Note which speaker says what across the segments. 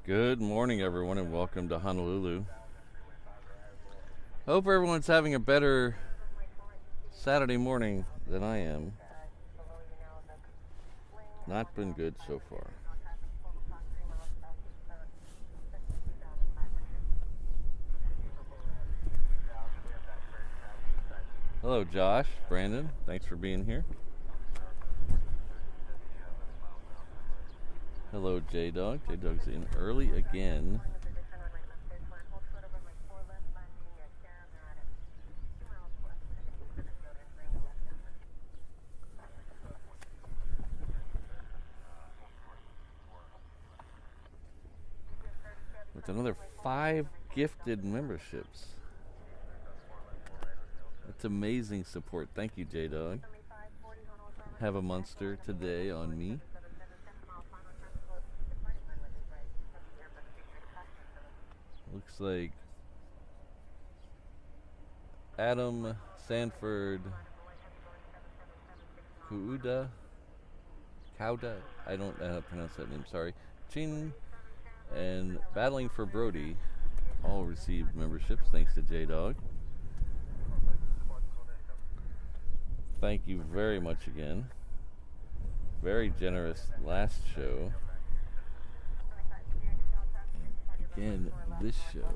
Speaker 1: Good morning, everyone, and welcome to Honolulu. Hope everyone's having a better Saturday morning than I am. Not been good so far. Hello, Josh, Brandon. Thanks for being here. Hello, J-Dog. J-Dog's in early again. With another 5 gifted memberships. That's amazing support. Thank you, J-Dog. Have a monster today on me. Looks like Adam Sanford Kauda, I don't know how to pronounce that name, sorry. Chin and Battling for Brody all received memberships, thanks to J-Dog. Thank you very much again. Very generous last show. Again, this show.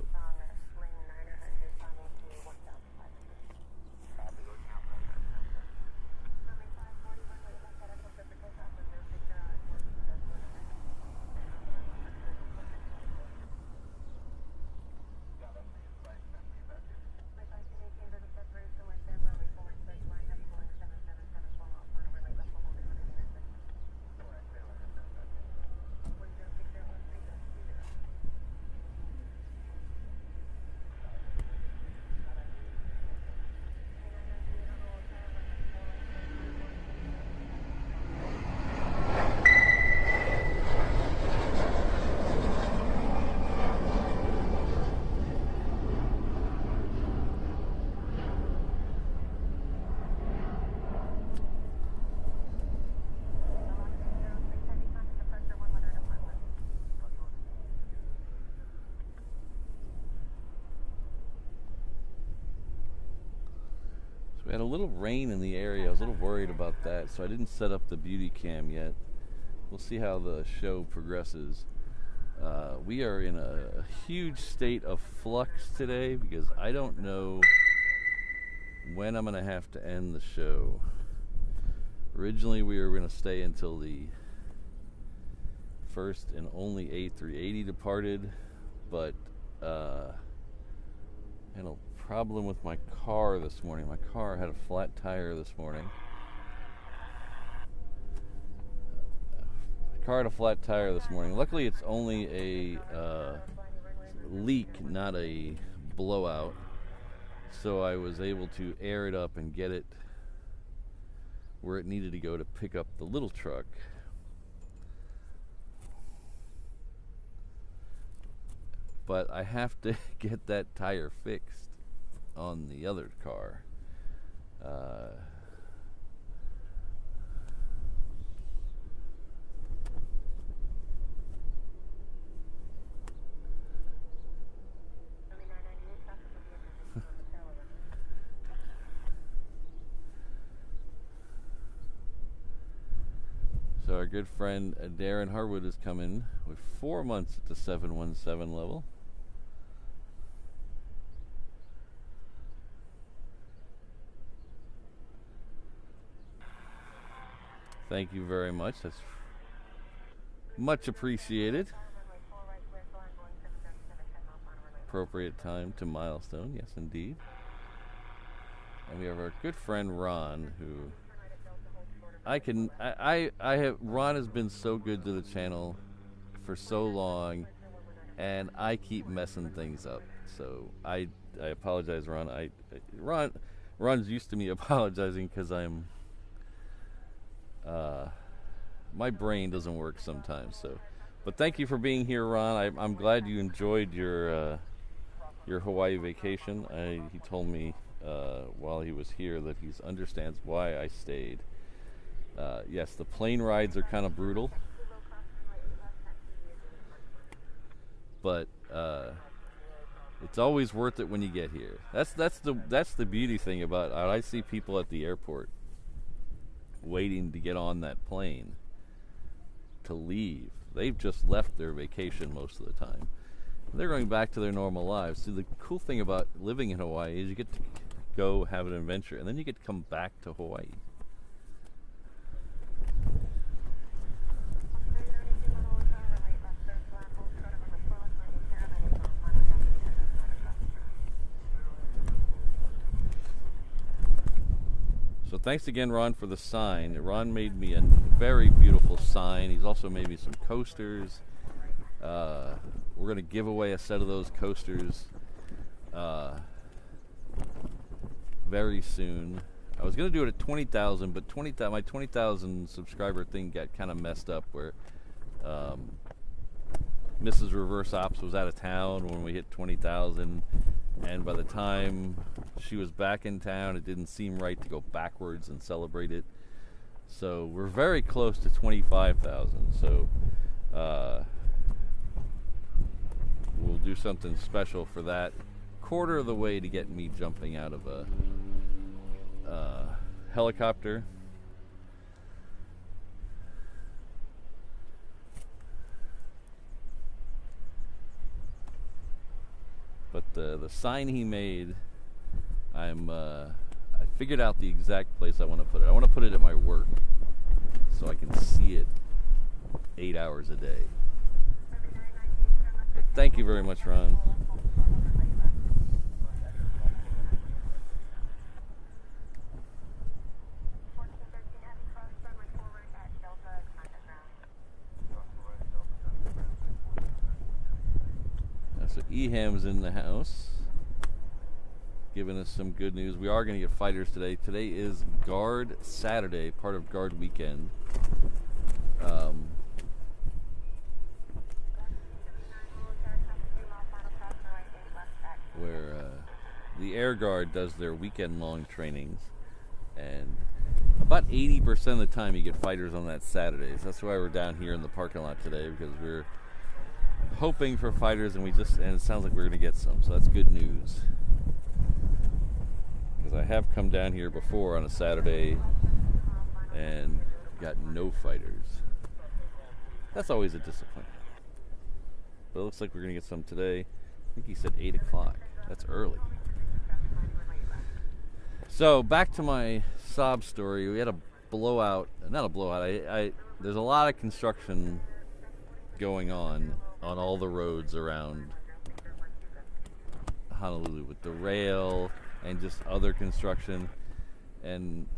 Speaker 1: We had a little rain in the area. I was a little worried about that, so I didn't set up the beauty cam yet. We'll see how the show progresses. We are in a huge state of flux today because I don't know when I'm going to have to end the show. Originally, we were going to stay until the first and only A380 departed, but I had a problem with my car this morning. My car had a flat tire this morning. Luckily, it's only a leak, not a blowout. So I was able to air it up and get it where it needed to go to pick up the little truck. But I have to get that tire fixed on the other car. So our good friend Darren Harwood is coming with 4 months at the 717 level. Thank you very much. That's much appreciated. Appropriate time to milestone, yes indeed. And we have our good friend Ron, who Ron has been so good to the channel for so long, and I keep messing things up. So I apologize, Ron. Ron's used to me apologizing because I'm my brain doesn't work sometimes. So, but thank you for being here, Ron. I'm glad you enjoyed your Hawaii vacation. He told me while he was here that he understands why I stayed. Yes, the plane rides are kind of brutal. but it's always worth it when you get here. That's the beauty thing about it. I see people at the airport waiting to get on that plane to leave. They've just left their vacation most of the time. They're going back to their normal lives. See, the cool thing about living in Hawaii is you get to go have an adventure, and then you get to come back to Hawaii. So thanks again, Ron, for the sign. Ron made me a very beautiful sign. He's also made me some coasters. We're going to give away a set of those coasters very soon. I was going to do it at 20,000, but my 20,000 subscriber thing got kind of messed up where Mrs. Reverse Ops was out of town when we hit 20,000. And by the time she was back in town, it didn't seem right to go backwards and celebrate it. So we're very close to 25,000. So we'll do something special for that. Quarter of the way to get me jumping out of a helicopter. But the sign he made, I figured out the exact place I want to put it. I want to put it at my work so I can see it 8 hours a day. But thank you very much, Ron. So Eham's in the house, giving us some good news. We are going to get fighters today. Today is Guard Saturday, part of Guard Weekend. Where the Air Guard does their weekend-long trainings, and about 80% of the time you get fighters on that Saturday. So that's why we're down here in the parking lot today, because we're hoping for fighters, and it sounds like we're going to get some, so that's good news. Because I have come down here before on a Saturday and got no fighters. That's always a disappointment. But it looks like we're going to get some today. I think he said 8 o'clock. That's early. So back to my sob story. We had a blowout. Not a blowout. There's a lot of construction going on all the roads around Honolulu with the rail and just other construction. And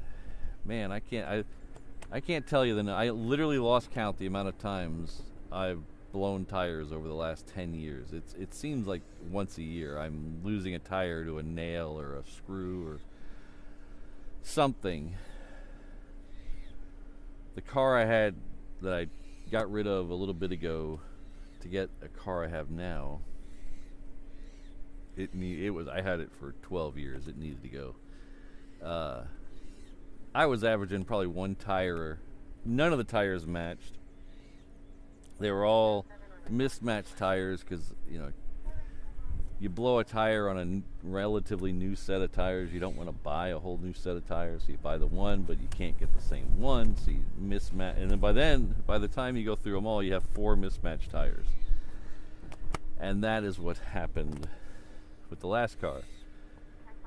Speaker 1: man, I can't tell you I literally lost count the amount of times I've blown tires over the last 10 years. It seems like once a year I'm losing a tire to a nail or a screw or something. The car I had that I got rid of a little bit ago to get a car I have now, I had it for 12 years. It needed to go. I was averaging probably one tire. None of the tires matched. They were all mismatched tires because, you blow a tire on a relatively new set of tires. You don't want to buy a whole new set of tires. So you buy the one, but you can't get the same one. So you mismatch. And then by the time you go through them all, you have 4 mismatched tires. And that is what happened with the last car.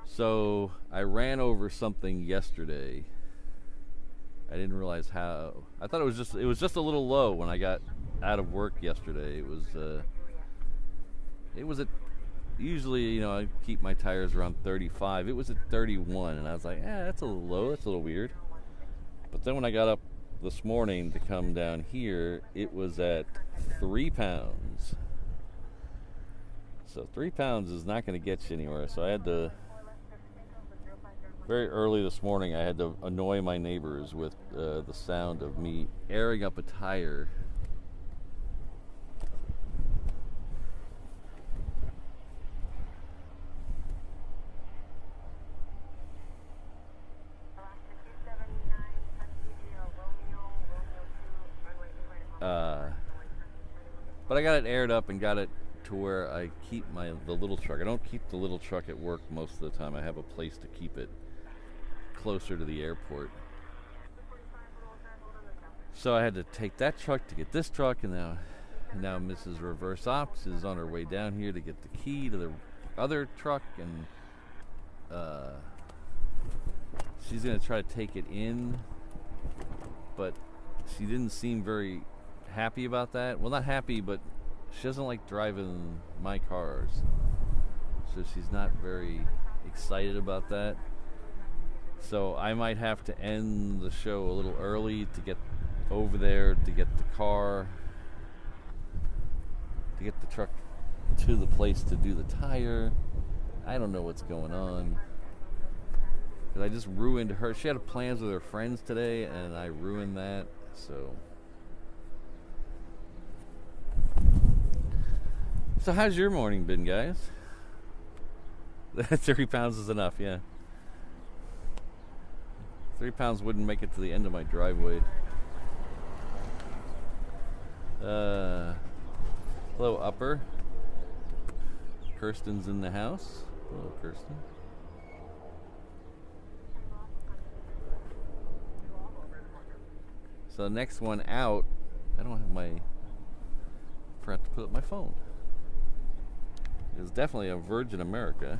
Speaker 1: So I ran over something yesterday. I didn't realize how. I thought it was just a little low when I got out of work yesterday. It was at, usually, I keep my tires around 35. It was at 31, and I was like, that's a little low. That's a little weird. But then when I got up this morning to come down here, it was at 3 pounds. So 3 pounds is not going to get you anywhere. So I had to, very early this morning, I had to annoy my neighbors with the sound of me airing up a tire. But I got it aired up and got it to where I keep the little truck. I don't keep the little truck at work most of the time. I have a place to keep it closer to the airport. So I had to take that truck to get this truck, and now Mrs. Reverse Ops is on her way down here to get the key to the other truck, and she's gonna try to take it in, but she didn't seem very happy about that. Well, not happy, but she doesn't like driving my cars, so she's not very excited about that. So I might have to end the show a little early to get over there to get the car, to get the truck to the place to do the tire. I don't know what's going on, because I just ruined her. She had plans with her friends today, and I ruined that. So how's your morning been, guys? 3 pounds is enough, yeah. 3 pounds wouldn't make it to the end of my driveway. Hello, Upper. Kirsten's in the house. Hello, Kirsten. So the next one out, I don't have I forgot to put up my phone. It's definitely a Virgin America.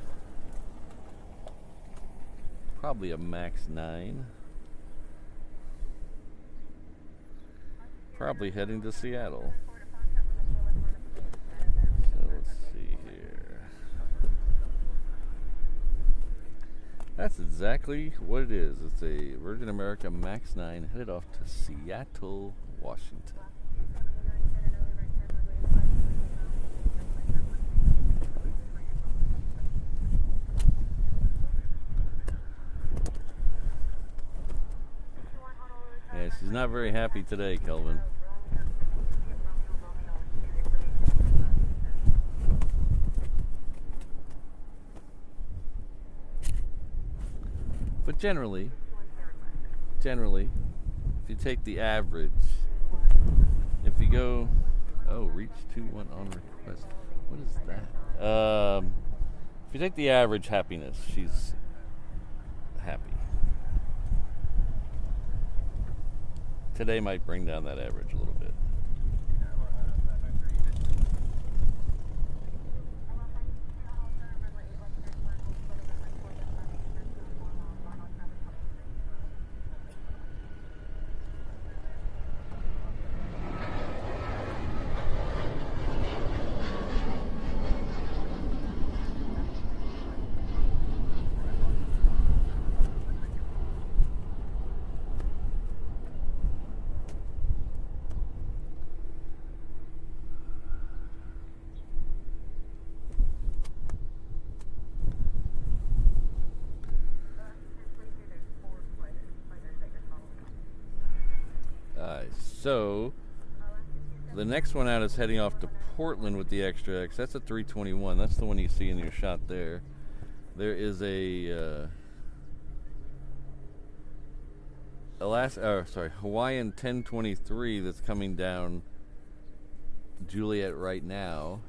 Speaker 1: Probably a Max 9. Probably heading to Seattle. So let's see here. That's exactly what it is. It's a Virgin America Max 9 headed off to Seattle, Washington. Yeah, she's not very happy today, Kelvin. But generally, if you take the average, if you go, reach 2-1 on request. What is that? If you take the average happiness, she's happy. Today might bring down that average a little bit. So the next one out is heading off to Portland with the Extra X. That's a 321. That's the one you see in your shot there. There is a Hawaiian 1023 that's coming down Juliet right now.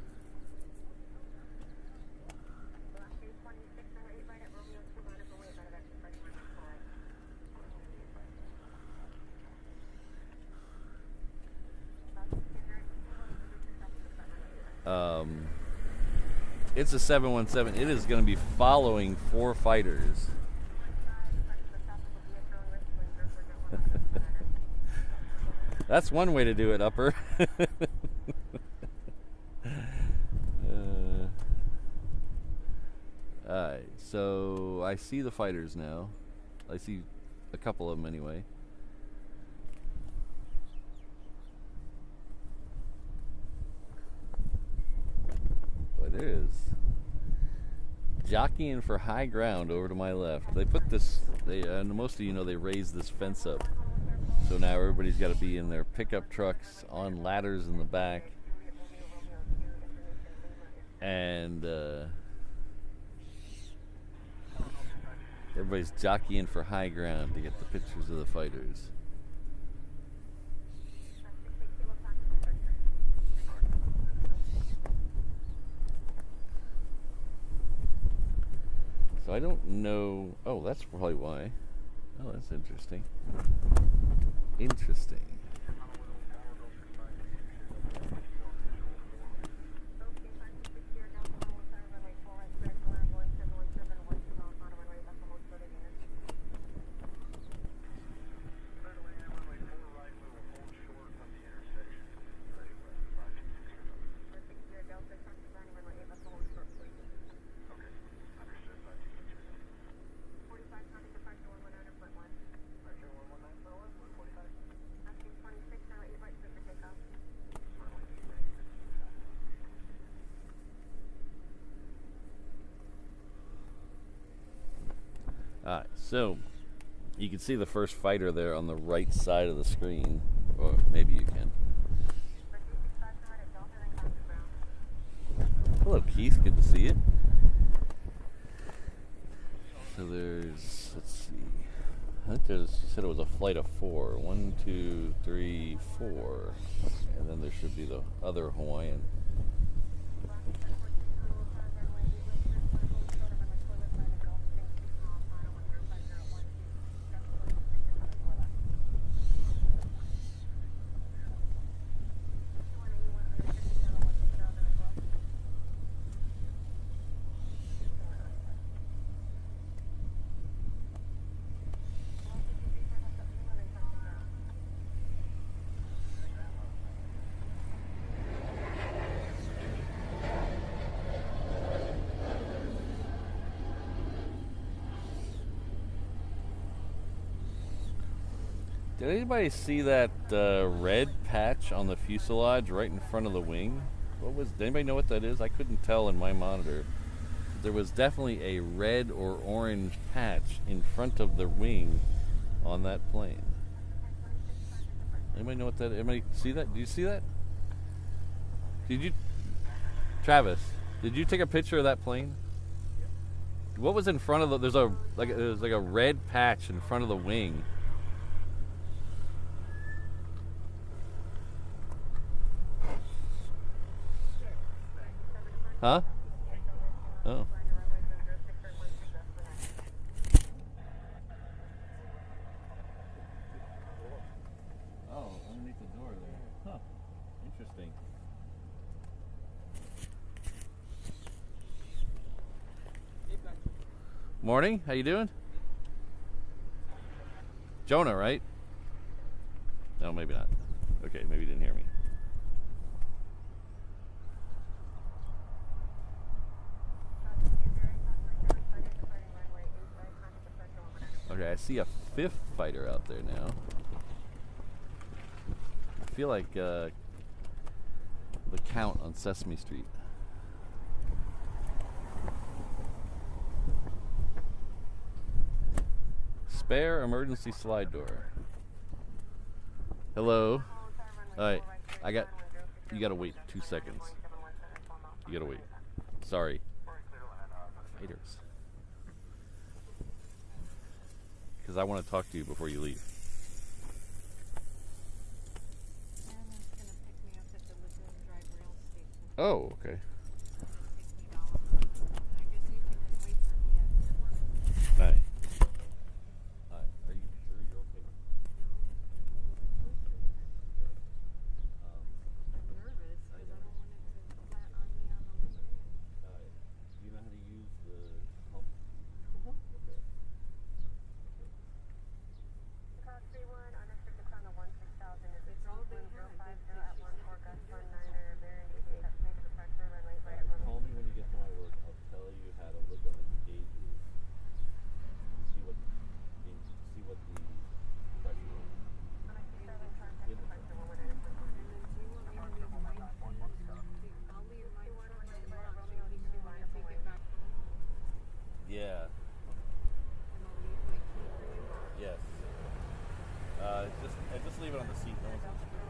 Speaker 1: It's a 717. It is going to be following 4 fighters. That's one way to do it, Upper. Alright, so I see the fighters now. I see a couple of them anyway. It is jockeying for high ground over to my left. They put this, and most of you know, they raised this fence up, so now everybody's got to be in their pickup trucks on ladders in the back, and everybody's jockeying for high ground to get the pictures of the fighters. I don't know. Oh, that's probably why. Oh, that's interesting. Interesting. Alright, so you can see the first fighter there on the right side of the screen, or maybe you can. Hello, Keith. Good to see you. So there's, let's see, I think there's, you said it was a flight of 4. 1, 2, 3, 4, and then there should be the other Hawaiian. Did anybody see that red patch on the fuselage right in front of the wing? Did anybody know what that is? I couldn't tell in my monitor. There was definitely a red or orange patch in front of the wing on that plane. Anybody know what that is? Anybody see that? Did you see that? Did you, Travis, did you take a picture of that plane? What was in front of the, there's like a red patch in front of the wing. Huh? Oh. Oh, underneath the door there. Huh. Interesting. Morning. How you doing? Jonah, right? No, maybe not. Okay, maybe you didn't hear me. Okay, I see a 5th fighter out there now. I feel like the Count on Sesame Street. Spare emergency slide door. Hello. Alright, you gotta wait 2 seconds. You gotta wait. Sorry. Fighters. Because I want to talk to you before you leave. Oh, okay. Hi. Hi. Are you sure you're okay?
Speaker 2: I'm nervous because I don't want it to flat on me on the way in.
Speaker 1: Do you know how to use the pump? Okay.
Speaker 2: It's all they have.
Speaker 1: Call me when you get to my work. I'll tell you how to look on the gauges. See what the pressure is. Yeah. Yes. Just leave it on the seat. No one's gonna screw it.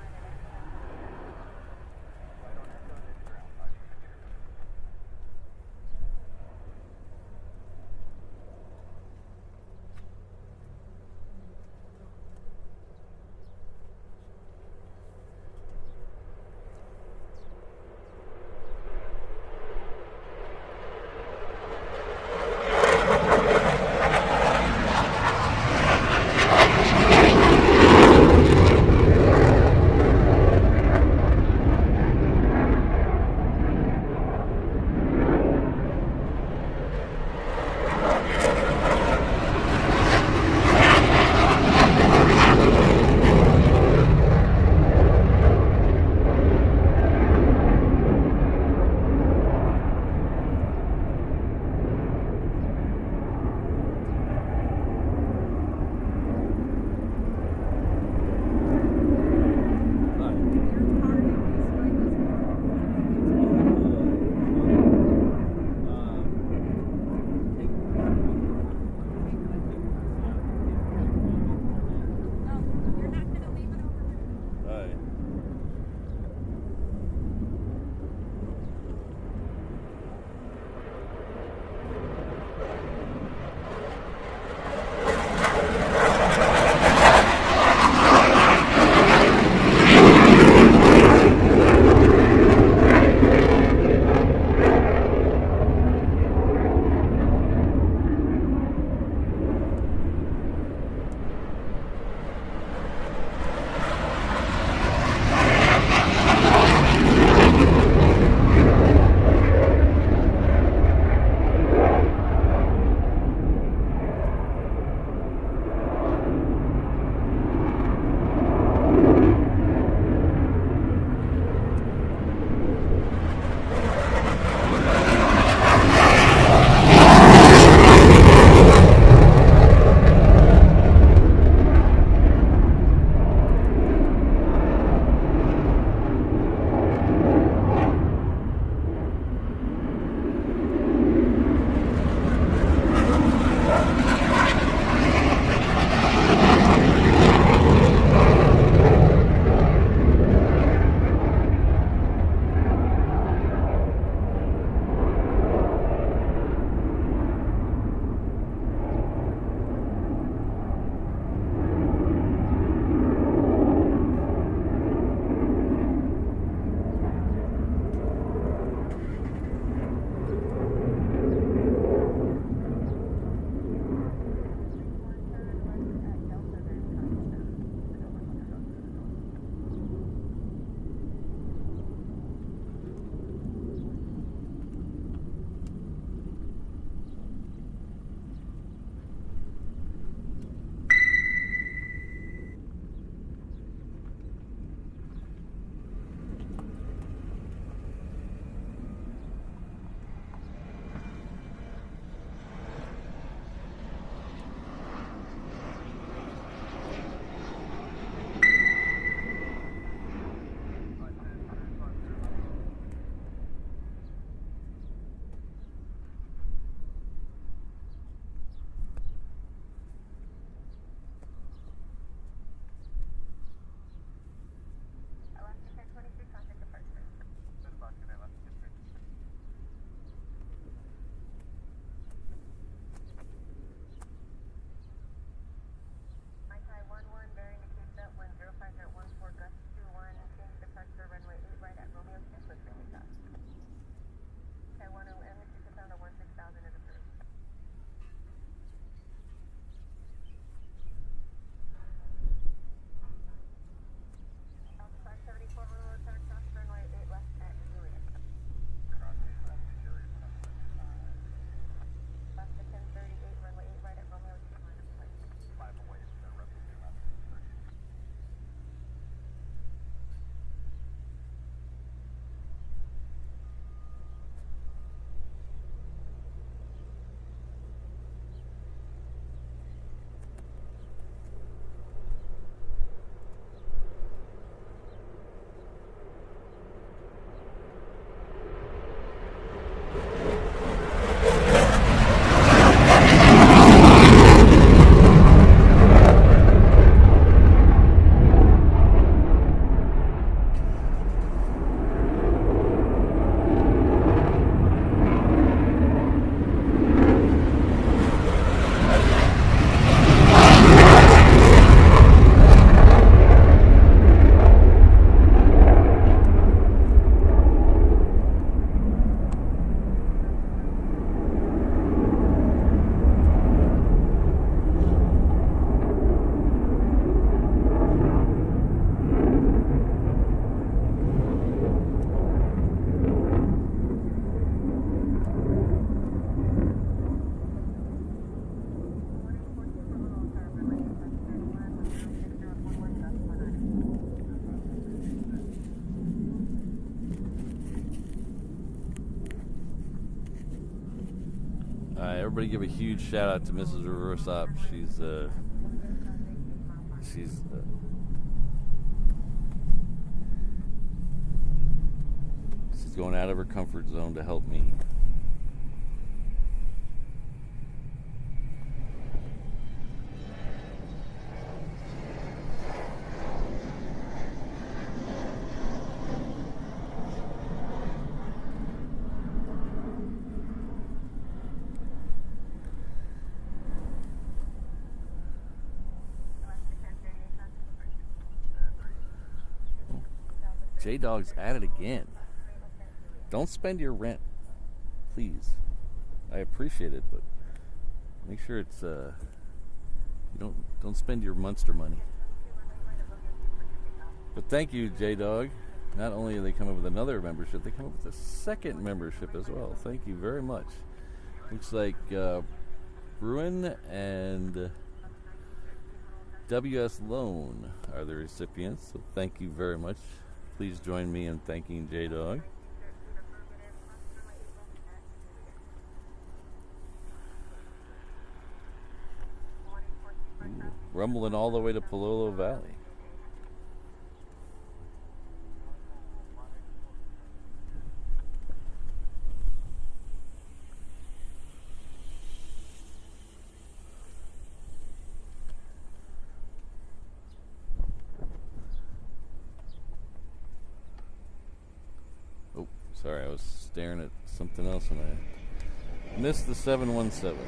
Speaker 1: everybody give a huge shout out to Mrs. Reverse Op. She's going out of her comfort zone to help me. J-Dog's at it again. Don't spend your rent, please. I appreciate it, but make sure it's you don't spend your Munster money. But thank you, J-Dog. Not only do they come up with another membership, they come up with a second membership as well. Thank you very much. Looks like Bruin and WS Loan are the recipients, so thank you very much. Please join me in thanking J-Dog. Rumbling all the way to Palolo Valley. Oh, sorry, I was staring at something else and I missed the 717.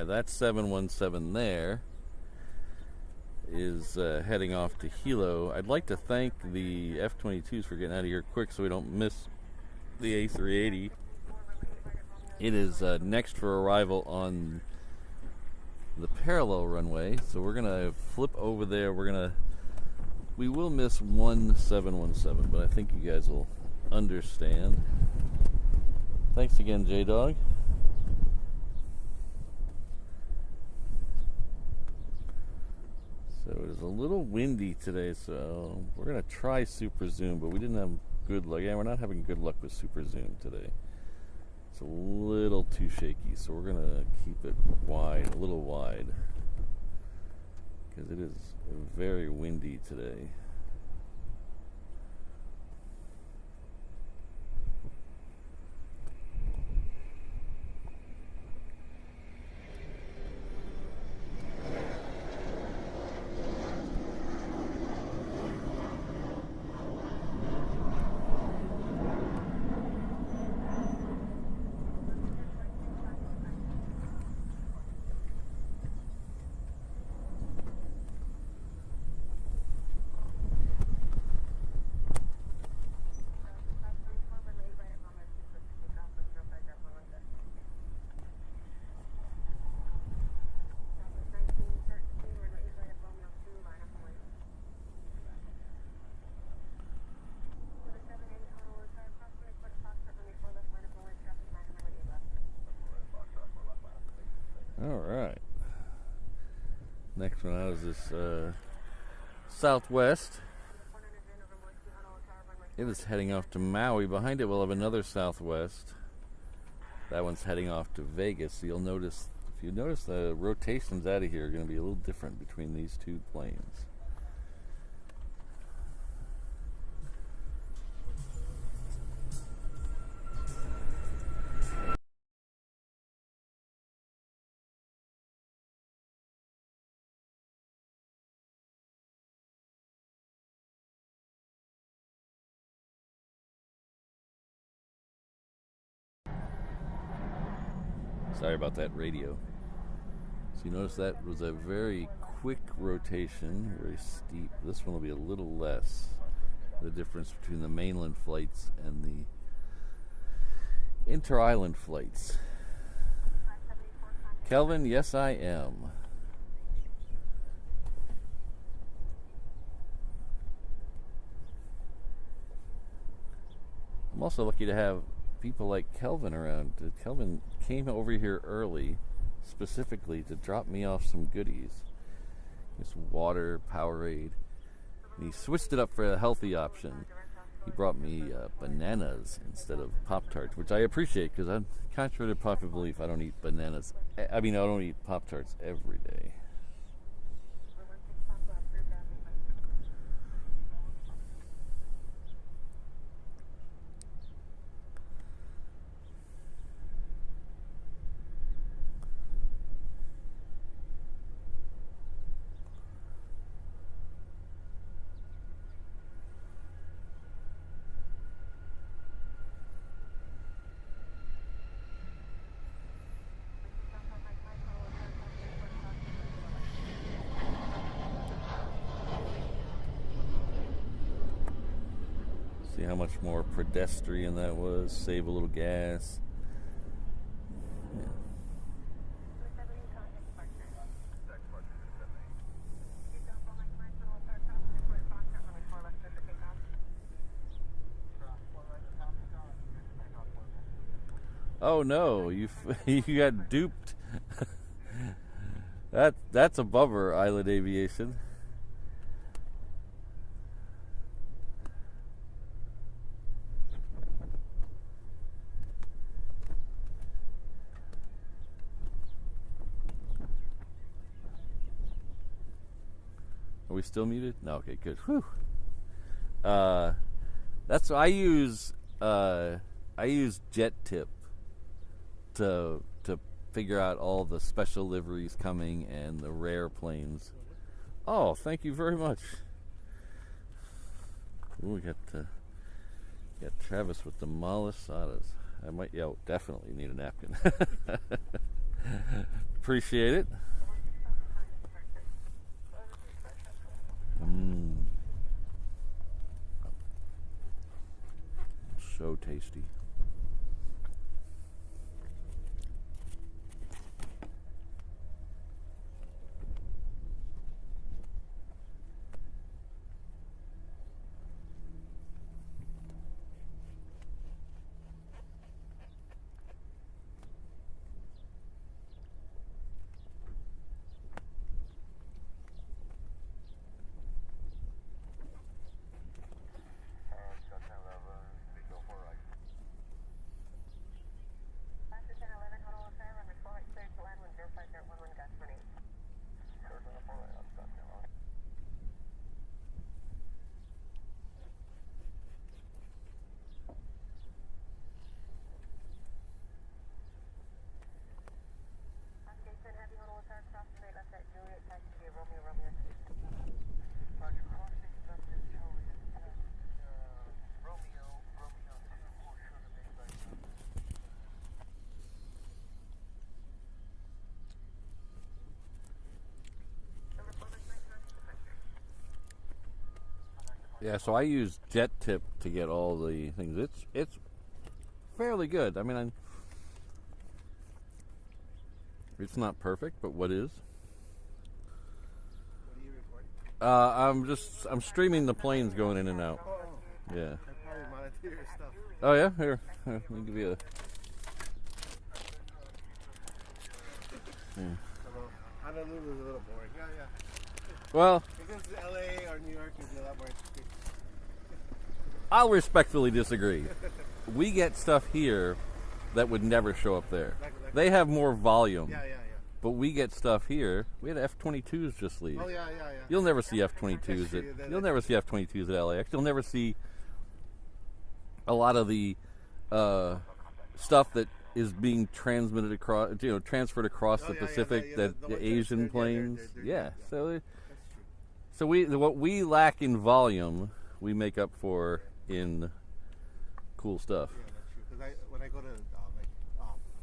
Speaker 1: That 717 there is heading off to Hilo. I'd like to thank the F-22s for getting out of here quick so we don't miss the A380. It is next for arrival on the parallel runway, so we're gonna flip over there. We will miss one 717, but I think you guys will understand. Thanks again, J-Dog. So it is a little windy today, so we're going to try Super Zoom, but we didn't have good luck. Yeah, we're not having good luck with Super Zoom today. It's a little too shaky, so we're going to keep it wide, a little wide, because it is very windy today. Alright. Next one out is this Southwest. It is heading off to Maui. Behind it we'll have another Southwest. That one's heading off to Vegas. So you'll notice, if you notice, the rotations out of here are going to be a little different between these two planes. Sorry about that radio. So you notice that was a very quick rotation, very steep. This one will be a little less. The difference between the mainland flights and the inter-island flights. Kelvin, yes I am. I'm also lucky to have people like Kelvin around. Kelvin came over here early specifically to drop me off some goodies. This water, Powerade. And he switched it up for a healthy option. He brought me bananas instead of Pop-Tarts, which I appreciate because I'm contrary to popular belief, I don't eat bananas. I mean, I don't eat Pop-Tarts every day. See how much more pedestrian that was. Save a little gas. Yeah. Oh no, you got duped. That's a bummer, Island Aviation. Are we still muted? No, okay, good. Whew. That's I use Jet Tip to figure out all the special liveries coming and the rare planes. Oh, thank you very much. Ooh, we got Travis with the malasadas. I might, definitely need a napkin. Appreciate it. So tasty. Yeah, so I use Jet Tip to get all the things. It's fairly good. I mean, it's not perfect, but what is?
Speaker 3: What are you recording?
Speaker 1: I'm streaming the planes going in and out. Yeah.
Speaker 3: I probably monitor your stuff.
Speaker 1: Oh yeah, here. Let me give you a. Yeah.
Speaker 3: Honolulu is a little boring. Yeah.
Speaker 1: Well,
Speaker 3: Because LA or New York is a lot more interesting.
Speaker 1: I'll respectfully disagree. We get stuff here that would never show up there. They have more volume.
Speaker 3: Yeah.
Speaker 1: But we get stuff here. We had F-22s just leave.
Speaker 3: Oh yeah.
Speaker 1: You'll never see F-22s you'll never see F-22s at LAX. You'll never see a lot of the stuff that is being transmitted across, transferred across the Pacific. The Asian planes.
Speaker 3: They're
Speaker 1: So what we lack in volume, we make up for in cool stuff.
Speaker 3: Yeah, that's true. Because when I go to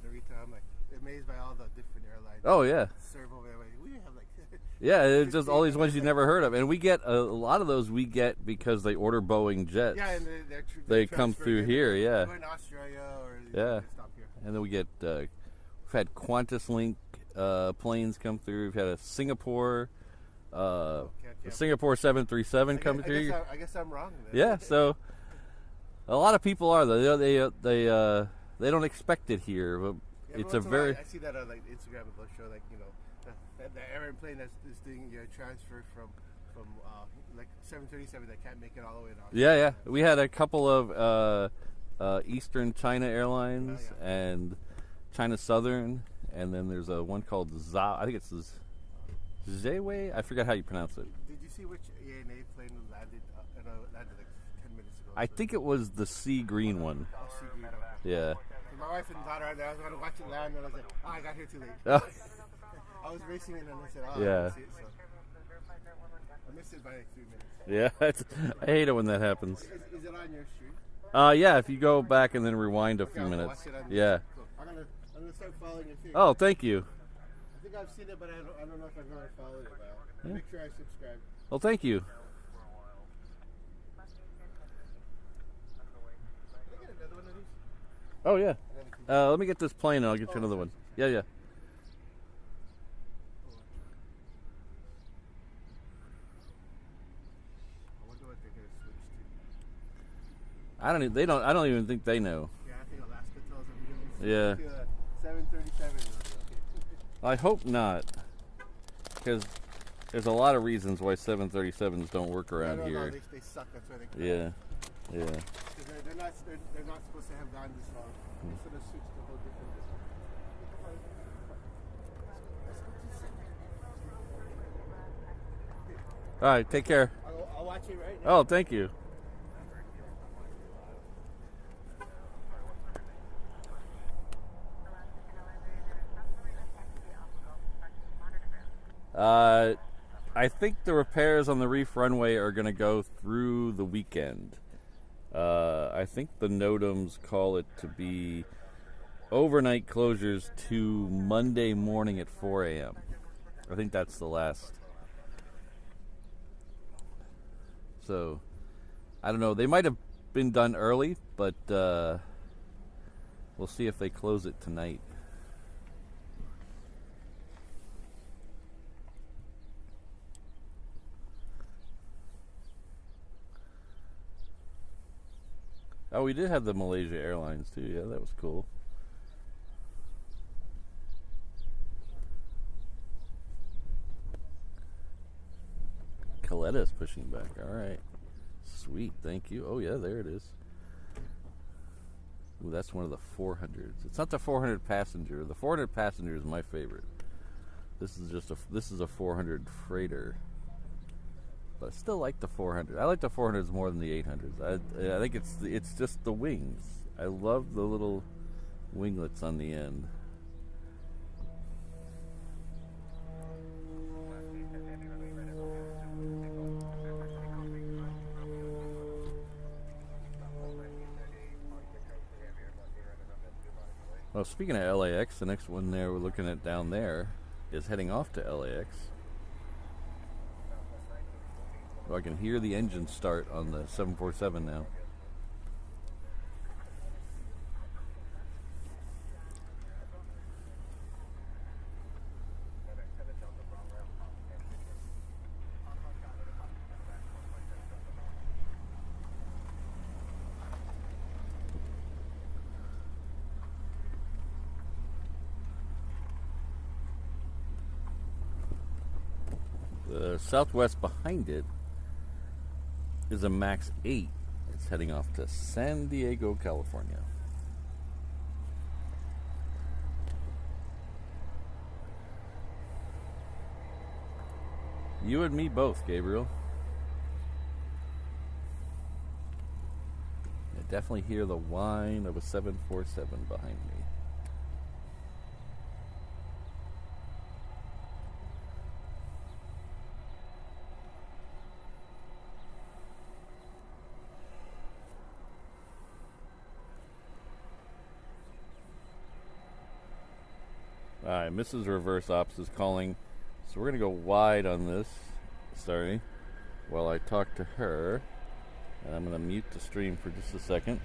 Speaker 3: Narita, I'm like amazed by all the different airlines.
Speaker 1: Oh yeah.
Speaker 3: Servo Airways. We have like.
Speaker 1: Yeah, it's just all these ones you never heard of, and we get a lot of those. We get because they order Boeing jets.
Speaker 3: Yeah, and
Speaker 1: they come through here. Yeah.
Speaker 3: Or in Australia, or stop here.
Speaker 1: And then we get we've had Qantas Link planes come through. We've had a Singapore. The Singapore 737 come through.
Speaker 3: I guess I'm wrong. Then.
Speaker 1: Yeah, so A lot of people are though. They don't expect it here. But
Speaker 3: Yeah,
Speaker 1: it's
Speaker 3: but
Speaker 1: a
Speaker 3: once in
Speaker 1: very
Speaker 3: while, I see that on like Instagram, they'll show like the airplane that's doing your transfer from like 737 that can't make it all the way down.
Speaker 1: yeah. We had a couple of Eastern China Airlines
Speaker 3: Oh, yeah.
Speaker 1: and China Southern, and then there's a one called I think it's Zhewei. I forget how you pronounce it.
Speaker 3: Did you see which ANA plane landed? Landed like 10 minutes ago.
Speaker 1: I think it was the sea green one.
Speaker 3: Oh, sea green.
Speaker 1: Yeah.
Speaker 3: My wife and daughter are there. I was gonna watch it land, and I was like, oh, I got here too late.
Speaker 1: Oh,
Speaker 3: I was racing it, and I said, oh,
Speaker 1: Yeah.
Speaker 3: I didn't see it, so I missed it by like 3 minutes.
Speaker 1: yeah. I hate it when that happens.
Speaker 3: Is it on your stream?
Speaker 1: Yeah. If you go back and then rewind a
Speaker 3: Okay,
Speaker 1: few
Speaker 3: I'm gonna
Speaker 1: minutes.
Speaker 3: watch it on
Speaker 1: Yeah.
Speaker 3: Cool. I'm gonna start following your thing.
Speaker 1: Oh, thank you.
Speaker 3: I think I've seen it, but I don't know if I'm gonna follow it. But I'll make sure I subscribe.
Speaker 1: Well, thank you.
Speaker 3: Can I get another one of these?
Speaker 1: Oh yeah.
Speaker 3: And then
Speaker 1: Let me get this plane and I'll get you another one. Yeah.
Speaker 3: I wonder what they're gonna switch to.
Speaker 1: I don't even think they know.
Speaker 3: Yeah, I think Alaska tells them we're
Speaker 1: Yeah.
Speaker 3: gonna be switching to 737. Okay.
Speaker 1: I hope not, because there's a lot of reasons why 737s don't work around
Speaker 3: No,
Speaker 1: here.
Speaker 3: they suck. That's why they.
Speaker 1: Yeah.
Speaker 3: 'Cause they're not supposed to have gone this long. They should have switched to a whole different.
Speaker 1: All right. Take care.
Speaker 3: I'll watch it right now.
Speaker 1: Oh, thank you. I think the repairs on the reef runway are going to go through the weekend. I think the NOTAMs call it to be overnight closures to Monday morning at 4 a.m. I think that's the last. So, I don't know. They might have been done early, but we'll see if they close it tonight. Oh, we did have the Malaysia Airlines too. Yeah, that was cool. Coletta's pushing back. All right. Sweet. Thank you. Oh, yeah, there it is. Ooh, that's one of the 400s. It's not the 400 passenger. The 400 passenger is my favorite. This is a 400 freighter. But I still like the 400. I like the 400s more than the 800s. I think it's just the wings. I love the little winglets on the end. Well, speaking of LAX, the next one there we're looking at down there is heading off to LAX. Oh, I can hear the engine start on the 747 now. The Southwest behind it is a MAX 8. It's heading off to San Diego, California. You and me both, Gabriel. I definitely hear the whine of a 747 behind me. Alright, Mrs. Reverse Ops is calling, so we're going to go wide on this, sorry, while I talk to her. And I'm going to mute the stream for just a second.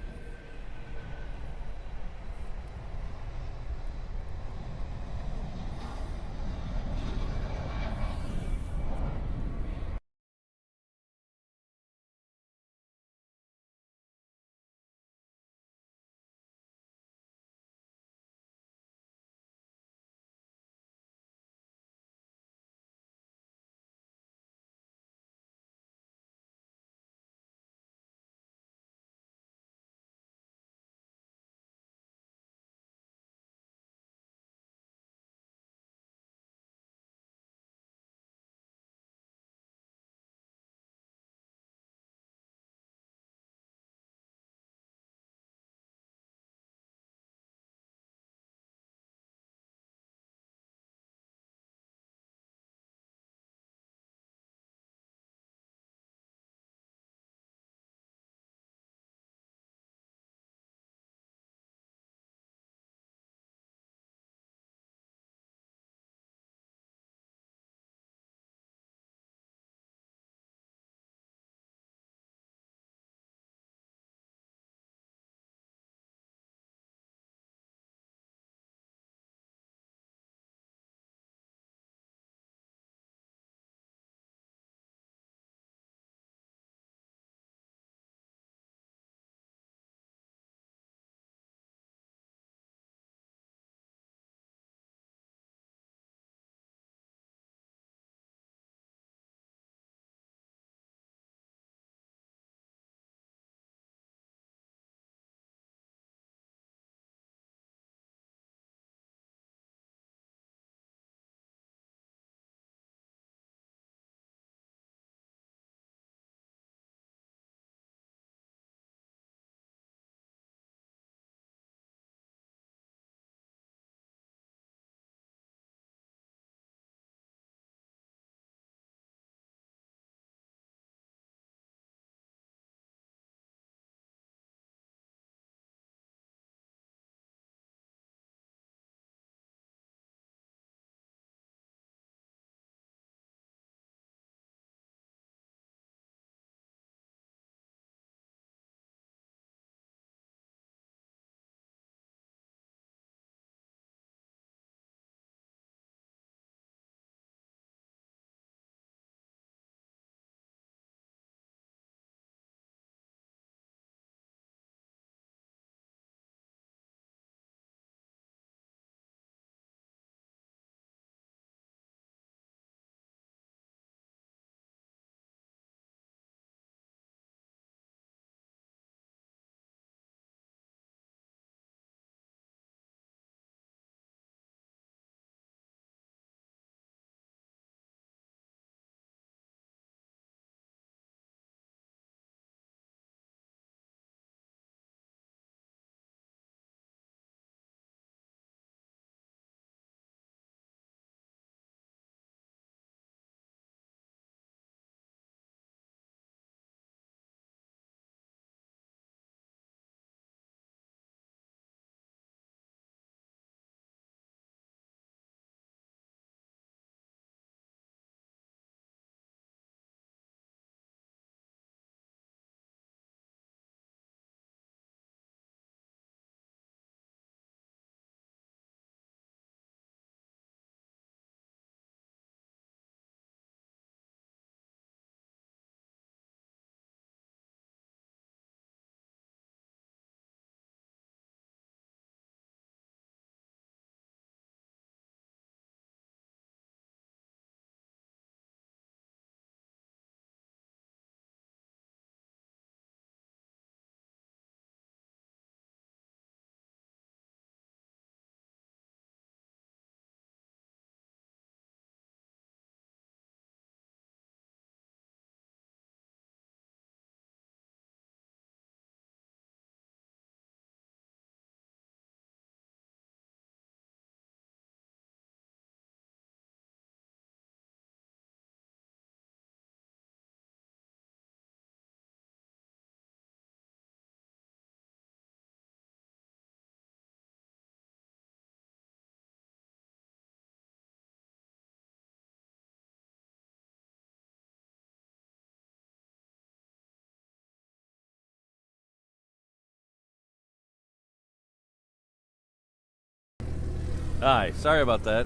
Speaker 1: Hi, sorry about that.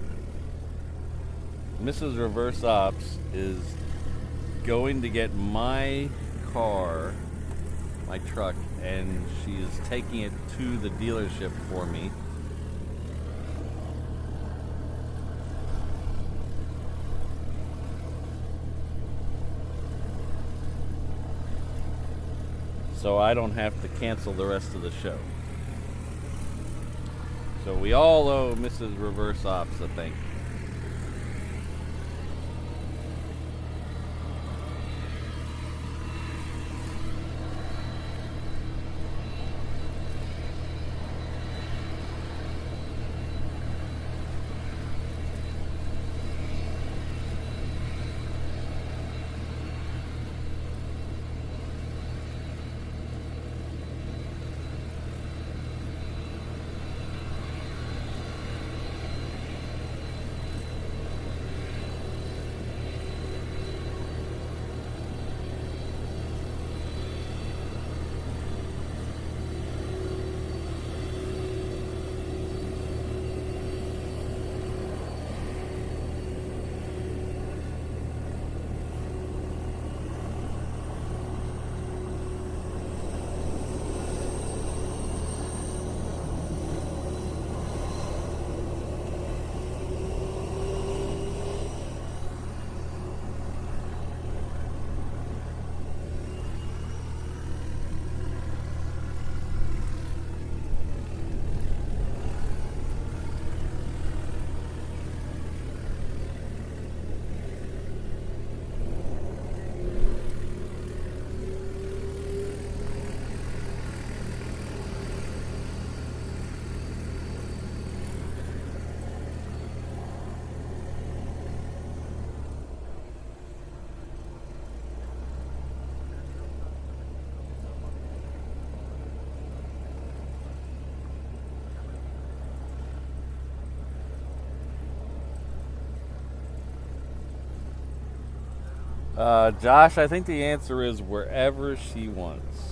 Speaker 1: Mrs. Reverse Ops is going to get my car, my truck, and she is taking it to the dealership for me. So I don't have to cancel the rest of the show. So we all owe Mrs. Reverse Ops a thank you. Josh, I think the answer is wherever she wants.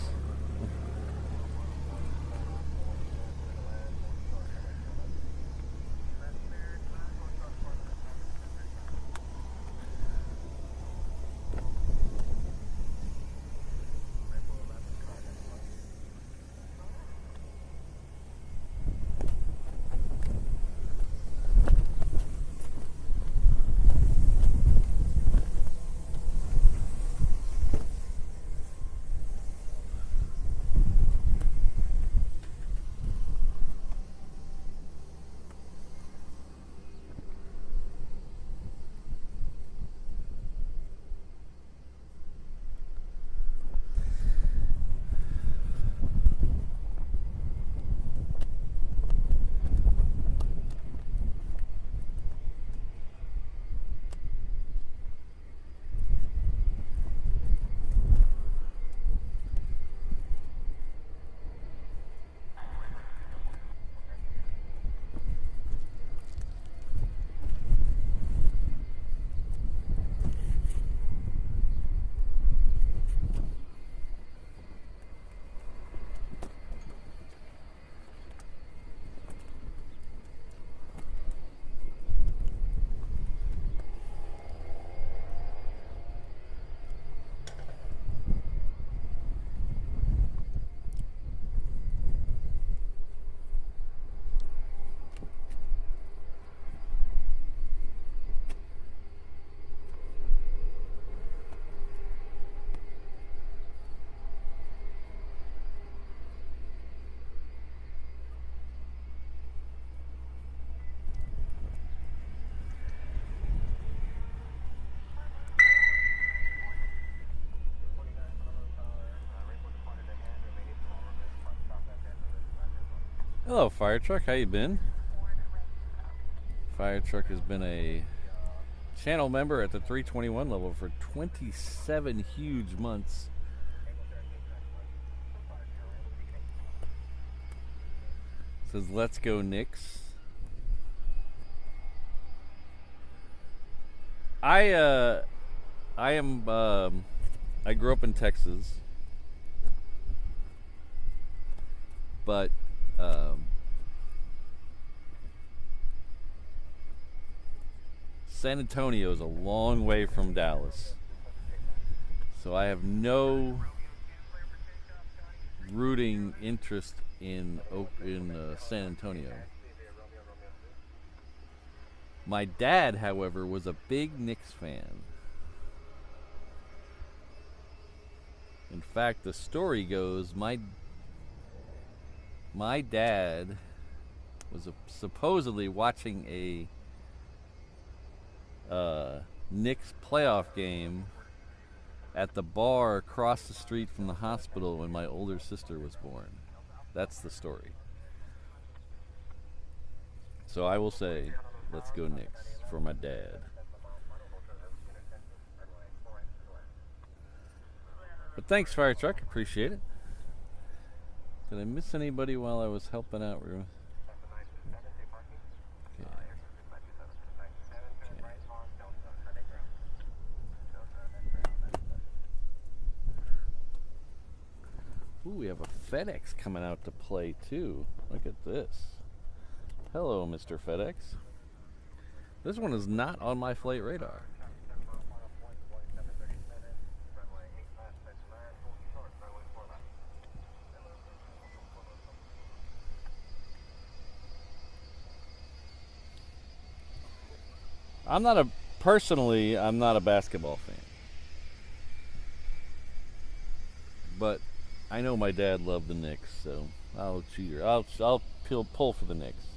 Speaker 1: Hello, Fire Truck. How you been? Fire Truck has been a channel member at the 321 level for 27 huge months. Says, let's go Knicks. I grew up in Texas, but San Antonio is a long way from Dallas, so I have no rooting interest in San Antonio. My dad, however, was a big Knicks fan. In fact, the story goes my dad was supposedly watching a Knicks playoff game at the bar across the street from the hospital when my older sister was born. That's the story. So I will say, let's go Knicks for my dad. But thanks, Fire Truck. Appreciate it. Did I miss anybody while I was helping out? Okay. Ooh, we have a FedEx coming out to play too. Look at this. Hello, Mr. FedEx. This one is not on my flight radar. I'm not a basketball fan. But I know my dad loved the Knicks, so I'll cheer. I'll pull for the Knicks.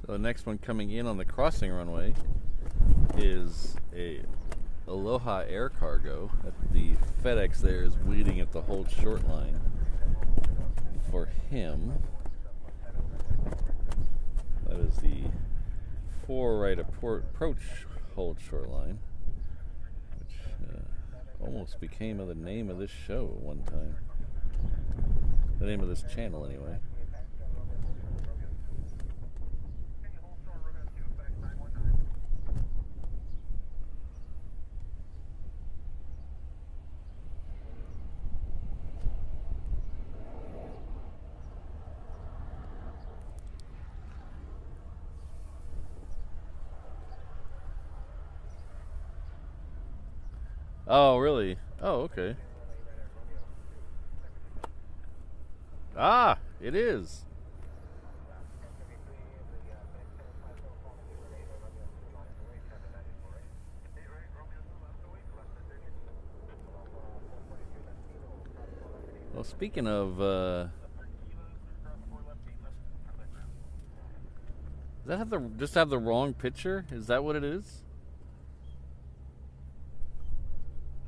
Speaker 1: So the next one coming in on the crossing runway is a Aloha Air Cargo. The FedEx there is waiting at the hold short line for him. That is the 4 right approach hold short line, which almost became the name of this show at one time. The name of this channel, anyway. Oh, really? Oh, okay. Ah, it is. Well, speaking of Does that have just have the wrong picture? Is that what it is?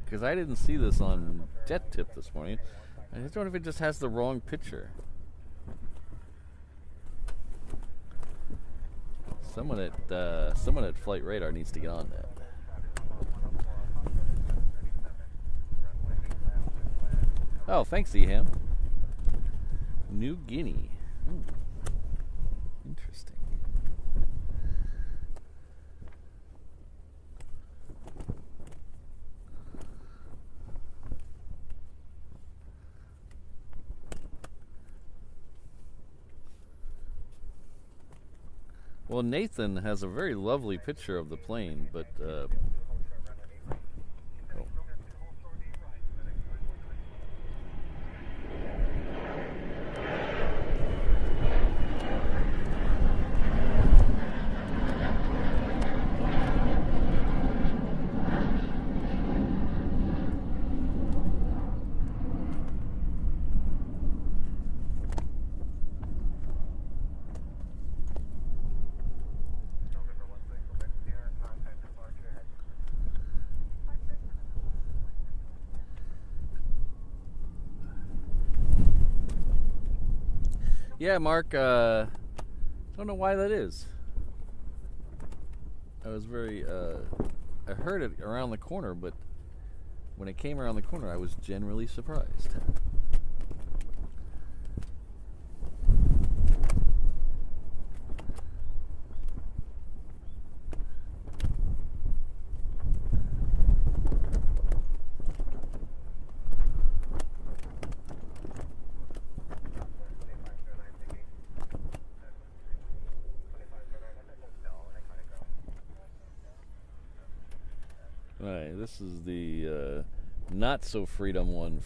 Speaker 1: Because I didn't see this on Jet Tip this morning. I just wonder if it just has the wrong picture. Someone at Flight Radar needs to get on that. Oh, thanks, Eham. New Guinea. Interesting. Well, Nathan has a very lovely picture of the plane, but yeah, Mark, don't know why that is. I was I heard it around the corner, but when it came around the corner, I was generally surprised. Alright, this is the not so Freedom 1.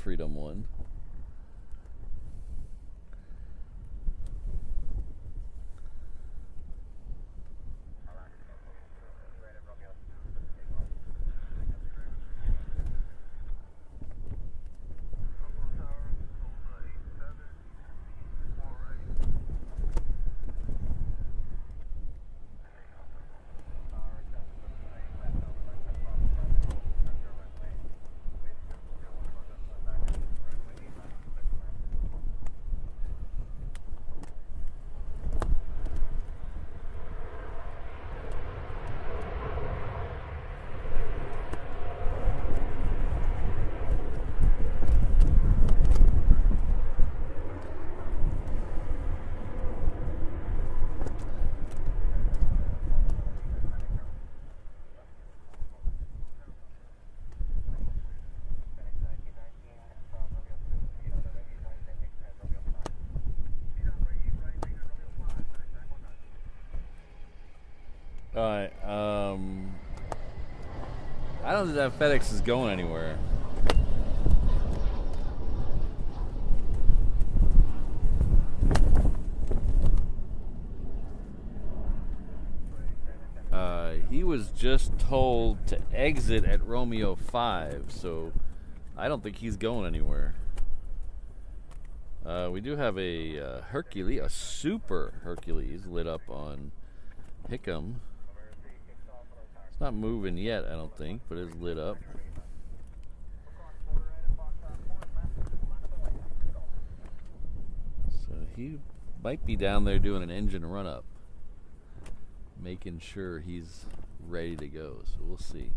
Speaker 1: Alright, I don't think that FedEx is going anywhere. He was just told to exit at Romeo 5, so I don't think he's going anywhere. We do have a Hercules, a Super Hercules, lit up on Hickam. It's not moving yet, I don't think, but it's lit up. So he might be down there doing an engine run-up, making sure he's ready to go, so we'll see.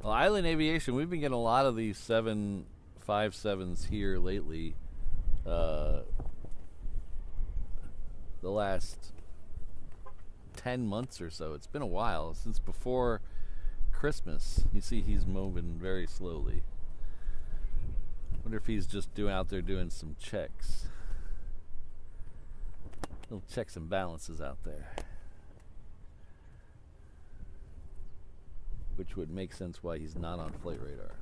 Speaker 1: Well, Island Aviation, we've been getting a lot of these 757s here lately. The last 10 months or so. It's been a while, since before Christmas. You see he's moving very slowly. Wonder if he's just out there doing some checks. Little checks and balances out there. which would make sense why he's not on flight radar.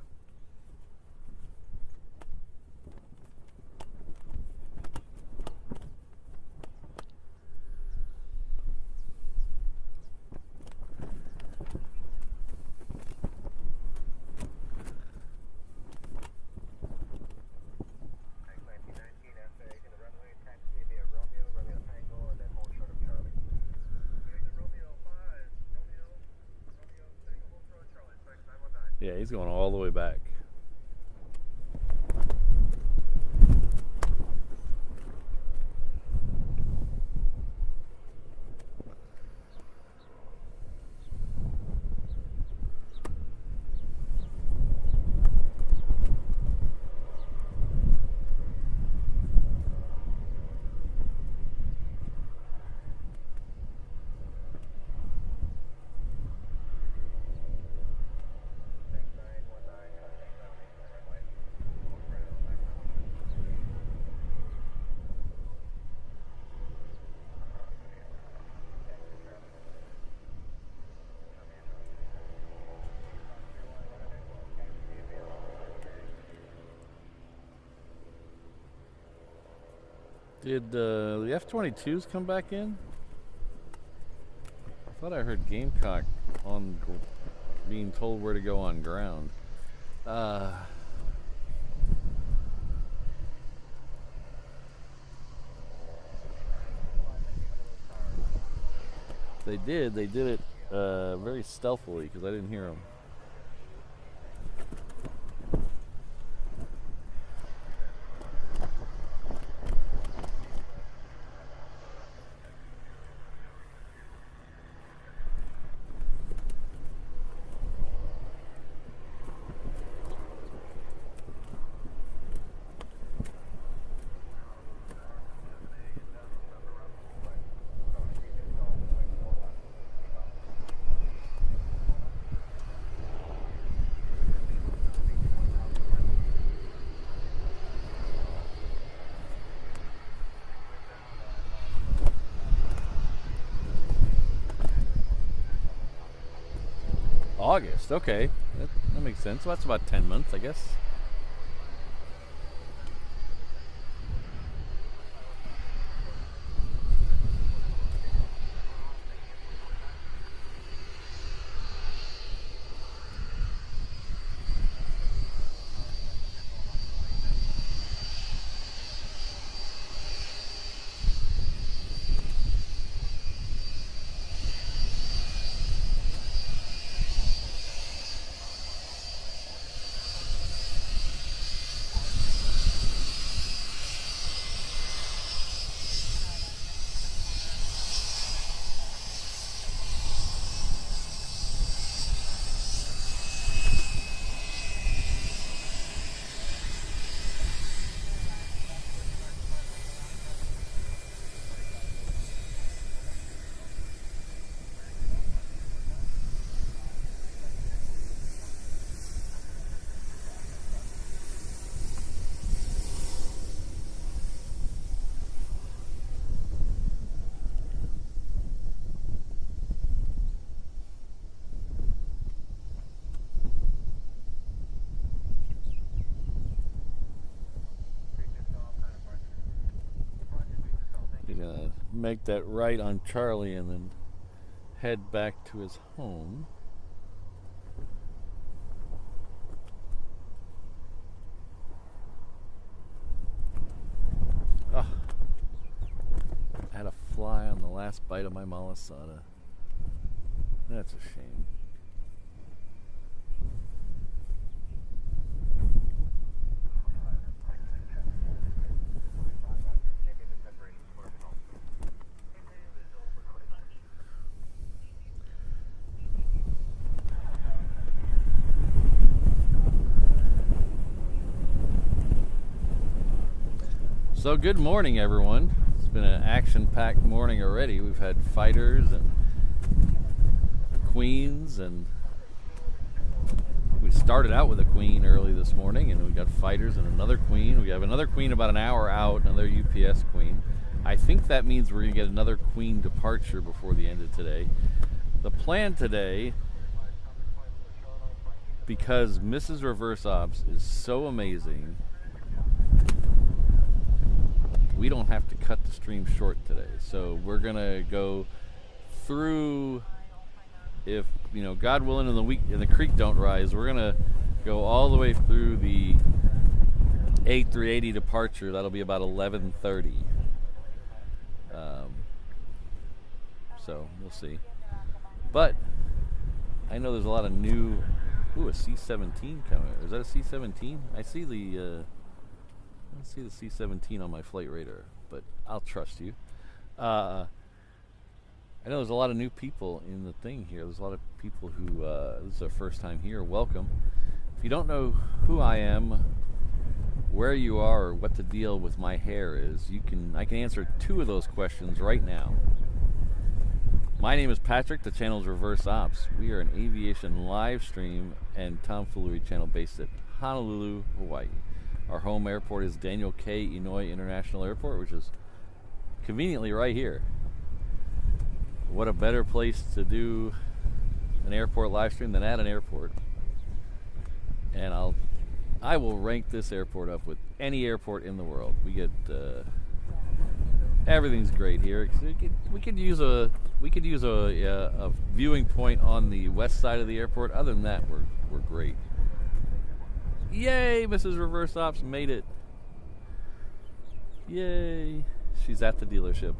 Speaker 1: Yeah, he's going all the way back. Did the F-22s come back in? I thought I heard Gamecock on being told where to go on ground. They did it very stealthily because I didn't hear them. August, okay, that makes sense. So that's about 10 months, I guess. Gonna make that right on Charlie and then head back to his home. Oh, I had a fly on the last bite of my malasada. That's a shame. So good morning, everyone. It's been an action-packed morning already. We've had fighters and queens, and we started out with a queen early this morning, and we got fighters and another queen. We have another queen about an hour out, another UPS queen. I think that means we're going to get another queen departure before the end of today. The plan today because Mrs. Reverse Ops is so amazing, we don't have to cut the stream short today. So we're gonna go through, if God willing, and the creek don't rise, we're gonna go all the way through the A380 departure. That'll be about 11:30. So we'll see. But I know there's a lot of new. Ooh, a C-17 coming. Is that a C-17? I see the C-17 on my flight radar, but I'll trust you. I know there's a lot of new people in the thing here. There's a lot of people who this is their first time here. Welcome. If you don't know who I am, where you are, or what the deal with my hair is, I can answer 2 of those questions right now. My name is Patrick. The channel is Reverse Ops. We are an aviation live stream and tomfoolery channel based at Honolulu, Hawaii. Our home airport is Daniel K. Inouye International Airport, which is conveniently right here. What a better place to do an airport live stream than at an airport. And I will rank this airport up with any airport in the world. We get everything's great here. We could use a viewing point on the west side of the airport. Other than that, we're great. Yay! Mrs. Reverse Ops made it. Yay! She's at the dealership.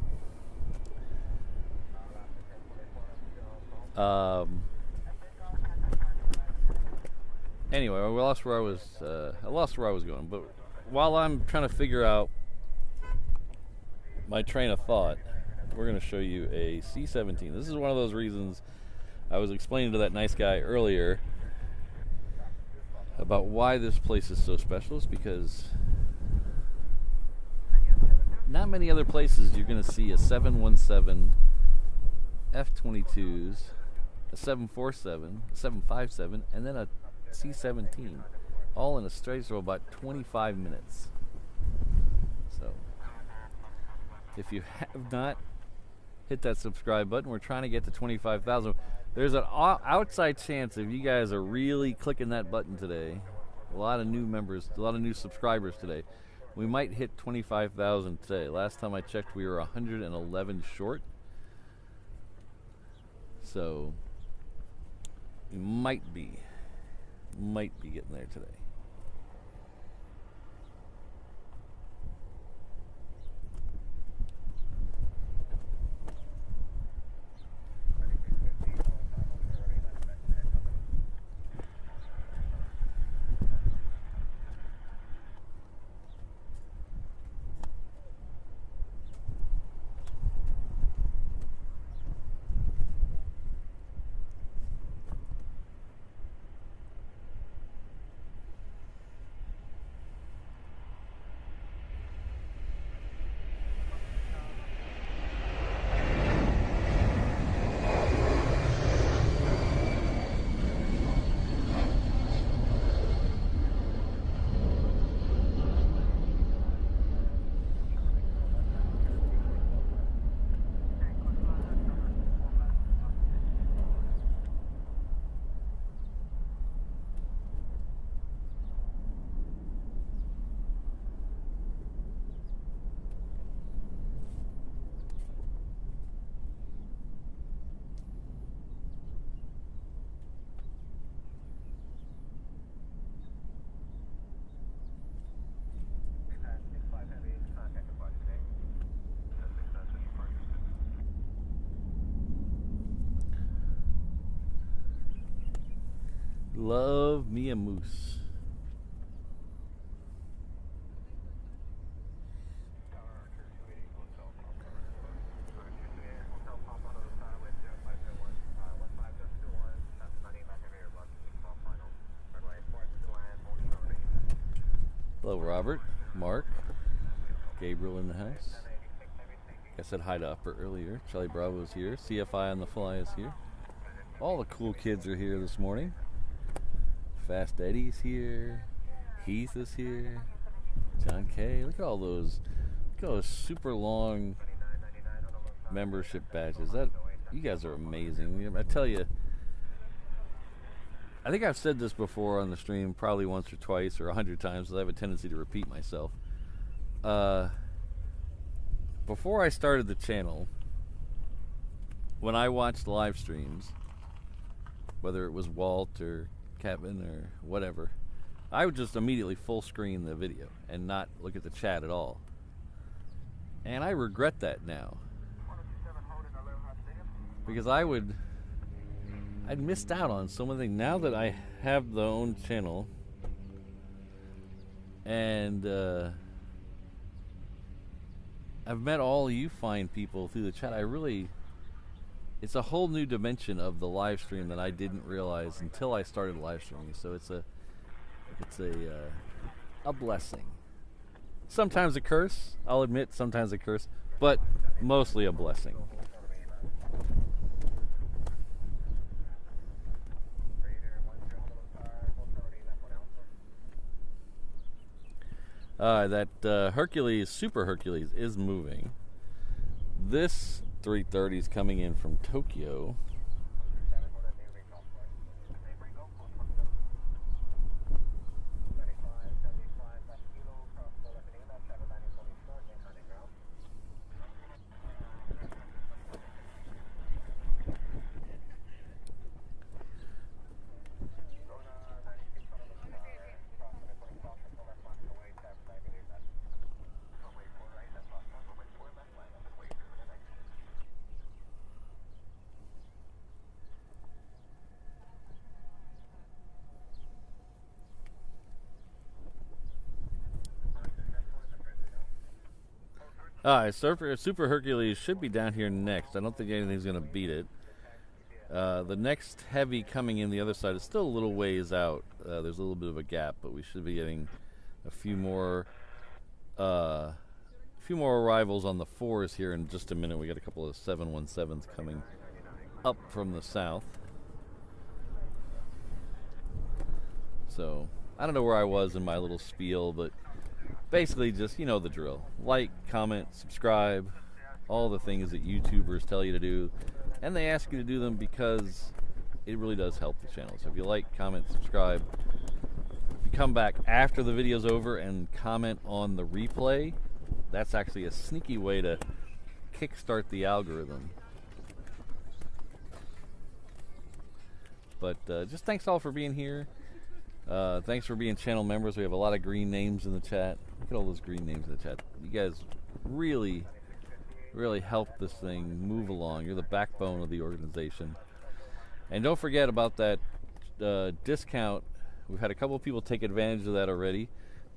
Speaker 1: Anyway, I lost where I was going. But while I'm trying to figure out my train of thought, we're going to show you a C-17. This is one of those reasons I was explaining to that nice guy earlier about why this place is so special. Is because not many other places you're going to see a 717, F-22s, a 747, a 757, and then a C-17, all in a straight row about 25 minutes. So if you have not hit that subscribe button, we're trying to get to 25,000. There's an outside chance if you guys are really clicking that button today, a lot of new members, a lot of new subscribers today, we might hit 25,000 today. Last time I checked, we were 111 short. So we might be getting there today. Love me a moose. Hello, Robert, Mark, Gabriel in the house. I said hi to Upper earlier. Charlie Bravo is here. CFI on the fly is here. All the cool kids are here this morning. Fast Eddie's here. Heath is here. John K. Look at all those. Look at those super long membership badges. You guys are amazing. I tell you, I think I've said this before on the stream, probably once or twice or 100 times, because I have a tendency to repeat myself. Before I started the channel, when I watched live streams, whether it was Walt or Kevin or whatever, I would just immediately full screen the video and not look at the chat at all. And I regret that now. Because I'd missed out on so many things. Now that I have the own channel and I've met all you fine people through the chat, it's a whole new dimension of the live stream that I didn't realize until I started live streaming. So it's a blessing. Sometimes a curse, I'll admit, sometimes a curse, but mostly a blessing. That Hercules, Super Hercules, is moving. This 330 is coming in from Tokyo. Super Hercules should be down here next. I don't think anything's going to beat it. The next heavy coming in the other side is still a little ways out. There's a little bit of a gap, but we should be getting a few more arrivals on the 4s here in just a minute. We got a couple of 717s coming up from the south. So I don't know where I was in my little spiel, but basically just, you know the drill. Like, comment, subscribe, all the things that YouTubers tell you to do. And they ask you to do them because it really does help the channel. So if you like, comment, subscribe. If you come back after the video's over and comment on the replay, that's actually a sneaky way to kickstart the algorithm. But just thanks all for being here. Thanks for being channel members. We have a lot of green names in the chat. Look at all those green names in the chat. You guys really help this thing move along. You're the backbone of the organization. And don't forget about that discount. We've had a couple of people take advantage of that already.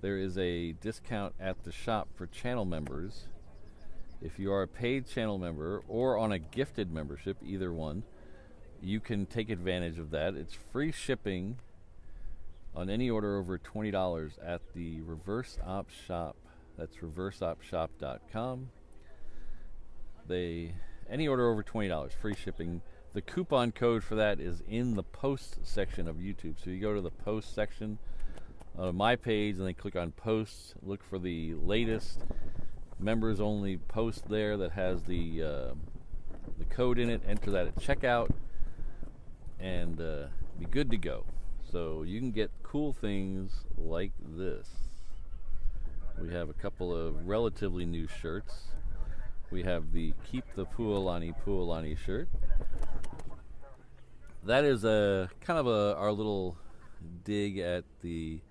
Speaker 1: There is a discount at the shop for channel members. If you are a paid channel member or on a gifted membership, either one, you can take advantage of that. It's free shipping on any order over $20 at the Reverse Op Shop. That's reverseopshop.com. Any order over $20, free shipping. The coupon code for that is in the post section of YouTube. So you go to the post section on my page and then click on posts. Look for the latest members only post there that has the code in it. Enter that at checkout and be good to go. So you can get cool things like this. We have a couple of relatively new shirts. We have the Keep the Puolani shirt. That is a kind of our little dig at the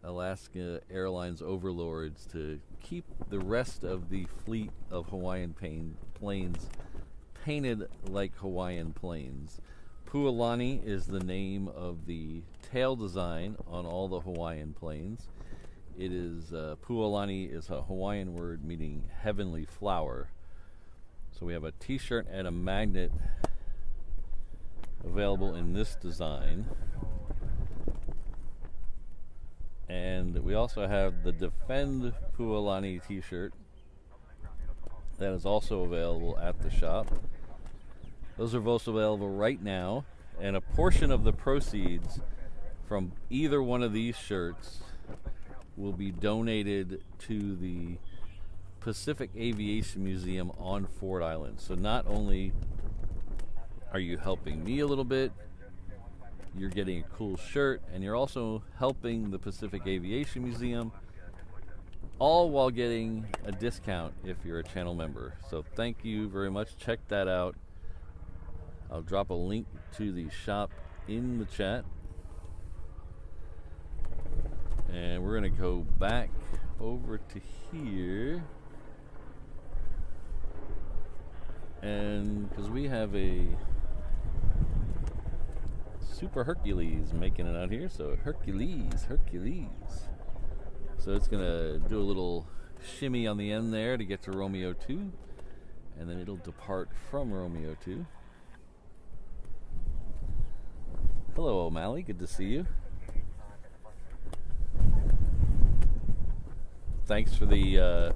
Speaker 1: Alaska Airlines overlords to keep the rest of the fleet of Hawaiian planes painted like Hawaiian planes. Puolani is the name of the tail design on all the Hawaiian planes. It is Puolani is a Hawaiian word meaning heavenly flower. So we have a t-shirt and a magnet available in this design. And we also have the Defend Puolani t-shirt that is also available at the shop. Those are both available right now, and a portion of the proceeds from either one of these shirts will be donated to the Pacific Aviation Museum on Ford Island. So not only are you helping me a little bit, you're getting a cool shirt, and you're also helping the Pacific Aviation Museum, all while getting a discount if you're a channel member. So thank you very much. Check that out. I'll drop a link to the shop in the chat. And we're going to go back over to here. And because we have a Super Hercules making it out here. So Hercules. So it's going to do a little shimmy on the end there to get to Romeo 2. And then it'll depart from Romeo 2. Hello, O'Malley. Good to see you. Thanks for the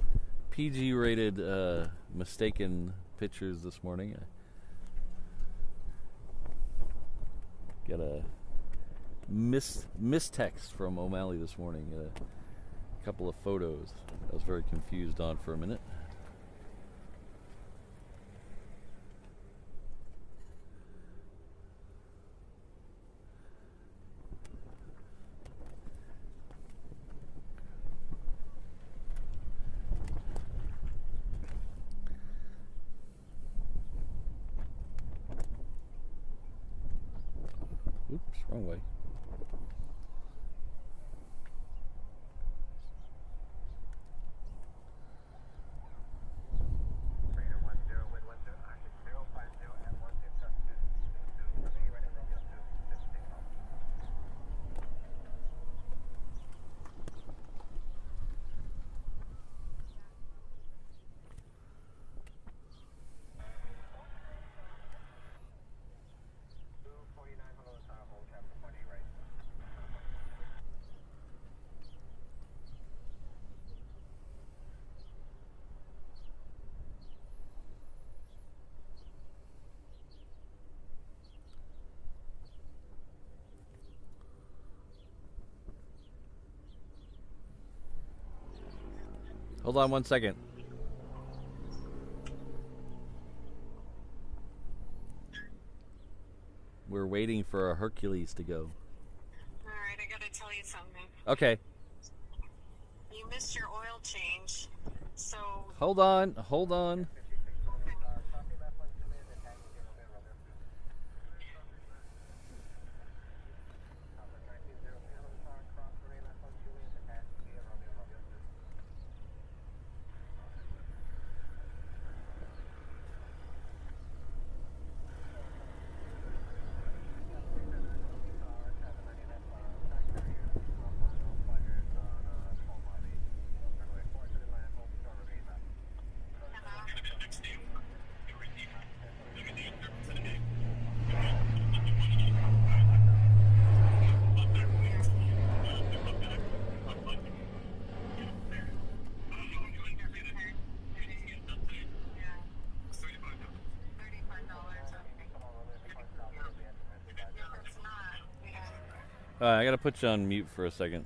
Speaker 1: PG-rated mistaken pictures this morning. I got a mistext from O'Malley this morning. A couple of photos I was very confused on for a minute. Oops, wrong way. Hold on one second. We're waiting for our Hercules to go.
Speaker 2: Alright, I gotta tell you something.
Speaker 1: Okay.
Speaker 2: You missed your oil change, so...
Speaker 1: Hold on. I gotta put you on mute for a second.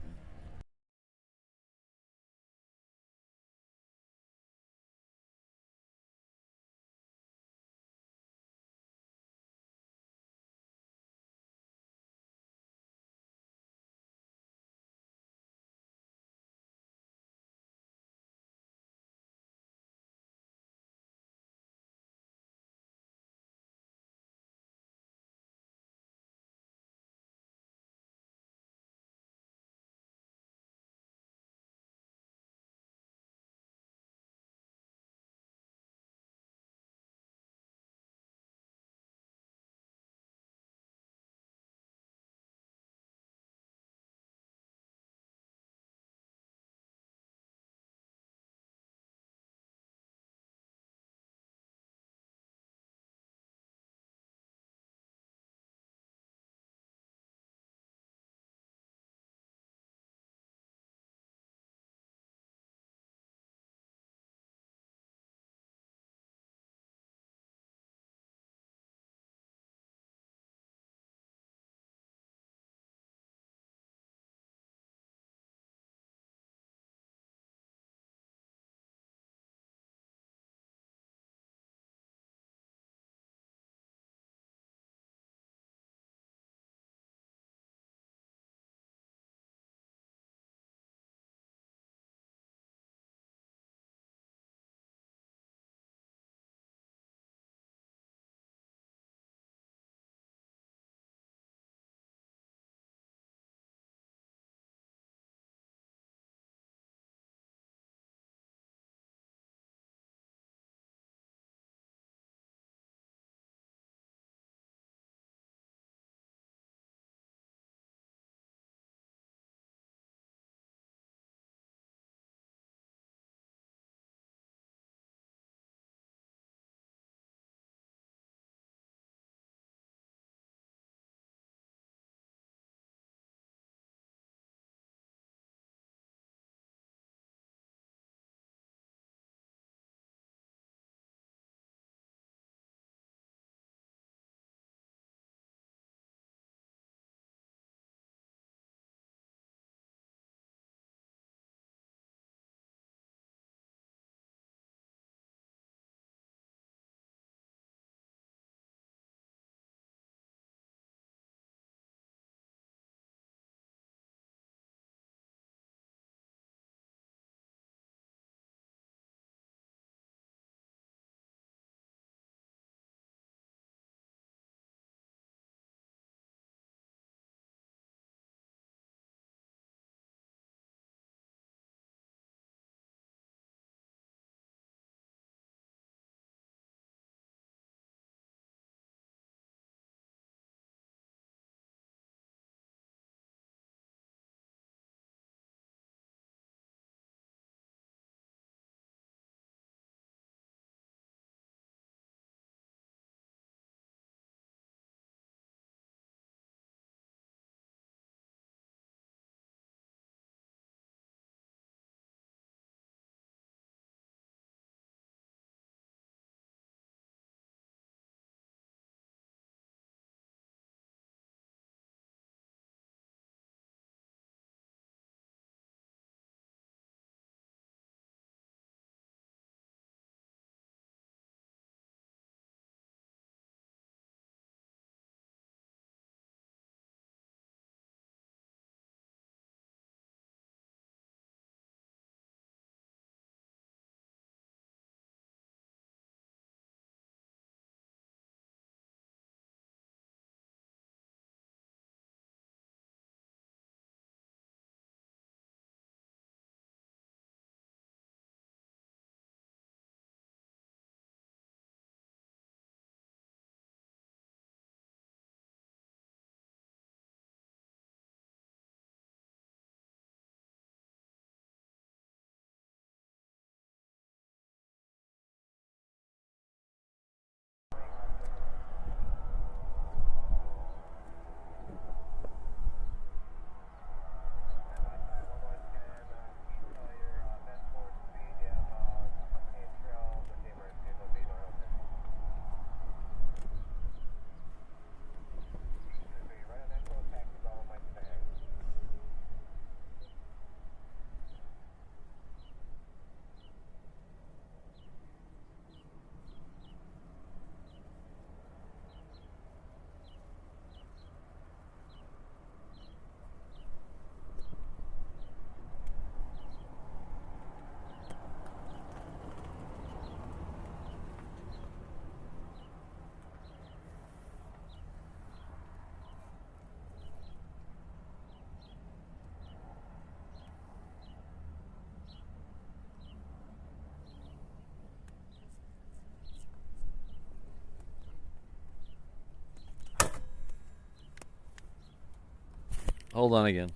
Speaker 1: Hold on again.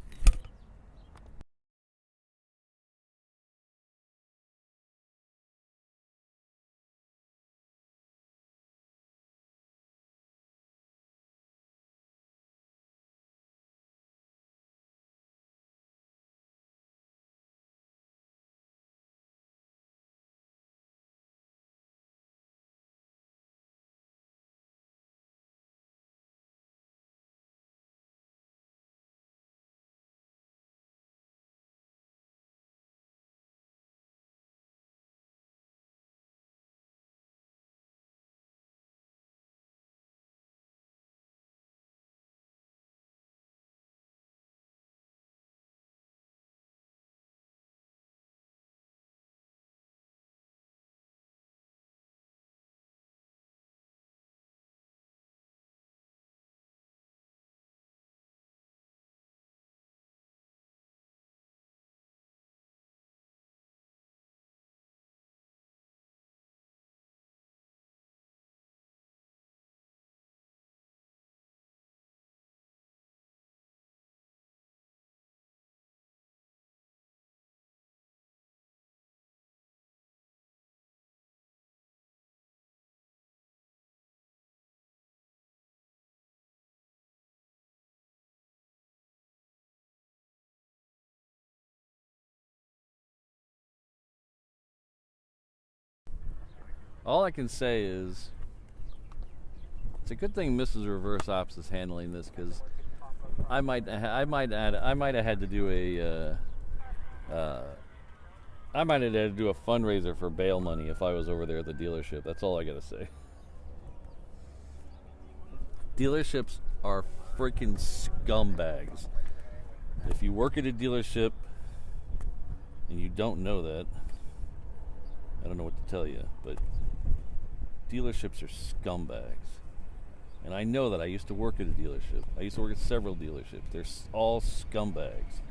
Speaker 1: All I can say is it's a good thing Mrs. Reverse Ops is handling this, because I might have had to do a fundraiser for bail money if I was over there at the dealership. That's all I gotta say. Dealerships are freaking scumbags. If you work at a dealership and you don't know that, I don't know what to tell you, but dealerships are scumbags. And I know that. I used to work at a dealership. I used to work at several dealerships. They're all scumbags.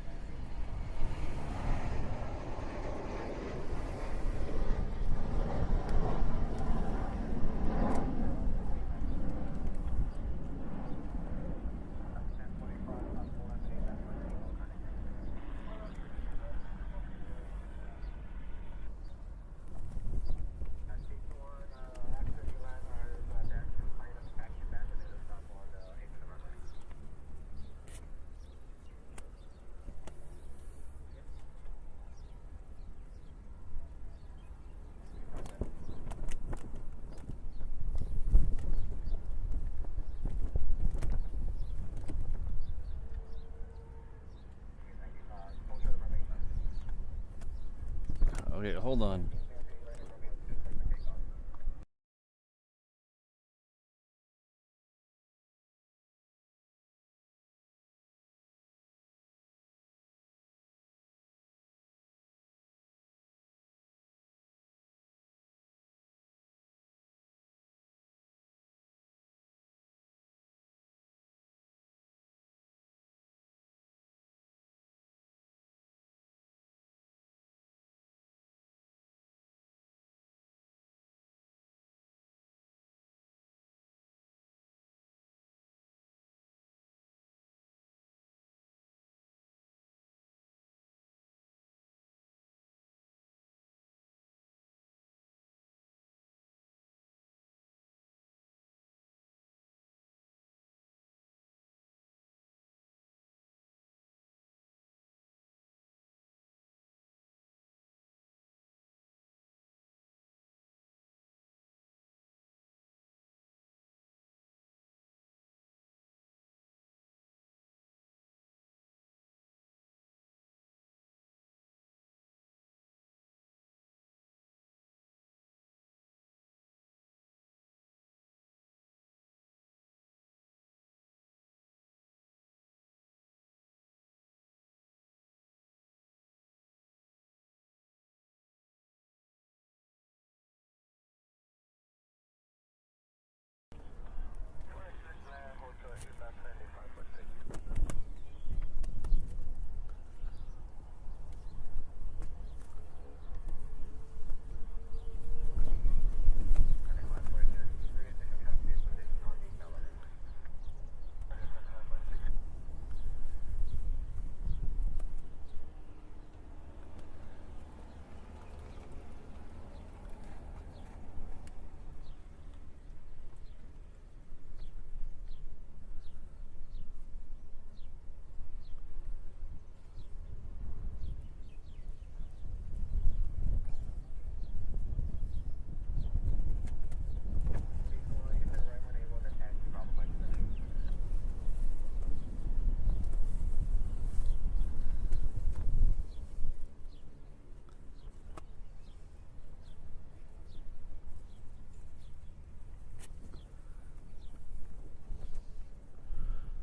Speaker 1: Okay, hold on.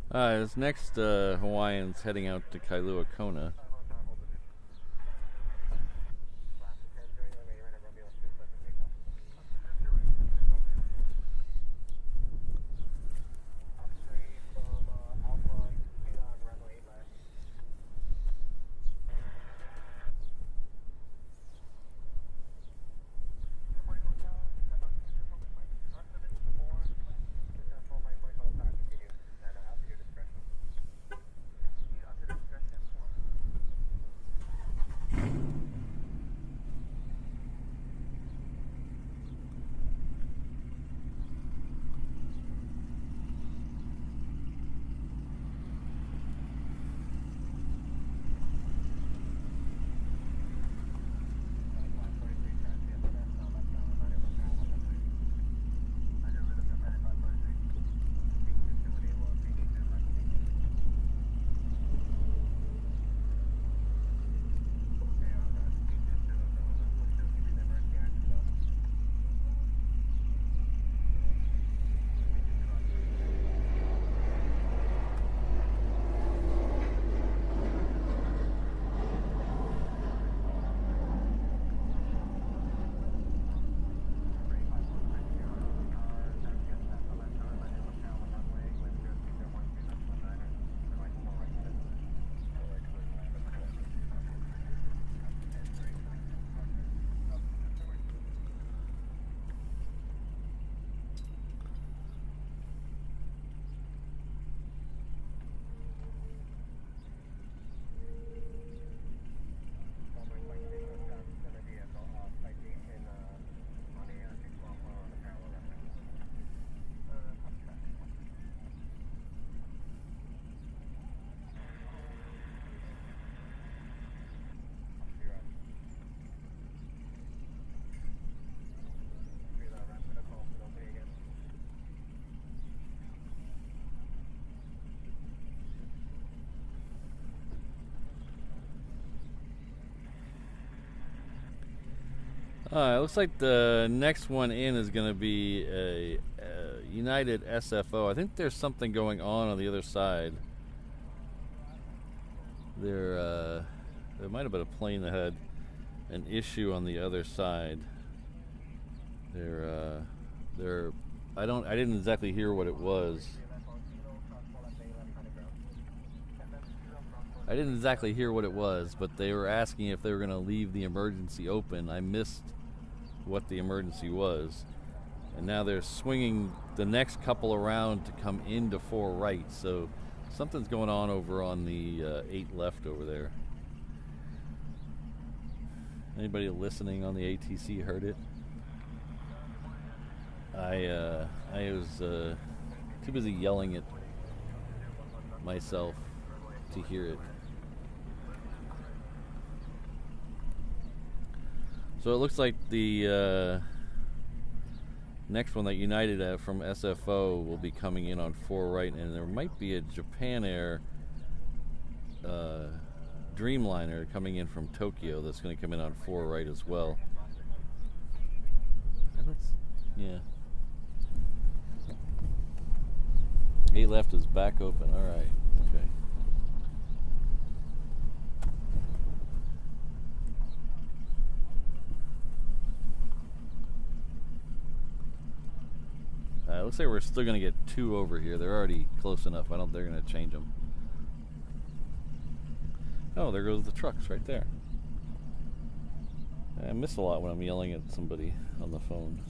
Speaker 1: This next Hawaiian's heading out to Kailua Kona. It looks like the next one in is going to be a United SFO. I think there's something going on the other side. There might have been a plane that had an issue on the other side. I didn't exactly hear what it was. But they were asking if they were going to leave the emergency open. I missed what the emergency was. And now they're swinging the next couple around to come into 4 right. So something's going on over on the 8 left over there. Anybody listening on the ATC heard it? I was too busy yelling at myself to hear it. So it looks like the next one that United from SFO will be coming in on 4 right, and there might be a Japan Air Dreamliner coming in from Tokyo that's going to come in on 4 right as well. Yeah. 8 left is back open. All right. Okay. It looks like we're still going to get 2 over here. They're already close enough. I don't think they're going to change them. Oh, there goes the trucks right there. I miss a lot when I'm yelling at somebody on the phone.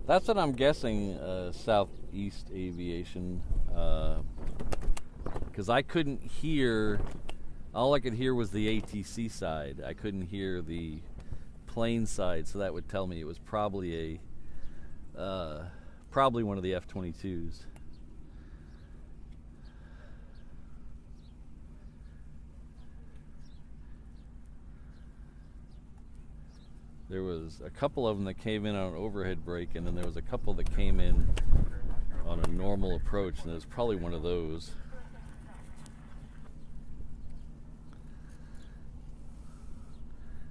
Speaker 1: That's what I'm guessing, Southeast Aviation, because I couldn't hear, all I could hear was the ATC side. I couldn't hear the plane side, so that would tell me it was probably probably one of the F-22s. There was a couple of them that came in on an overhead brake, and then there was a couple that came in on a normal approach, and it was probably one of those.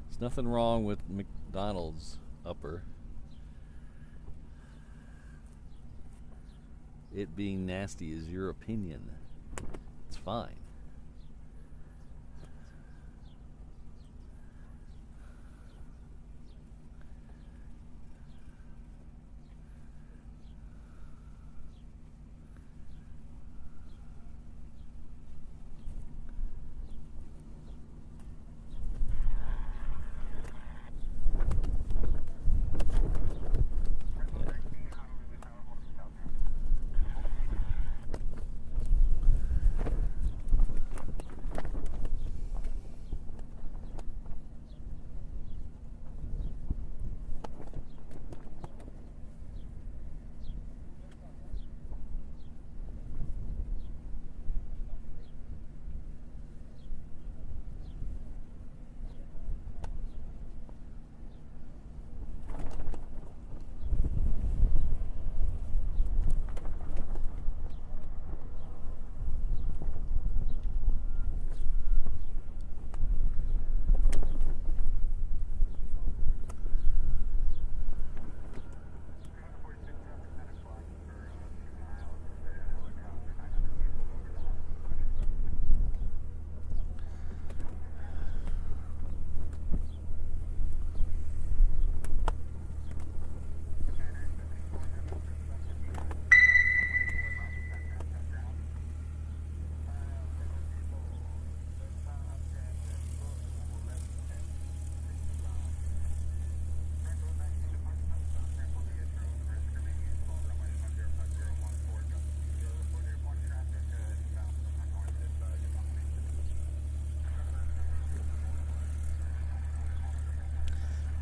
Speaker 1: There's nothing wrong with McDonald's upper. It being nasty is your opinion. It's fine.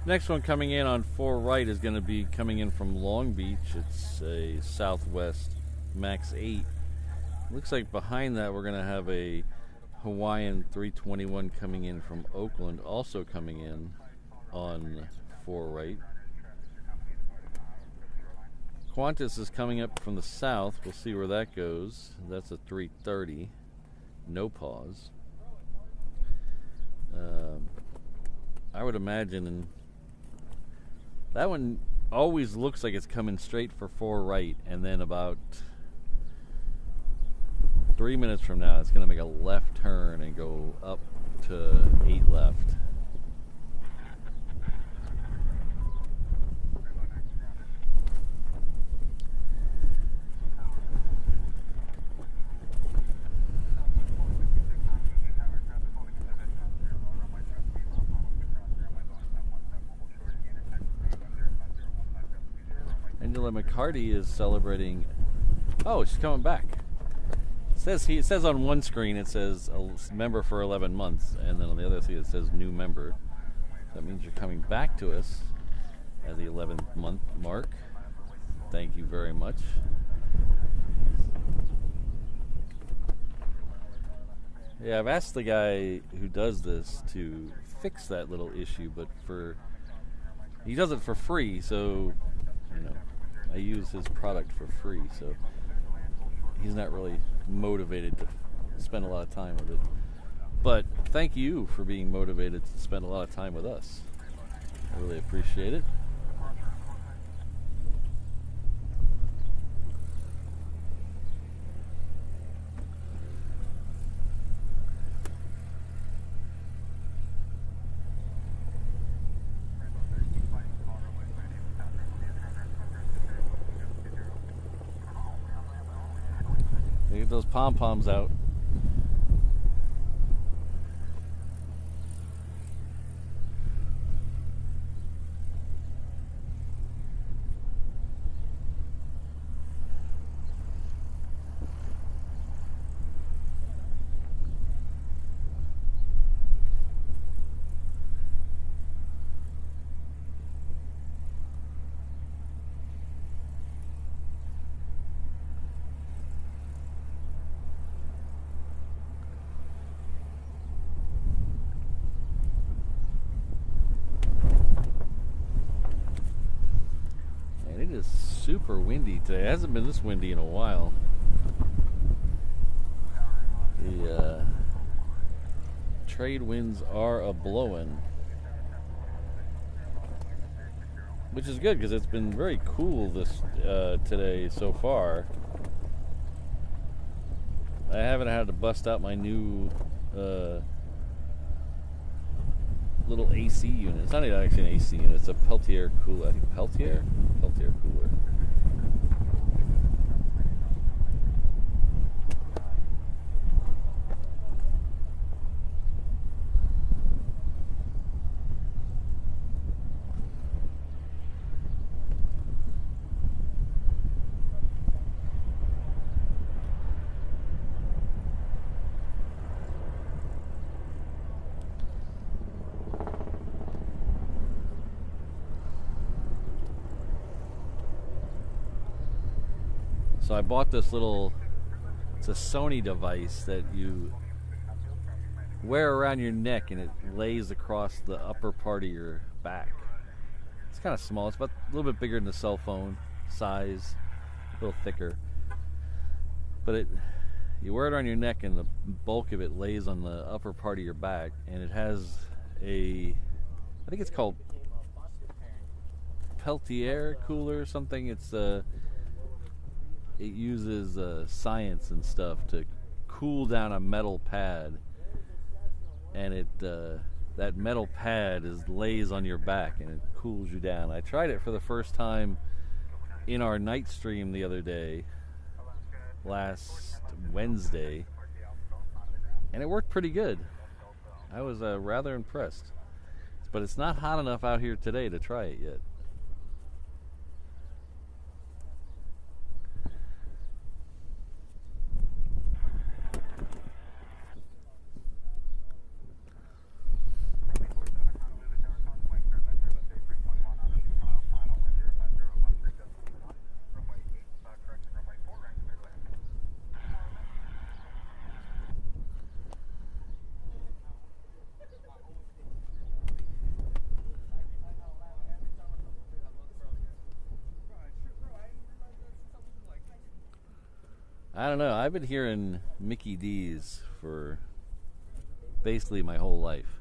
Speaker 1: Next one coming in on 4 right is going to be coming in from Long Beach. It's a Southwest Max 8. Looks like behind that we're going to have a Hawaiian 321 coming in from Oakland, also coming in on 4 right. Qantas is coming up from the south. We'll see where that goes. That's a 330. No pause. I would imagine that one always looks like it's coming straight for 4 right, and then about 3 minutes from now it's going to make a left turn and go up to 8 left. Angela McCarty is celebrating. Oh, she's coming back. It says on one screen it says a member for 11 months, and then on the other screen it says new member. That means you're coming back to us at the 11th month mark. Thank you very much. Yeah, I've asked the guy who does this to fix that little issue, but he does it for free, so I use his product for free, so he's not really motivated to spend a lot of time with it. But thank you for being motivated to spend a lot of time with us. I really appreciate it. Get those pom-poms out. Super windy today. It hasn't been this windy in a while. The trade winds are a-blowing, which is good because it's been very cool today so far. I haven't had to bust out my new little AC unit. It's not even actually an AC unit. It's a Peltier cooler. I think Peltier cooler. So I bought this it's a Sony device that you wear around your neck and it lays across the upper part of your back. It's kind of small. It's about a little bit bigger than a cell phone size, a little thicker. But you wear it around your neck and the bulk of it lays on the upper part of your back, and it has I think it's called Peltier cooler or something. It uses science and stuff to cool down a metal pad, and that metal pad lays on your back and it cools you down. I tried it for the first time in our night stream the other day, last Wednesday, and it worked pretty good. I was rather impressed, but it's not hot enough out here today to try it yet. I don't know. I've been hearing Mickey D's for basically my whole life.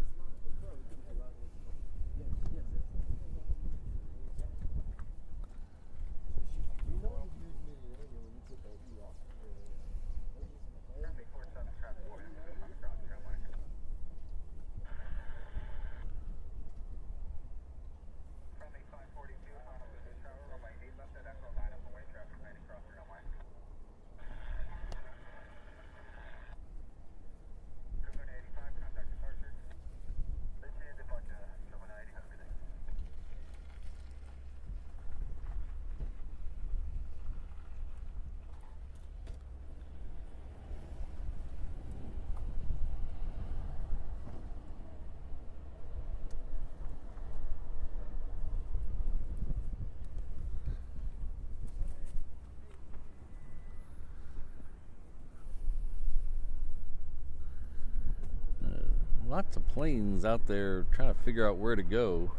Speaker 1: Lots of planes out there trying to figure out where to go.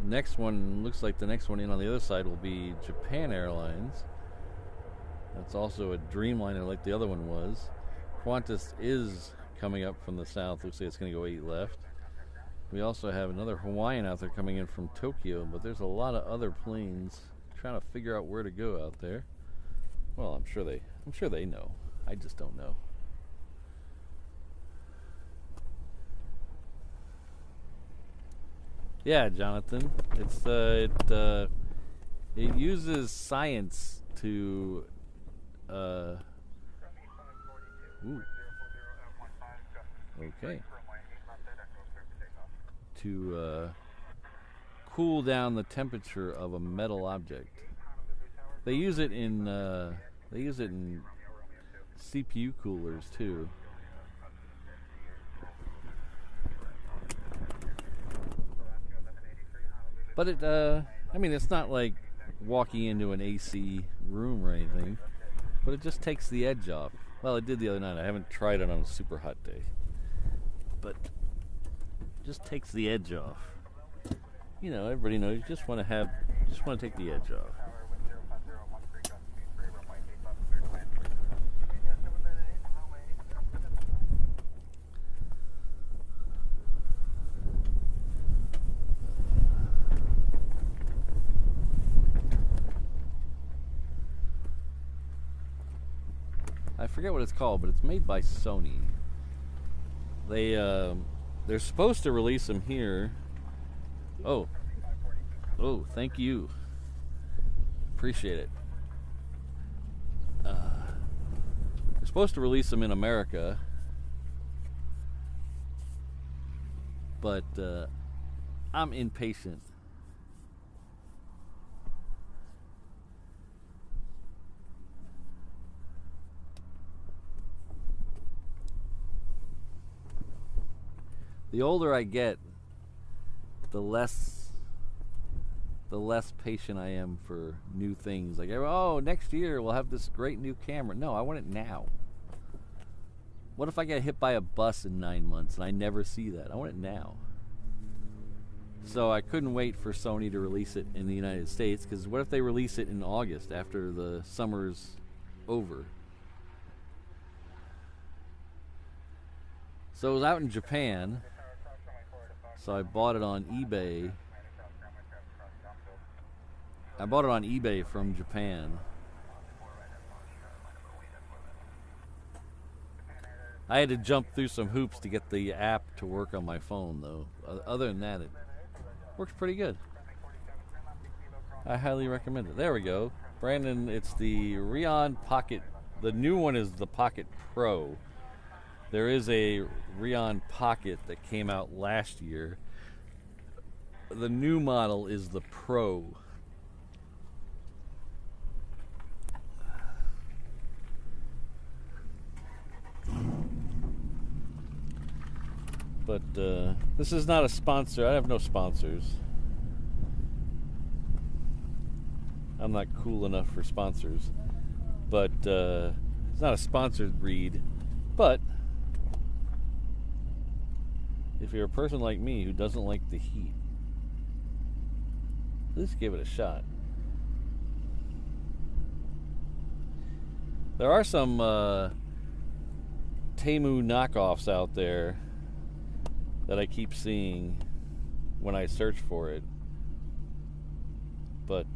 Speaker 1: Next one, looks like the next one in on the other side will be Japan Airlines. That's also a Dreamliner like the other one was. Qantas is coming up from the south. Looks like it's going to go 8 left. We also have another Hawaiian out there coming in from Tokyo, but there's a lot of other planes trying to figure out where to go out there. Well, I'm sure they know. I just don't know. Yeah, Jonathan. It uses science to cool down the temperature of a metal object. They use it in CPU coolers too. But I mean, it's not like walking into an AC room or anything, but it just takes the edge off. Well, it did the other night. I haven't tried it on a super hot day, but it just takes the edge off. You know, everybody knows you just want to take the edge off. I forget what it's called, but it's made by Sony. They're supposed to release them here. Oh, thank you. Appreciate it. They're supposed to release them in America, but I'm impatient. The older I get, the less patient I am for new things. Like, oh, next year we'll have this great new camera. No, I want it now. What if I get hit by a bus in 9 months and I never see that? I want it now. So I couldn't wait for Sony to release it in the United States, because what if they release it in August after the summer's over? So it was out in Japan. So I bought it on eBay. I bought it on eBay from Japan. I had to jump through some hoops to get the app to work on my phone, though. Other than that, it works pretty good. I highly recommend it. There we go. Brandon, it's the Rion Pocket. The new one is the Pocket Pro. There is a Rion Pocket that came out last year. The new model is the Pro. But this is not a sponsor. I have no sponsors. I'm not cool enough for sponsors. But it's not a sponsored read. But if you're a person like me who doesn't like the heat, at least give it a shot. There are some Temu knockoffs out there that I keep seeing when I search for it. But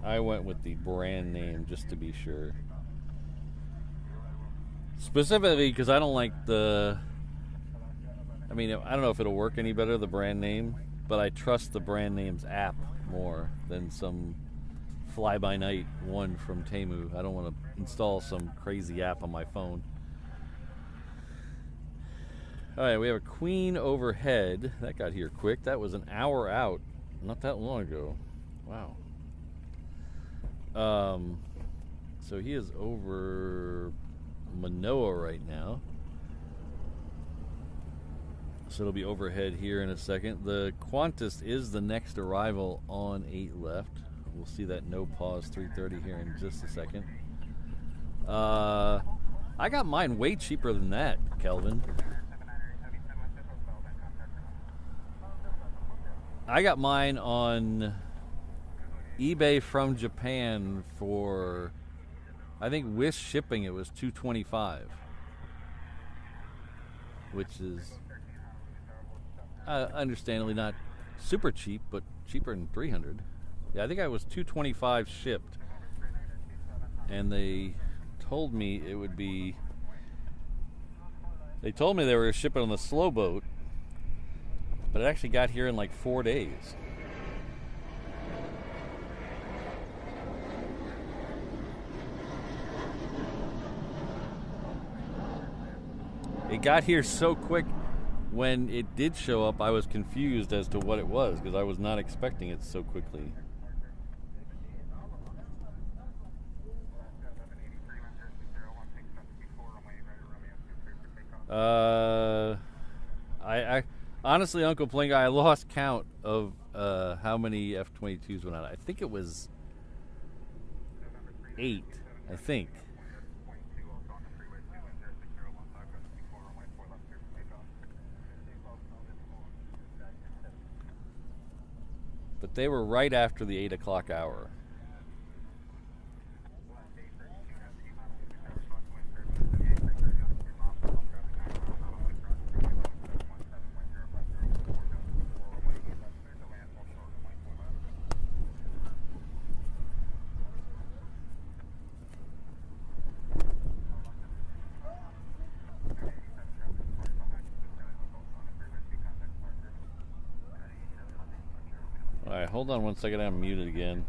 Speaker 1: I went with the brand name just to be sure. Specifically because I don't like the... I mean, I don't know if it'll work any better, the brand name, but I trust the brand name's app more than some fly-by-night one from Temu. I don't want to install some crazy app on my phone. Alright, we have a Queen overhead. That got here quick. That was an hour out. Not that long ago. Wow. So he is over Manoa right now. So it'll be overhead here in a second. The Qantas is the next arrival on 8 left. We'll see that no pause 3:30 here in just a second. I got mine way cheaper than that, Kelvin. I got mine on eBay from Japan for, I think with shipping it was $225, which is understandably not super cheap, but cheaper than $300. Yeah, I think I was $225 shipped, and they told me it would be. They told me they were shipping on the slow boat, but it actually got here in like 4 days. It got here so quick. When it did show up, I was confused as to what it was because I was not expecting it so quickly. I honestly, Uncle Plinga, I lost count of how many F-22s went out. I think it was 8. I think. But they were right after the 8 o'clock hour. Alright, hold on one second, I'm muted again.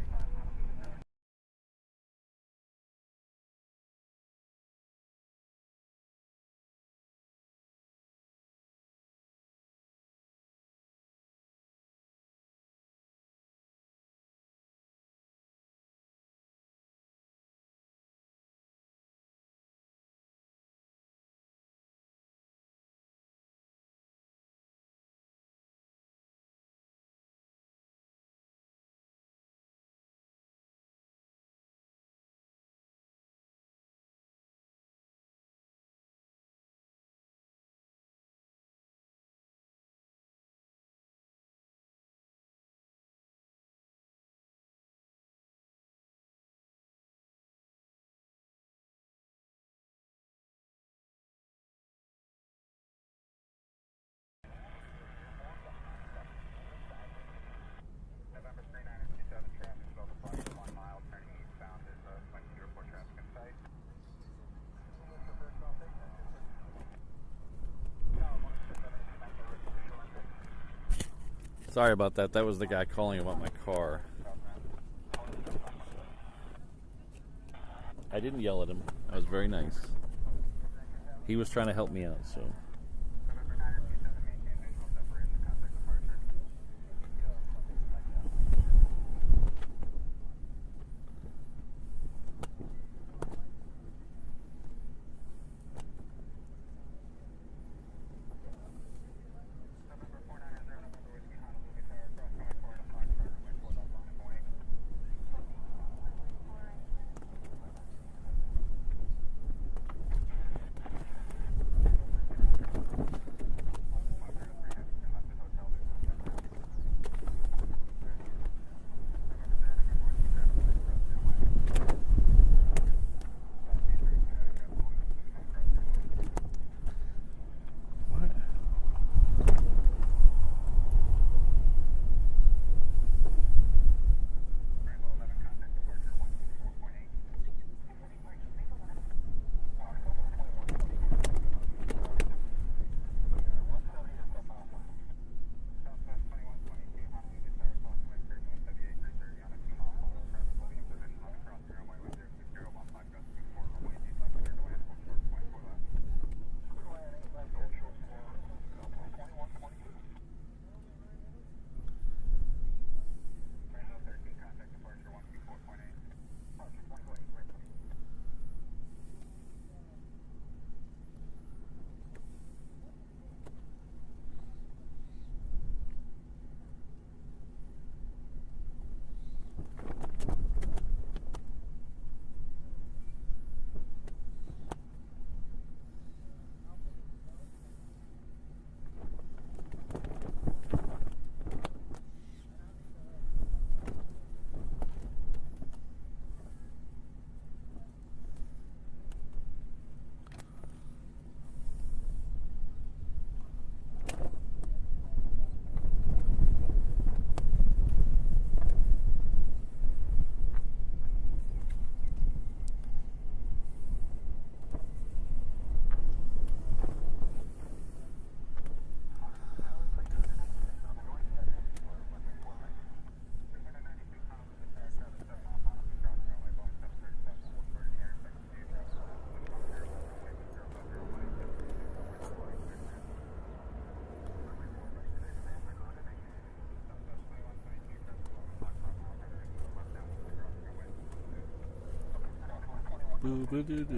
Speaker 1: Sorry about that. That was the guy calling about my car. I didn't yell at him. I was very nice. He was trying to help me out, so.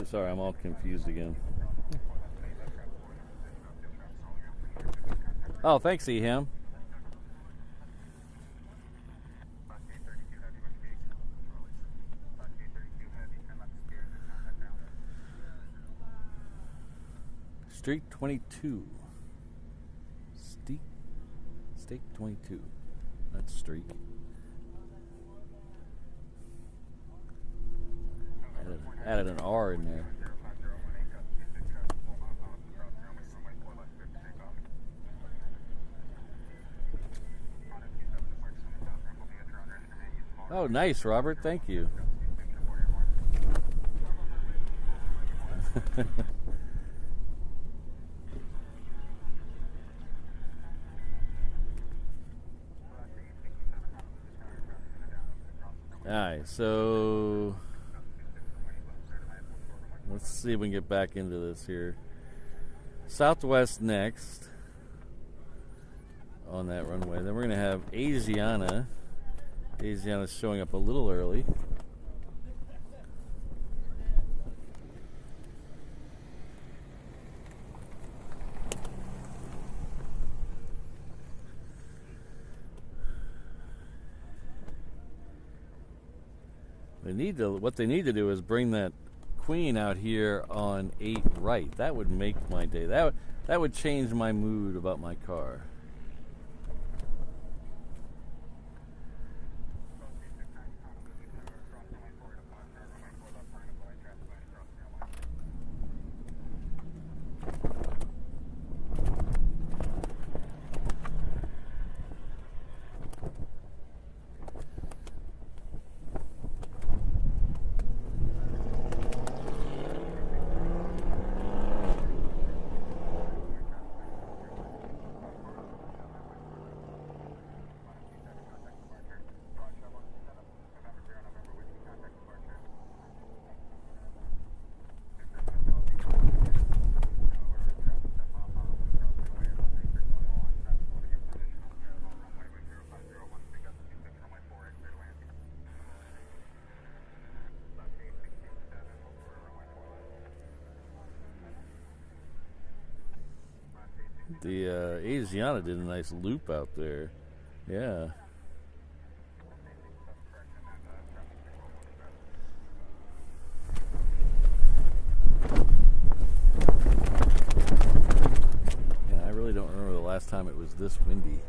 Speaker 1: Sorry, I'm all confused again. Oh, thanks, Eham. Street 22. Steak 22. That's street. Added an R in there. Oh, nice, Robert. Thank you. Alright, so let's see if we can get back into this here. Southwest next on that runway. Then we're going to have Asiana. Asiana's showing up a little early. What they need to do is bring that Queen out here on 8 right. That would make my day. That would change my mood about my car. The Asiana did a nice loop out there. Yeah. Yeah, I really don't remember the last time it was this windy.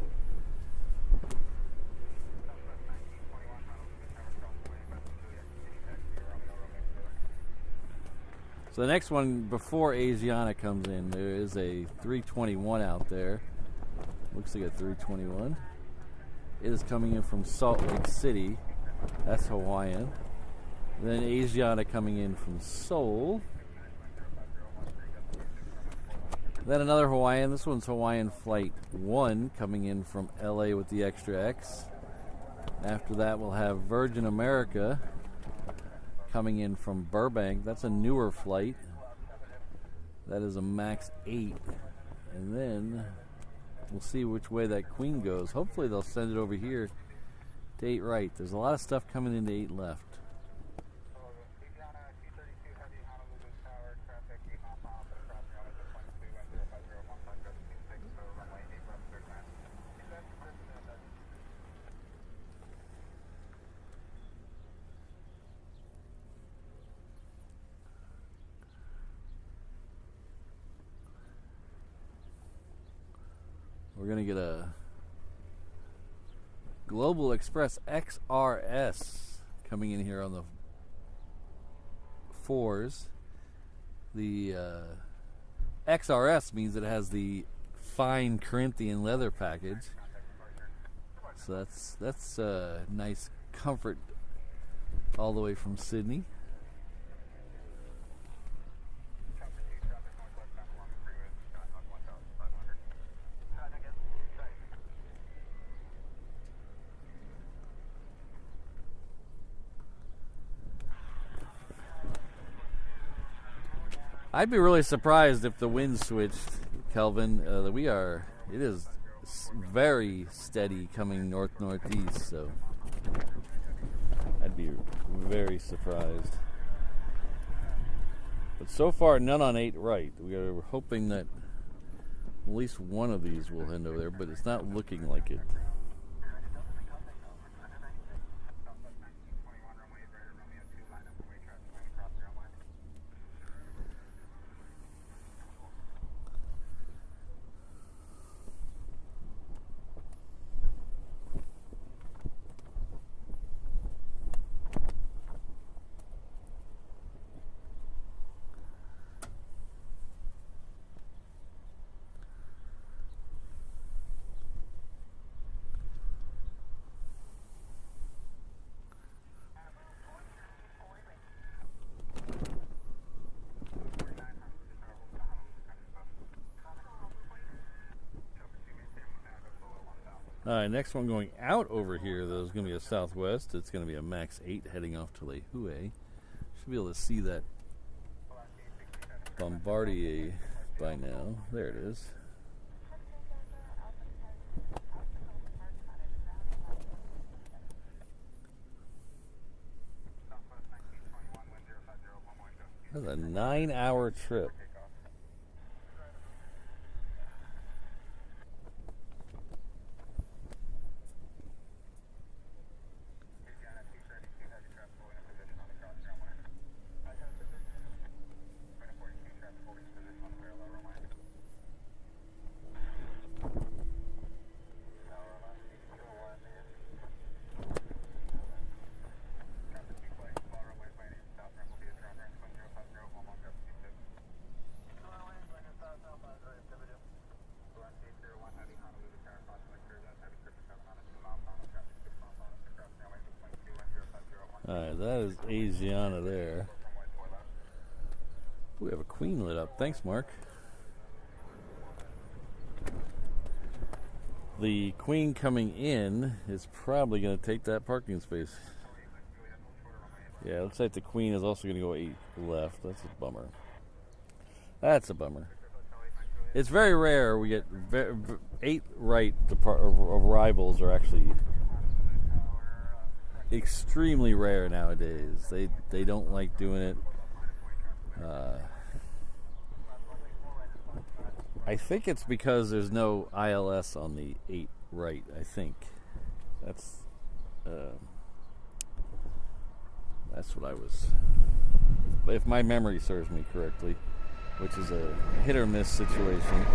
Speaker 1: So the next one before Asiana comes in, there is a 321 out there. Looks like a 321. It is coming in from Salt Lake City. That's Hawaiian. Then Asiana coming in from Seoul. Then another Hawaiian. This one's Hawaiian Flight 1 coming in from LA with the extra X. After that, we'll have Virgin America coming in from Burbank. That's a newer flight. That is a MAX 8. And then we'll see which way that Queen goes. Hopefully they'll send it over here to 8 right. There's a lot of stuff coming into 8 left. We're going to get a Global Express XRS coming in here on the 4s. The XRS means it has the fine Corinthian leather package. So that's a nice comfort all the way from Sydney. I'd be really surprised if the wind switched, Kelvin. It is very steady coming north-northeast, so I'd be very surprised. But so far, none on 8 right. We are hoping that at least one of these will end over there, but it's not looking like it. Alright, next one going out over here, though, is going to be a Southwest. It's going to be a Max 8 heading off to Lehue. Should be able to see that Bombardier by now. There it is. That's a 9-hour trip. Alright, that is Asiana there. We have a Queen lit up. Thanks, Mark. The Queen coming in is probably going to take that parking space. Yeah, it looks like the Queen is also going to go 8 left. That's a bummer. That's a bummer. It's very rare we get 8 right arrivals are actually extremely rare nowadays. They don't like doing it. I think it's because there's no ILS on the 8 right. I think that's what I was. If my memory serves me correctly, which is a hit or miss situation.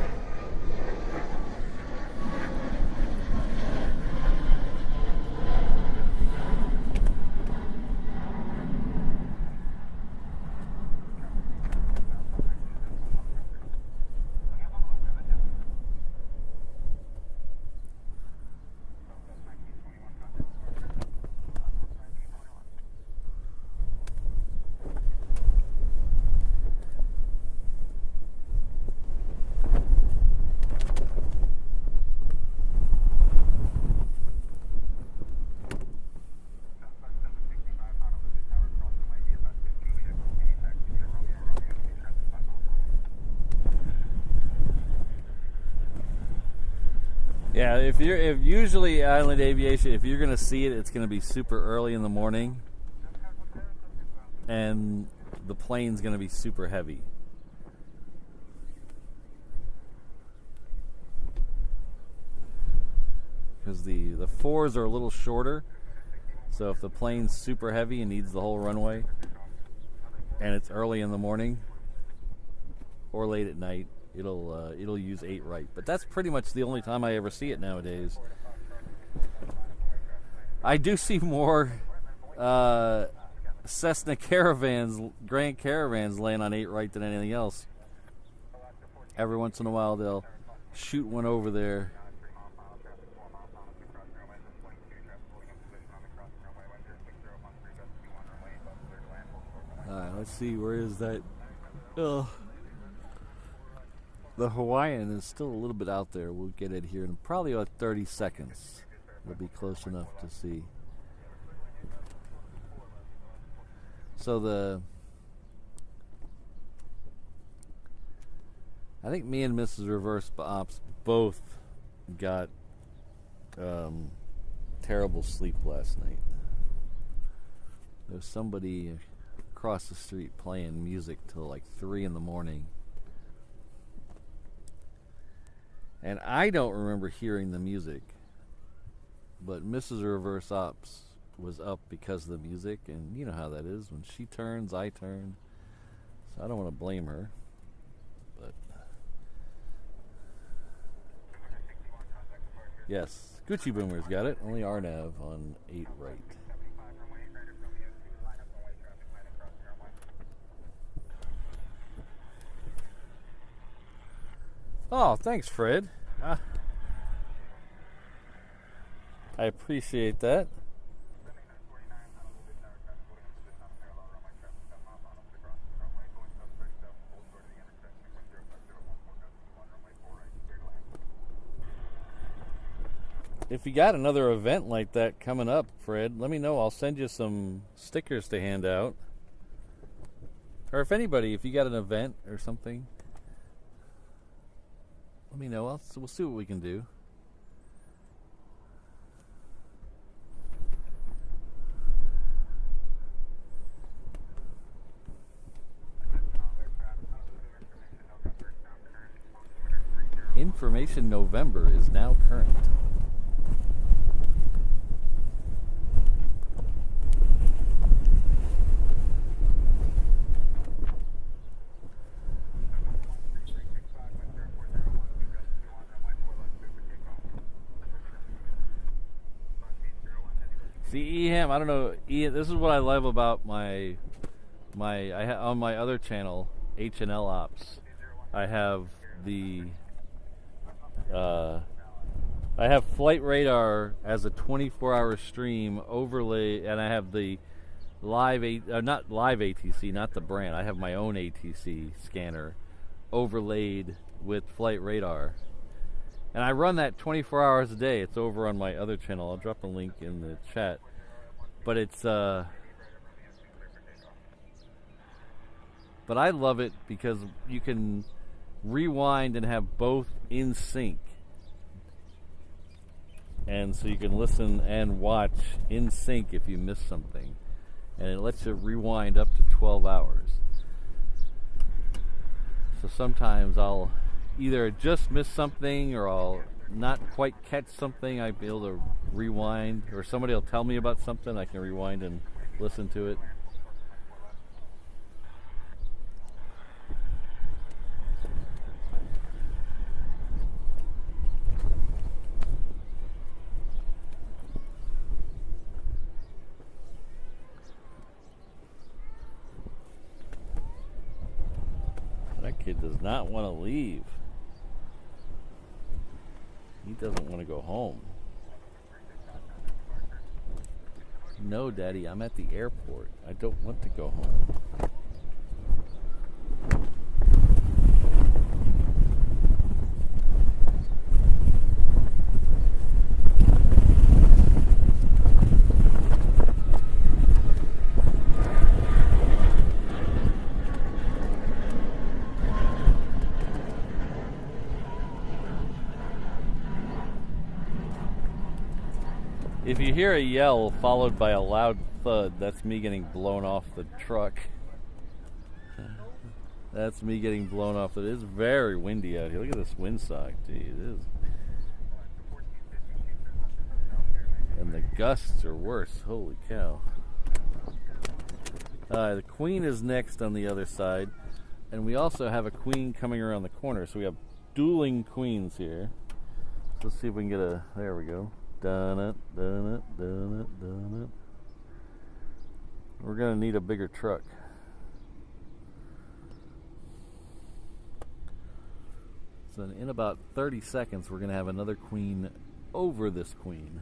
Speaker 1: Yeah, if usually Island Aviation, if you're going to see it, it's going to be super early in the morning, and the plane's going to be super heavy. Because the 4s are a little shorter, so if the plane's super heavy and needs the whole runway, and it's early in the morning or late at night, it'll use 8 right. But that's pretty much the only time I ever see it nowadays. I do see more Cessna Caravans, Grand Caravans laying on 8 right than anything else. Every once in a while they'll shoot one over there. Alright, let's see, where is that? Oh. The Hawaiian is still a little bit out there. We'll get it here in probably about 30 seconds. We'll be close enough to see. So I think me and Mrs. Reverse Ops both got terrible sleep last night. There's somebody across the street playing music till like 3 in the morning. And I don't remember hearing the music, but Mrs. Reverse Ops was up because of the music, and you know how that is. When she turns, I turn. So I don't want to blame her. But yes, Gucci Boomer's got it. Only Arnav on 8 right. Oh, thanks, Fred. I appreciate that. If you got another event like that coming up, Fred, let me know. I'll send you some stickers to hand out. Or if anybody, if you got an event or something, let me know. We'll see what we can do. Information November is now current. See, Eham, I don't know. This is what I love about on my other channel, H&L Ops. I have I have Flight Radar as a 24-hour stream overlay, and I have the not live ATC, not the brand. I have my own ATC scanner overlaid with Flight Radar. And I run that 24 hours a day. It's over on my other channel. I'll drop a link in the chat. But it's but I love it because you can rewind and have both in sync. And so you can listen and watch in sync if you miss something. And it lets you rewind up to 12 hours. So sometimes I'll either just miss something or I'll not quite catch something. I'll be able to rewind, or somebody will tell me about something, I can rewind and listen to it. That kid does not want to leave. He doesn't want to go home. No, Daddy, I'm at the airport. I don't want to go home. If you hear a yell followed by a loud thud, that's me getting blown off the truck. That's me getting blown off. It is very windy out here. Look at this windsock. Gee, it is. And the gusts are worse. Holy cow. The Queen is next on the other side. And we also have a Queen coming around the corner. So we have dueling Queens here. Let's see if we can get a... There we go. Done it, done it, done it, done it. We're going to need a bigger truck. So in about 30 seconds, we're going to have another Queen over this Queen.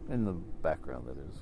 Speaker 1: In the background, that is.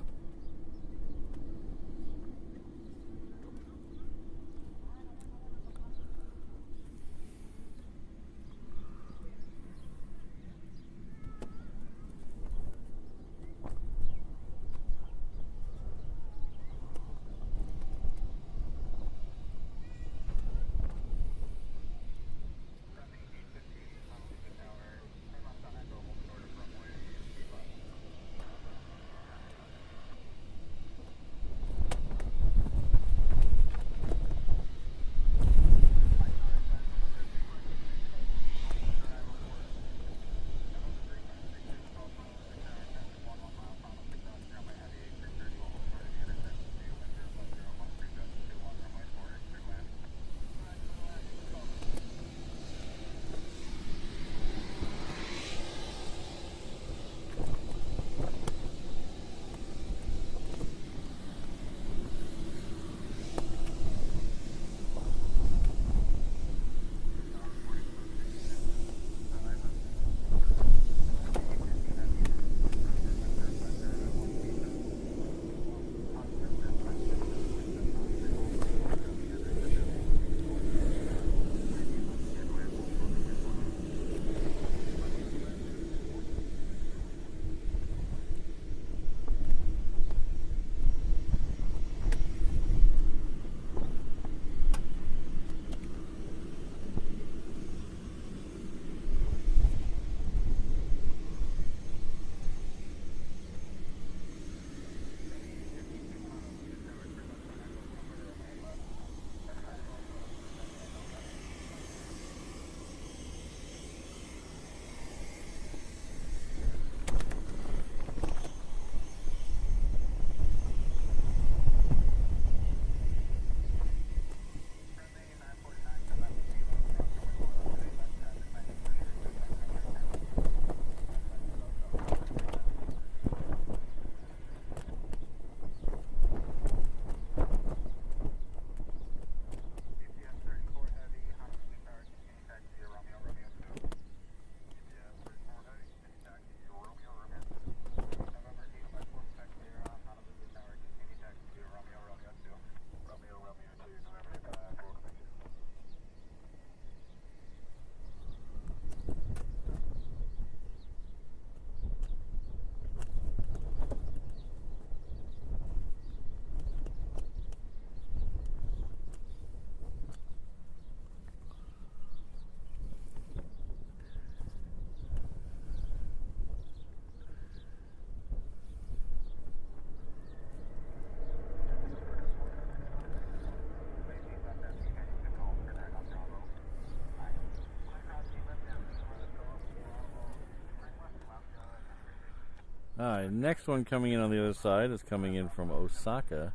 Speaker 1: Alright, next one coming in on the other side is coming in from Osaka.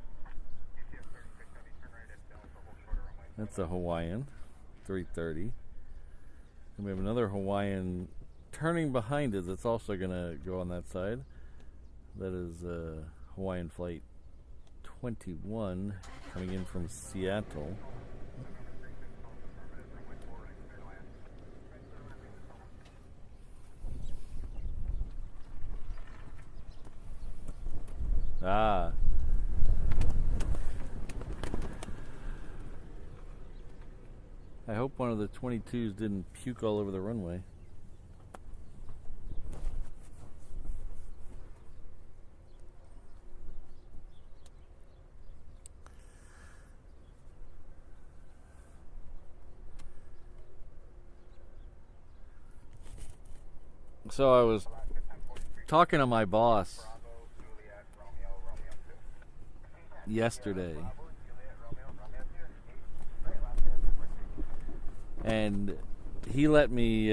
Speaker 1: That's a Hawaiian, 330. And we have another Hawaiian turning behind us that's also going to go on that side. That is Hawaiian Flight 21 coming in from Seattle. Ah. I hope one of the 22s didn't puke all over the runway. So I was talking to my boss yesterday, and he let me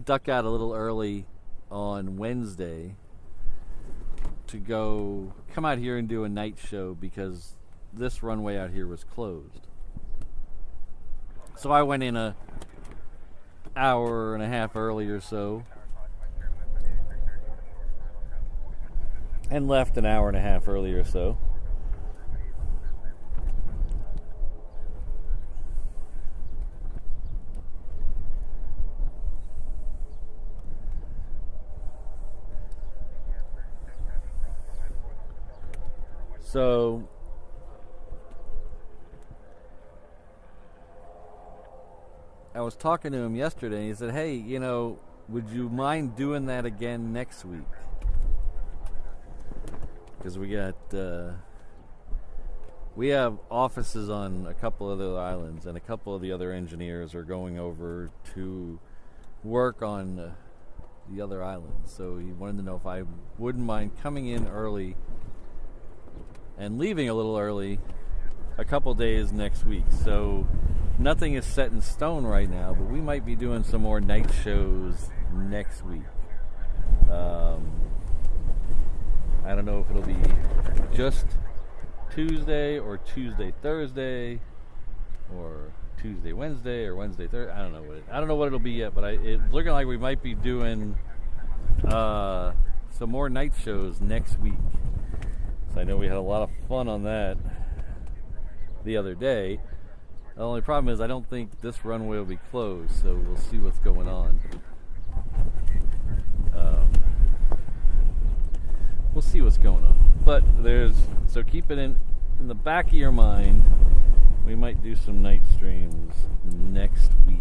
Speaker 1: duck out a little early on Wednesday to go come out here and do a night show because this runway out here was closed. So I went in a hour and a half early or so and left an hour and a half early or so. So I was talking to him yesterday, and he said, hey, you know, would you mind doing that again next week? Because we have offices on a couple of other islands, and a couple of the other engineers are going over to work on the other islands. So he wanted to know if I wouldn't mind coming in early and leaving a little early a couple days next week. So nothing is set in stone right now, but we might be doing some more night shows next week. I don't know if it'll be just Tuesday or Tuesday Thursday or Tuesday Wednesday or Wednesday Thursday. I don't know what it'll be yet, but it's looking like we might be doing some more night shows next week. So I know we had a lot of fun on that the other day. The only problem is I don't think this runway will be closed, so we'll see what's going on. We'll see what's going on. But so keep it in the back of your mind. We might do some night streams next week.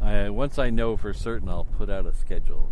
Speaker 1: Once I know for certain, I'll put out a schedule.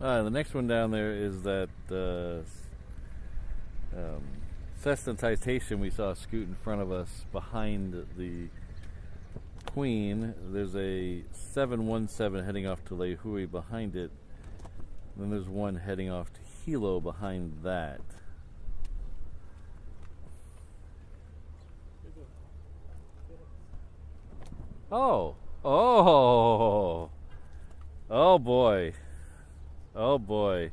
Speaker 1: The next one down there is that Cessna Citation we saw scoot in front of us behind the Queen. There's a 717 heading off to Laihui behind it. Then there's one heading off to Hilo behind that. Oh boy. Oh boy.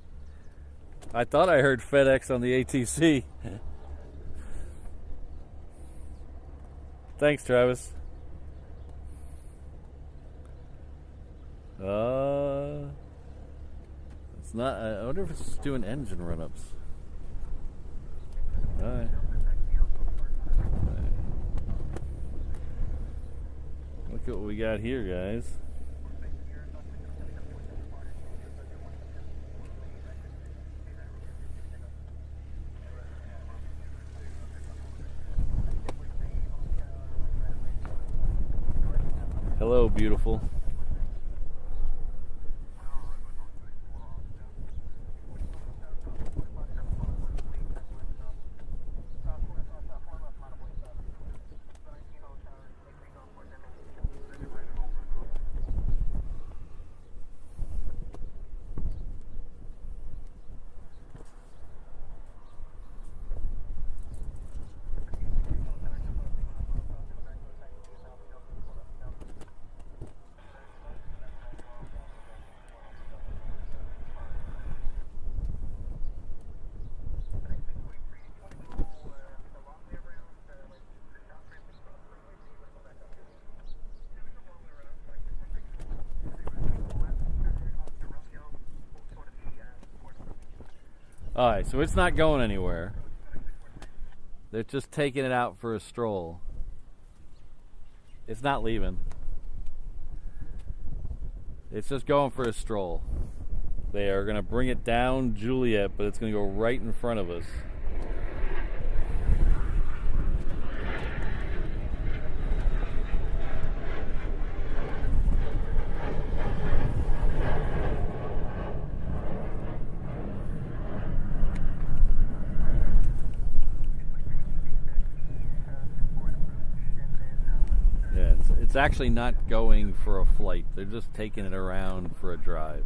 Speaker 1: I thought I heard FedEx on the ATC. Thanks, Travis. It's not. I wonder if it's doing engine run-ups. All right. Look at what we got here, guys. Hello, beautiful. Alright, so it's not going anywhere. They're just taking it out for a stroll. It's not leaving. It's just going for a stroll. They are going to bring it down Juliet, but it's going to go right in front of us. It's actually not going for a flight. They're just taking it around for a drive.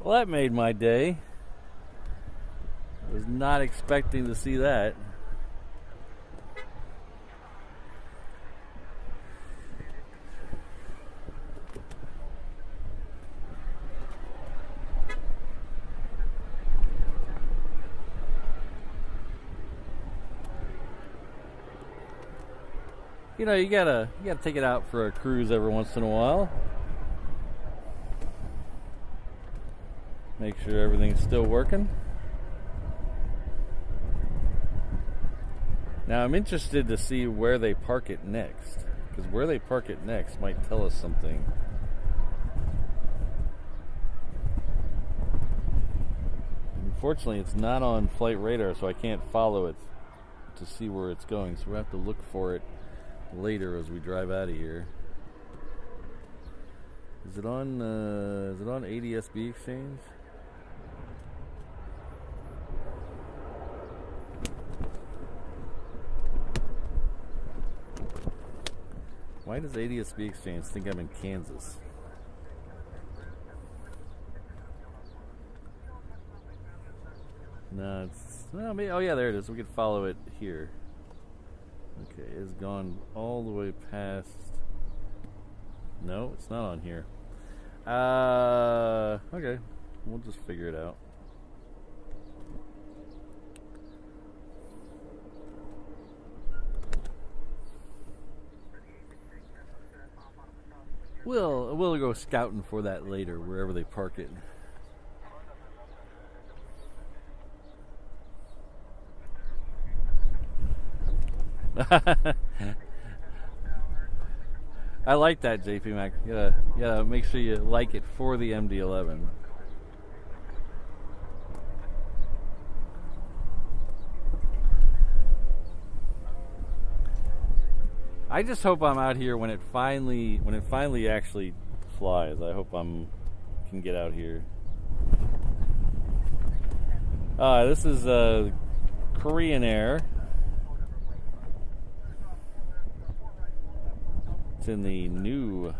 Speaker 1: Well, that made my day. I was not expecting to see that. You know, you gotta take it out for a cruise every once in a while. Make sure everything's still working. Now I'm interested to see where they park it next, because where they park it next might tell us something. Unfortunately, it's not on flight radar, so I can't follow it to see where it's going. So we'll have to look for it later as we drive out of here. Is it on ADSB exchange? Why does ADSB exchange think I'm in Kansas? No, it's oh yeah, there it is. We could follow it here. Okay, it's gone all the way past. No, it's not on here. Okay, we'll just figure it out. We'll go scouting for that later, wherever they park it. I like that, JP Mac. Yeah, make sure you like it for the MD-11. I just hope I'm out here when it finally actually flies. I hope can get out here. This is Korean Air. It's in the new.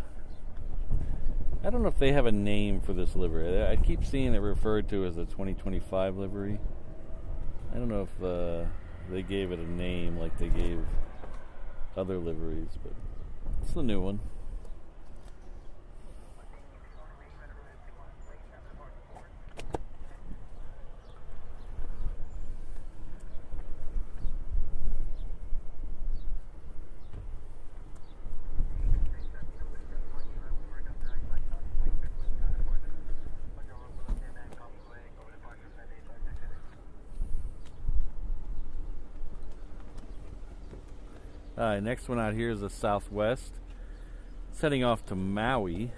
Speaker 1: I don't know if they have a name for this livery. I keep seeing it referred to as the 2025 livery. I don't know if they gave it a name like they gave other liveries, but it's the new one. Next one out here is the Southwest. It's heading off to Maui.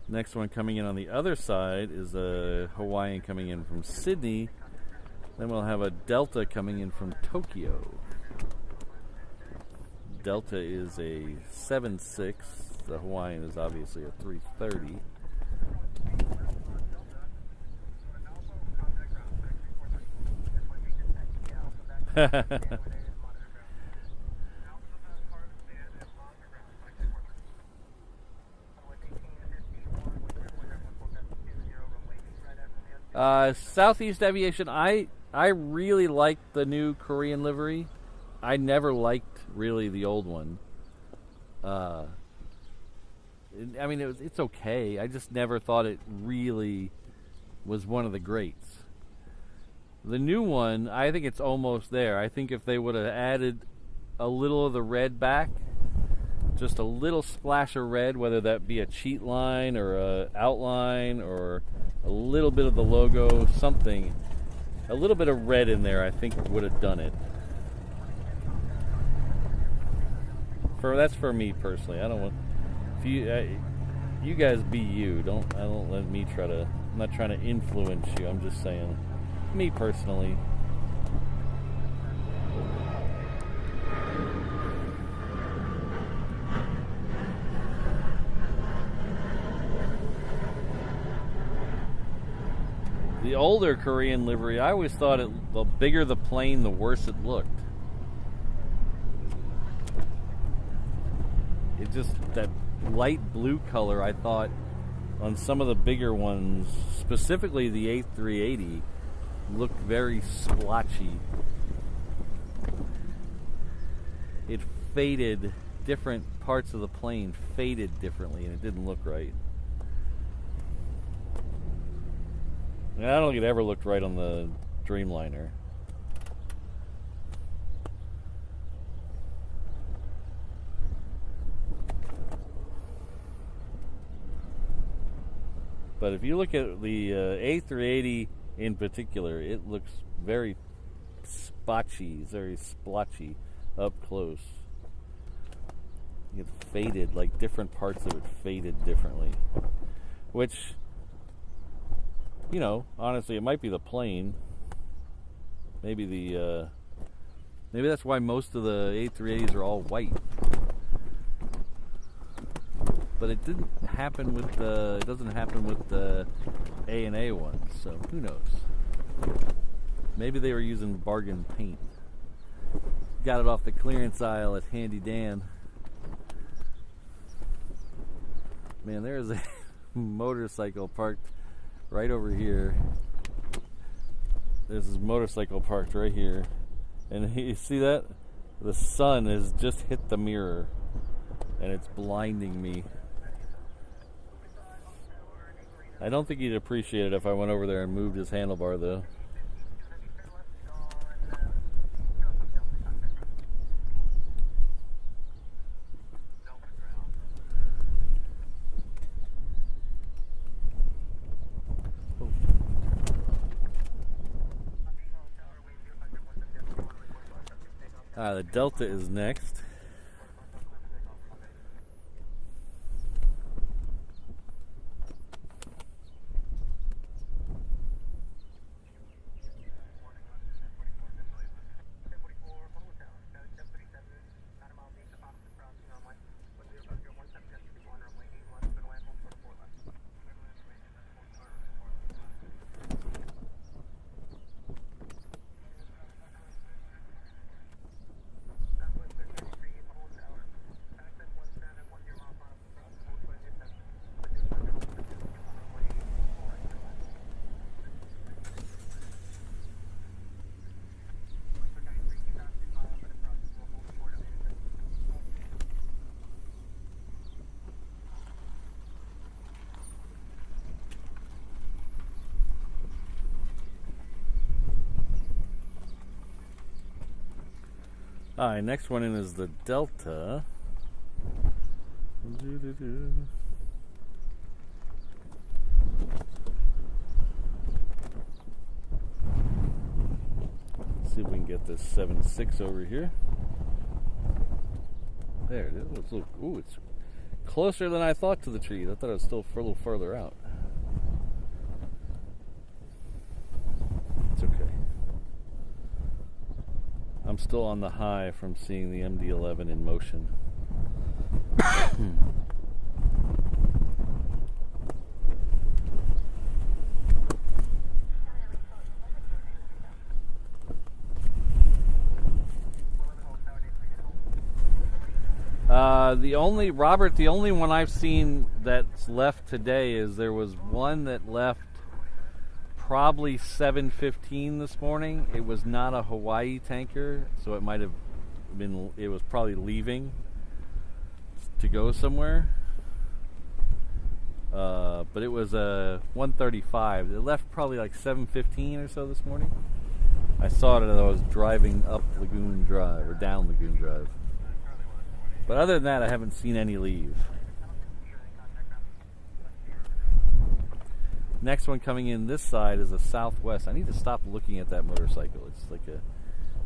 Speaker 1: Next one coming in on the other side is a Hawaiian coming in from Sydney. Then we'll have a Delta coming in from Tokyo. Delta is a 7.6. The Hawaiian is obviously a 330. Southeast Aviation, I really liked the new Korean livery. I never liked really the old one. I mean, it's okay. I just never thought it really was one of the greats. The new one, I think it's almost there. I think if they would have added a little of the red back, just a little splash of red, whether that be a cheat line or a outline or a little bit of the logo, something, a little bit of red in there, I think would have done it. That's for me personally. I don't want you guys be you. Don't let me try to. I'm not trying to influence you. I'm just saying, me personally. The older Korean livery, I always thought the bigger the plane, the worse it looked. It just, that light blue color, I thought on some of the bigger ones, specifically the A380, looked very splotchy. It faded, different parts of the plane faded differently, and it didn't look right. And I don't think it ever looked right on the Dreamliner. But if you look at the A380 in particular, it looks very spotchy, very splotchy up close. It faded, like different parts of it faded differently. Which, you know, honestly, it might be the plane. Maybe maybe that's why most of the A380s are all white. But it didn't happen with it doesn't happen with the A&A ones, so who knows? Maybe they were using bargain paint. Got it off the clearance aisle at Handy Dan. Man, there's a motorcycle parked right over here. There's this motorcycle parked right here. And you see that? The sun has just hit the mirror and it's blinding me. I don't think he'd appreciate it if I went over there and moved his handlebar, though. The Delta is next. Alright, next one in is the Delta. See if we can get this 7.6 over here. There it is. Let's look. Ooh, it's closer than I thought to the tree. I thought it was still a little further out. It's okay. I'm still on the high from seeing the MD-11 in motion. The only one I've seen that's left today is there was one that left probably 7:15 this morning. It was not a Hawaii tanker, so it might have been, it was probably leaving to go somewhere. But it was a 135. It left probably like 7:15 or so this morning. I saw it as I was driving up Lagoon Drive, or down Lagoon Drive. But other than that, I haven't seen any leave. Next one coming in this side is a Southwest. I need to stop looking at that motorcycle. It's like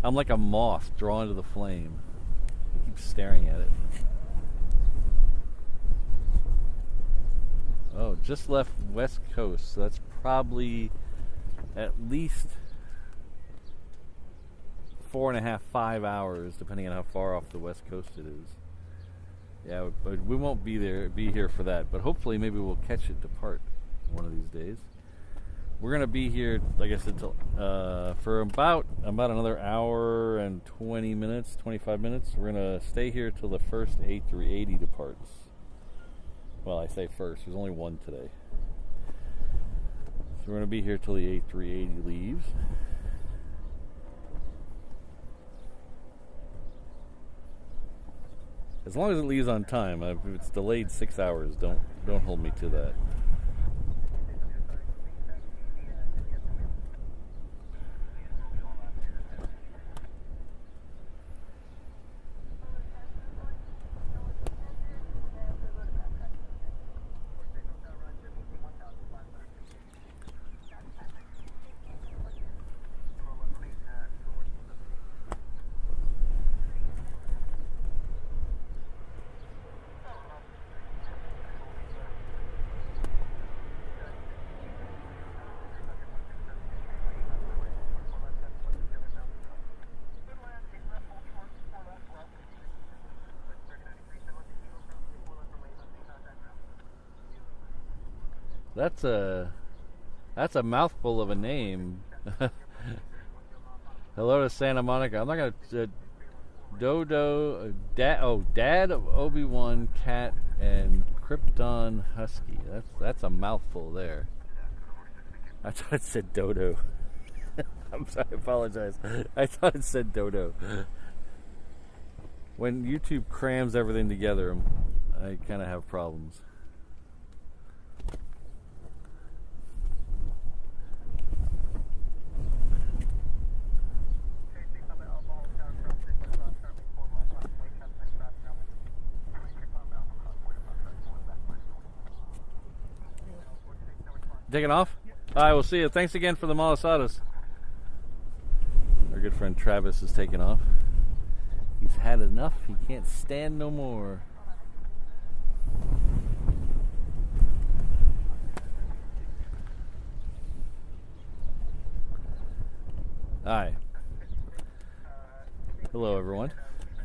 Speaker 1: I'm like a moth drawn to the flame. I keep staring at it. Oh, just left West Coast. So that's probably at least 4.5, 5 hours, depending on how far off the West Coast it is. Yeah, but we won't be here for that. But hopefully, maybe we'll catch it depart one of these days. we're gonna be here, like I said, till, for about another hour and 20 minutes, 25 minutes. We're gonna stay here till the first A380 departs. Well, I say first. There's only one today. So we're gonna be here till the A380 leaves. As long as it leaves on time. If it's delayed 6 hours, don't hold me to that. That's a mouthful of a name. Hello to Santa Monica. I'm not gonna Dodo, Dad of Obi-Wan, Cat, and Krypton Husky. That's a mouthful there. I thought it said Dodo. I'm sorry, I apologize. I thought it said Dodo. When YouTube crams everything together, I kind of have problems. Taking off? All right, we'll see you. Thanks again for the malasadas. Our good friend Travis is taking off. He's had enough. He can't stand no more. Hi. Hello, everyone.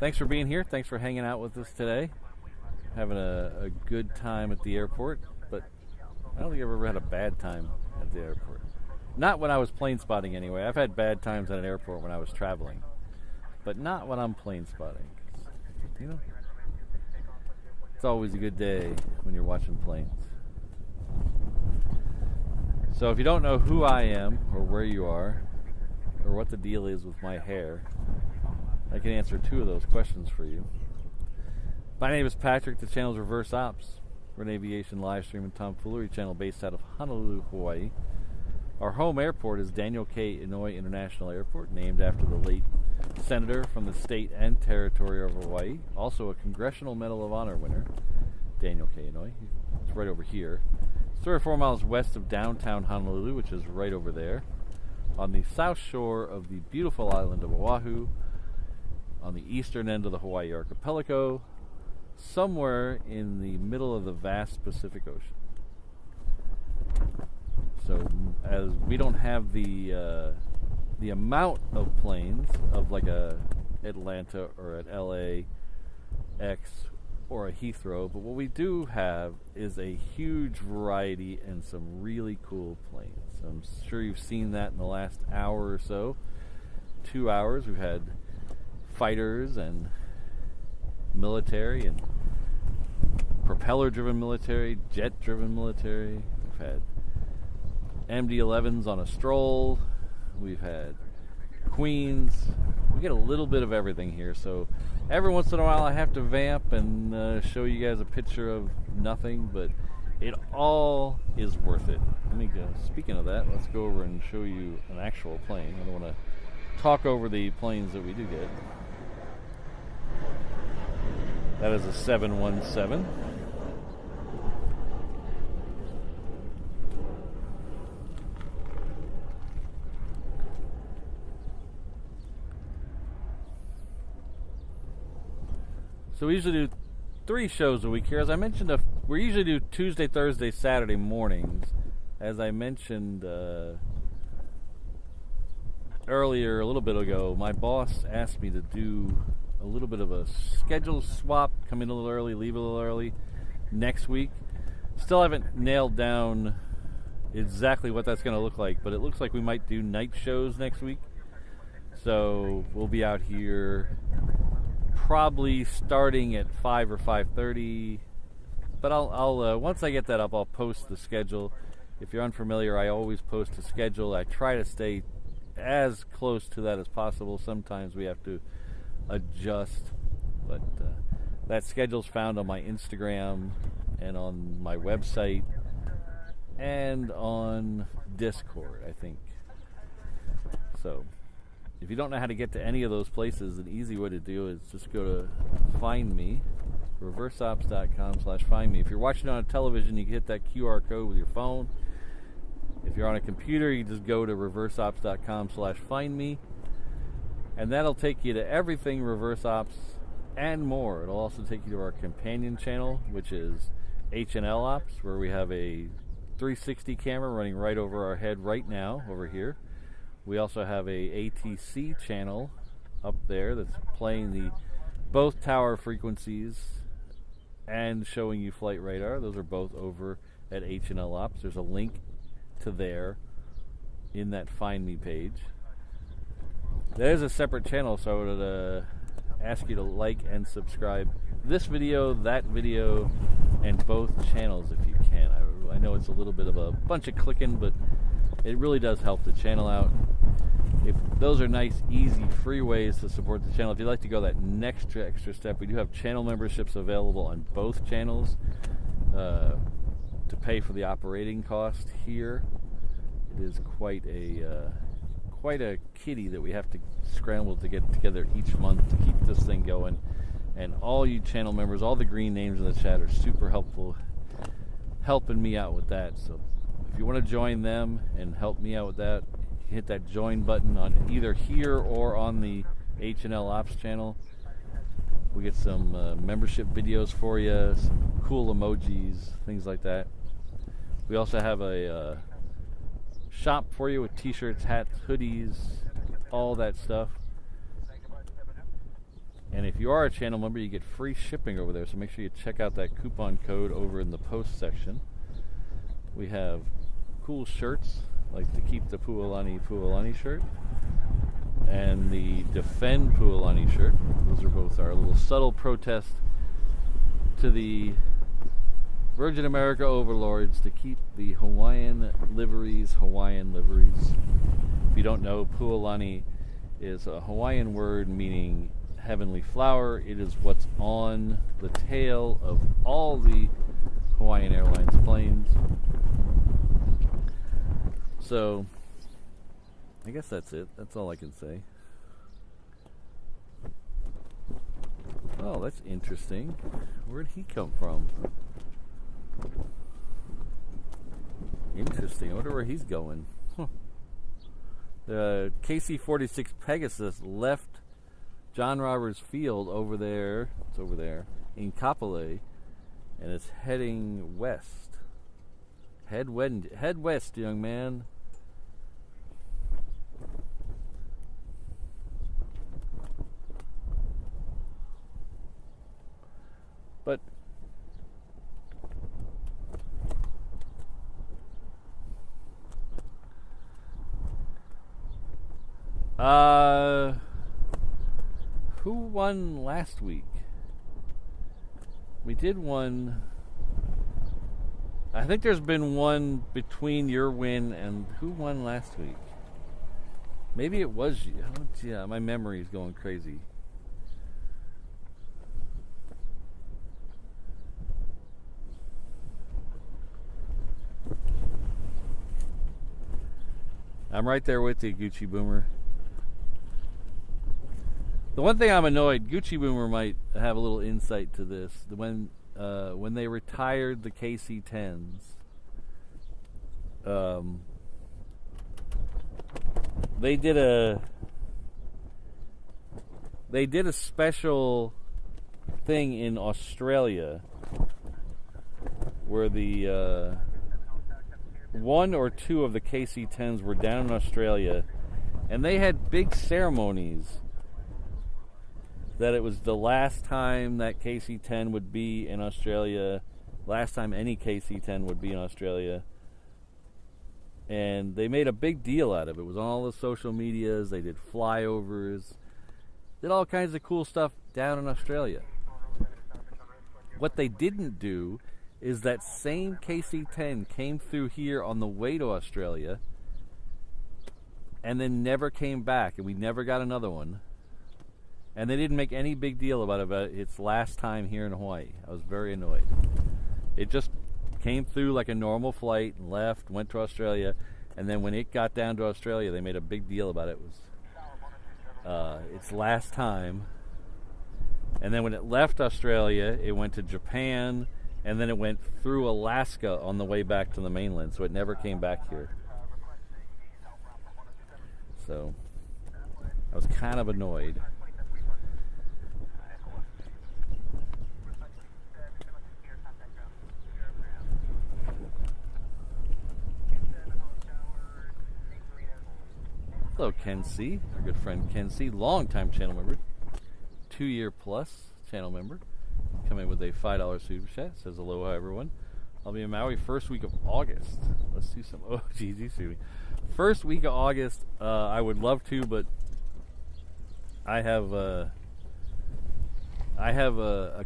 Speaker 1: Thanks for being here. Thanks for hanging out with us today. Having a good time at the airport, but I don't think I've ever had a bad time at the airport. Not when I was plane spotting anyway. I've had bad times at an airport when I was traveling, but not when I'm plane spotting. You know, it's always a good day when you're watching planes. So if you don't know who I am or where you are or what the deal is with my hair, I can answer two of those questions for you. My name is Patrick. The channel is Reverse Ops. We're an aviation live stream and tomfoolery channel based out of Honolulu, Hawaii. Our home airport is Daniel K. Inouye International Airport, named after the late senator from the state and territory of Hawaii, also a Congressional Medal of Honor winner, Daniel K. Inouye. It's right over here. It's 3 or 4 miles west of downtown Honolulu, which is right over there, on the south shore of the beautiful island of Oahu, on the eastern end of the Hawaii archipelago, somewhere in the middle of the vast Pacific Ocean. So, as we don't have the amount of planes of like a Atlanta or an LAX or a Heathrow, but what we do have is a huge variety and some really cool planes. I'm sure you've seen that in the last hour or so. 2 hours, we've had fighters and military and propeller-driven military, jet-driven military. We've had MD-11s on a stroll. We've had Queens. We get a little bit of everything here. So every once in a while I have to vamp and show you guys a picture of nothing, but it all is worth it. Let me go. Speaking of that, let's go over and show you an actual plane. I don't want to talk over the planes that we do get. That is a 717. So we usually do 3 shows a week here. As I mentioned, we usually do Tuesday, Thursday, Saturday mornings. As I mentioned earlier, a little bit ago, my boss asked me to do a little bit of a schedule swap, come in a little early, leave a little early next week. Still haven't nailed down exactly what that's going to look like, but it looks like we might do night shows next week. So we'll be out here probably starting at 5 or 5:30. But I'll once I get that up, I'll post the schedule. If you're unfamiliar, I always post a schedule. I try to stay as close to that as possible. Sometimes we have to adjust, but that schedule's found on my Instagram and on my website and on Discord, I think. So if you don't know how to get to any of those places, an easy way to do is just go to Find Me, reverseops.com/find me. If you're watching on a television, you can hit that QR code with your phone. If you're on a computer, you just go to reverseops.com/find me, and that'll take you to everything Reverse Ops and more. It'll also take you to our companion channel, which is H&L Ops, where we have a 360 camera running right over our head right now over here. We also have a ATC channel up there that's playing the both tower frequencies and showing you flight radar. Those are both over at H&L Ops. There's a link to there in that Find Me page. There's a separate channel, so I would ask you to like and subscribe this video, that video, and both channels if you can. I know it's a little bit of a bunch of clicking, but it really does help the channel out. If those are nice, easy, free ways to support the channel. If you'd like to go that next extra step, we do have channel memberships available on both channels to pay for the operating cost here. It is quite a kitty that we have to scramble to get together each month to keep this thing going. And all you channel members, all the green names in the chat are super helpful, helping me out with that. So if you want to join them and help me out with that, hit that join button on either here or on the H&L Ops channel. We get some membership videos for you, some cool emojis, things like that. We also have a shop for you with t-shirts, hats, hoodies, all that stuff. And if you are a channel member, you get free shipping over there, so make sure you check out that coupon code over in the post section. We have cool shirts, like the Keep the Pualani shirt and the Defend Pualani shirt. Those are both our little subtle protest to the Virgin America overlords to keep the Hawaiian liveries. If you don't know, Pualani is a Hawaiian word meaning heavenly flower. It is what's on the tail of all the Hawaiian Airlines planes. So, I guess that's it. That's all I can say. Oh, that's interesting. Where'd he come from? Interesting. I wonder where he's going. The KC-46 Pegasus left John Roberts Field over there. It's over there in Kapolei, and it's heading west. Head west, young man. But who won last week? We did one. I think there's been one between your win and who won last week. Maybe it was you. Yeah, my memory is going crazy. I'm right there with you, Gucci Boomer. The one thing I'm annoyed, Gucci Boomer might have a little insight to this. When they retired the KC-10s, they did a special thing in Australia where the one or two of the KC-10s were down in Australia, and they had big ceremonies that it was the last time that KC-10 would be in Australia, last time any KC-10 would be in Australia. And they made a big deal out of it. It was on all the social medias. They did flyovers, did all kinds of cool stuff down in Australia. What they didn't do is that same KC-10 came through here on the way to Australia and then never came back, and we never got another one. And they didn't make any big deal about its last time here in Hawaii. I was very annoyed. It just came through like a normal flight and left, went to Australia, and then when it got down to Australia, they made a big deal about it. It was its last time. And then when it left Australia, it went to Japan, and then it went through Alaska on the way back to the mainland, so it never came back here. So I was kind of annoyed. Hello, Ken C., our good friend Ken C., long-time channel member, 2-year plus channel member, coming with a $5 super chat. Says aloha, everyone. I'll be in Maui first week of August. Let's do some. Oh, geez, you see me. First week of August. I would love to, but I have a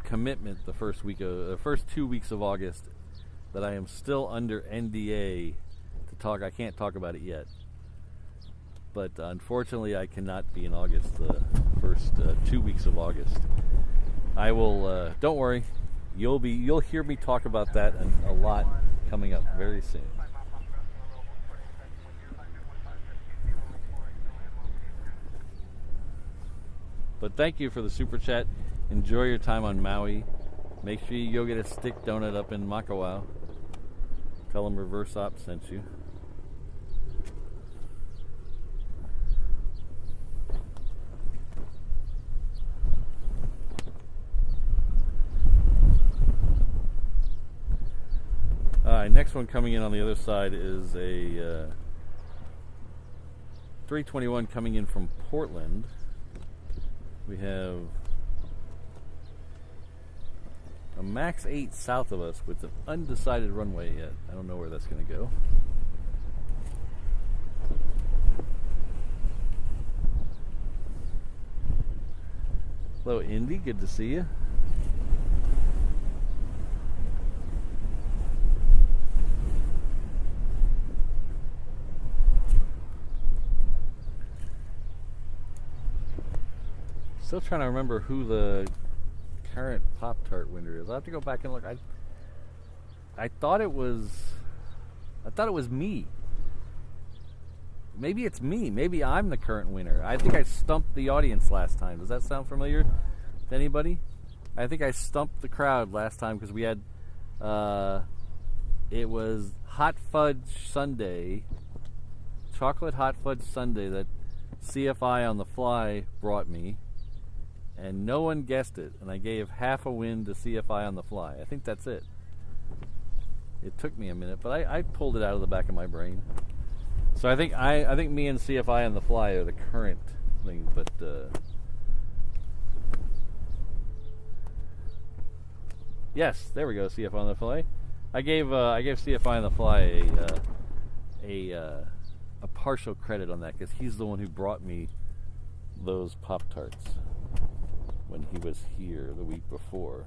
Speaker 1: commitment the first 2 weeks of August that I am still under NDA to talk. I can't talk about it yet. But unfortunately, I cannot be in August, the first 2 weeks of August. I will, don't worry, you'll hear me talk about that a lot coming up very soon. But thank you for the super chat. Enjoy your time on Maui. Make sure you go get a stick donut up in Makawao. Tell them Reverse Op sent you. Next one coming in on the other side is a 321 coming in from Portland. We have a Max 8 south of us with an undecided runway yet. I don't know where that's going to go. Hello, Indy. Good to see you. Still trying to remember who the current Pop-Tart winner is. I'll have to go back and look. I thought it was me. Maybe it's me. Maybe I'm the current winner. I think I stumped the audience last time. Does that sound familiar to anybody? I think I stumped the crowd last time because we had it was hot fudge sundae, chocolate hot fudge sundae that CFI on the fly brought me. And no one guessed it, and I gave half a win to CFI on the fly. I think that's it. It took me a minute, but I pulled it out of the back of my brain. So I think me and CFI on the fly are the current thing. But yes, there we go. CFI on the fly. I gave CFI on the fly a partial credit on that because he's the one who brought me those Pop-Tarts when he was here the week before.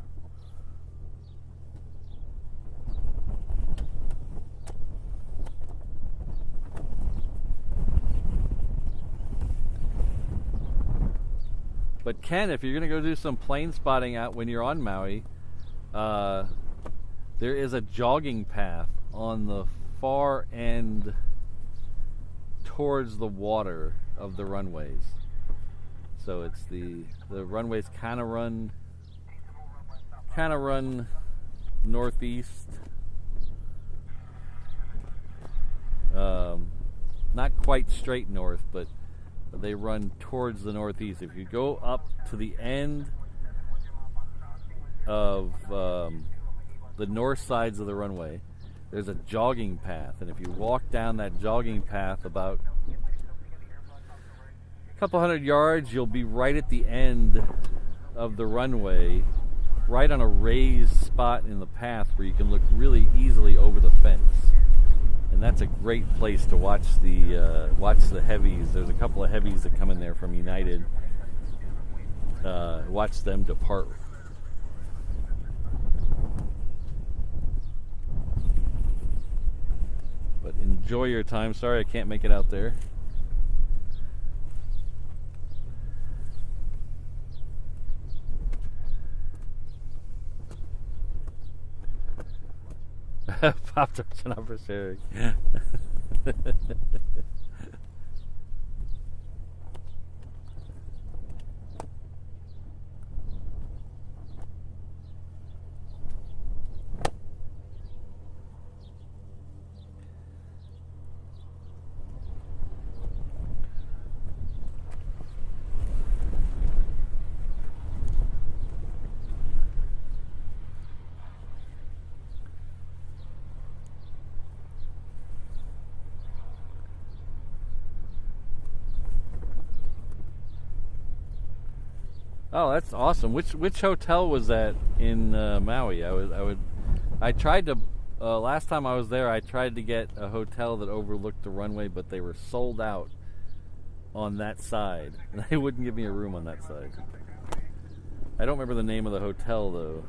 Speaker 1: But Ken, if you're going to go do some plane spotting out when you're on Maui, there is a jogging path on the far end towards the water of the runways. So it's the runways kind of run northeast, not quite straight north, but they run towards the northeast. If you go up to the end of the north sides of the runway, there's a jogging path, and if you walk down that jogging path about couple hundred yards, you'll be right at the end of the runway, right on a raised spot in the path where you can look really easily over the fence and that's a great place to watch the heavies. There's a couple of heavies that come in there from United. Watch them depart. But enjoy your time. Sorry I can't make it out there. Pop-Tarts are not for sharing. Oh, that's awesome. Which hotel was that in Maui? I tried to last time I was there. I tried to get a hotel that overlooked the runway, but they were sold out on that side. They wouldn't give me a room on that side. I don't remember the name of the hotel though.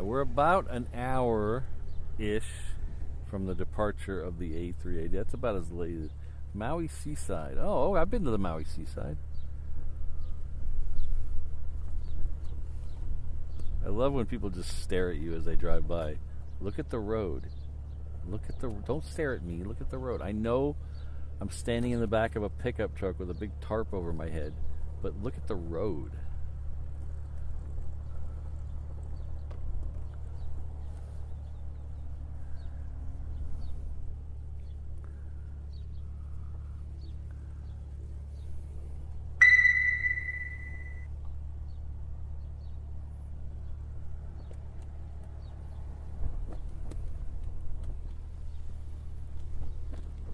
Speaker 1: We're about an hour-ish from the departure of the A380. That's about as late as Maui Seaside. Oh, I've been to the Maui Seaside. I love when people just stare at you as they drive by. Look at the road. Don't stare at me. Look at the road. I know I'm standing in the back of a pickup truck with a big tarp over my head, but look at the road.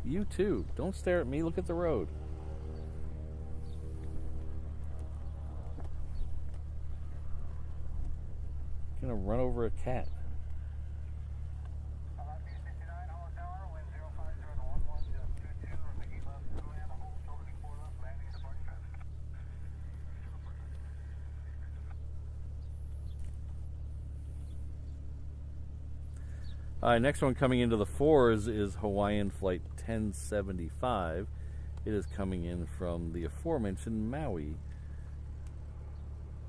Speaker 1: You too. Don't stare at me. Look at the road. I'm gonna run over a cat. Next one coming into the fours is Hawaiian Flight 1075. It is coming in from the aforementioned Maui.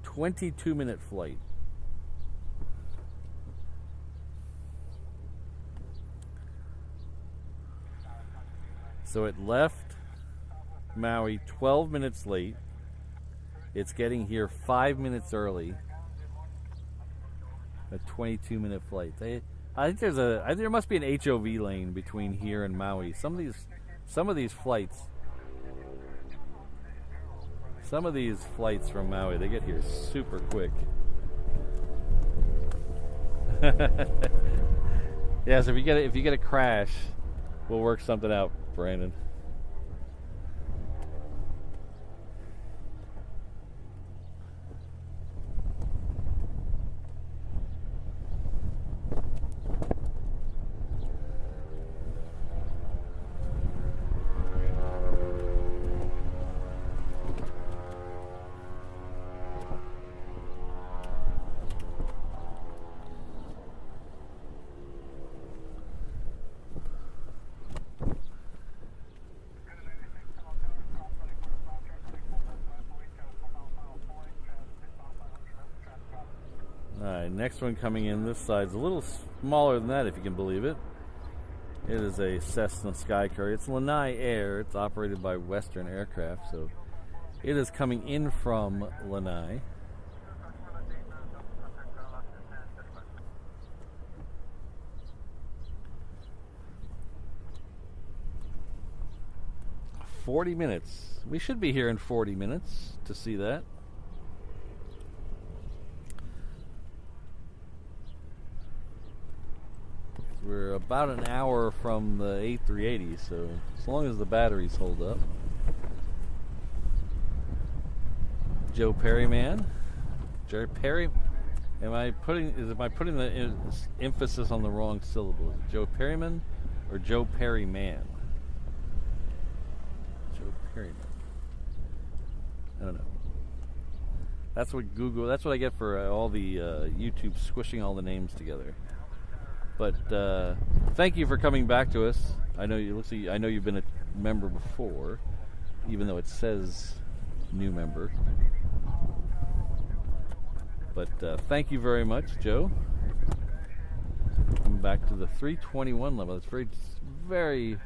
Speaker 1: 22-minute flight. So it left Maui 12 minutes late. It's getting here 5 minutes early. A 22-minute flight. I think there must be an HOV lane between here and Maui. Some of these flights from Maui, they get here super quick. Yeah, so if you get a crash, we'll work something out, Brandon. Next one coming in, this side's a little smaller than that, if you can believe it. It is a Cessna Sky Courier. It's Lanai Air. It's operated by Western Aircraft, so it is coming in from Lanai. $40 minutes. We should be here in 40 minutes to see that. We're about an hour from the A380, so as long as the batteries hold up. Joe Perryman. Jerry Perry. Am I putting the emphasis on the wrong syllable? Is it Joe Perryman or Joe Perryman? Joe Perryman. I don't know. That's what I get for all the YouTube squishing all the names together. But thank you for coming back to us. I know you've been a member before, even though it says new member. But thank you very much, Joe. Coming back to the 321 level. That's very,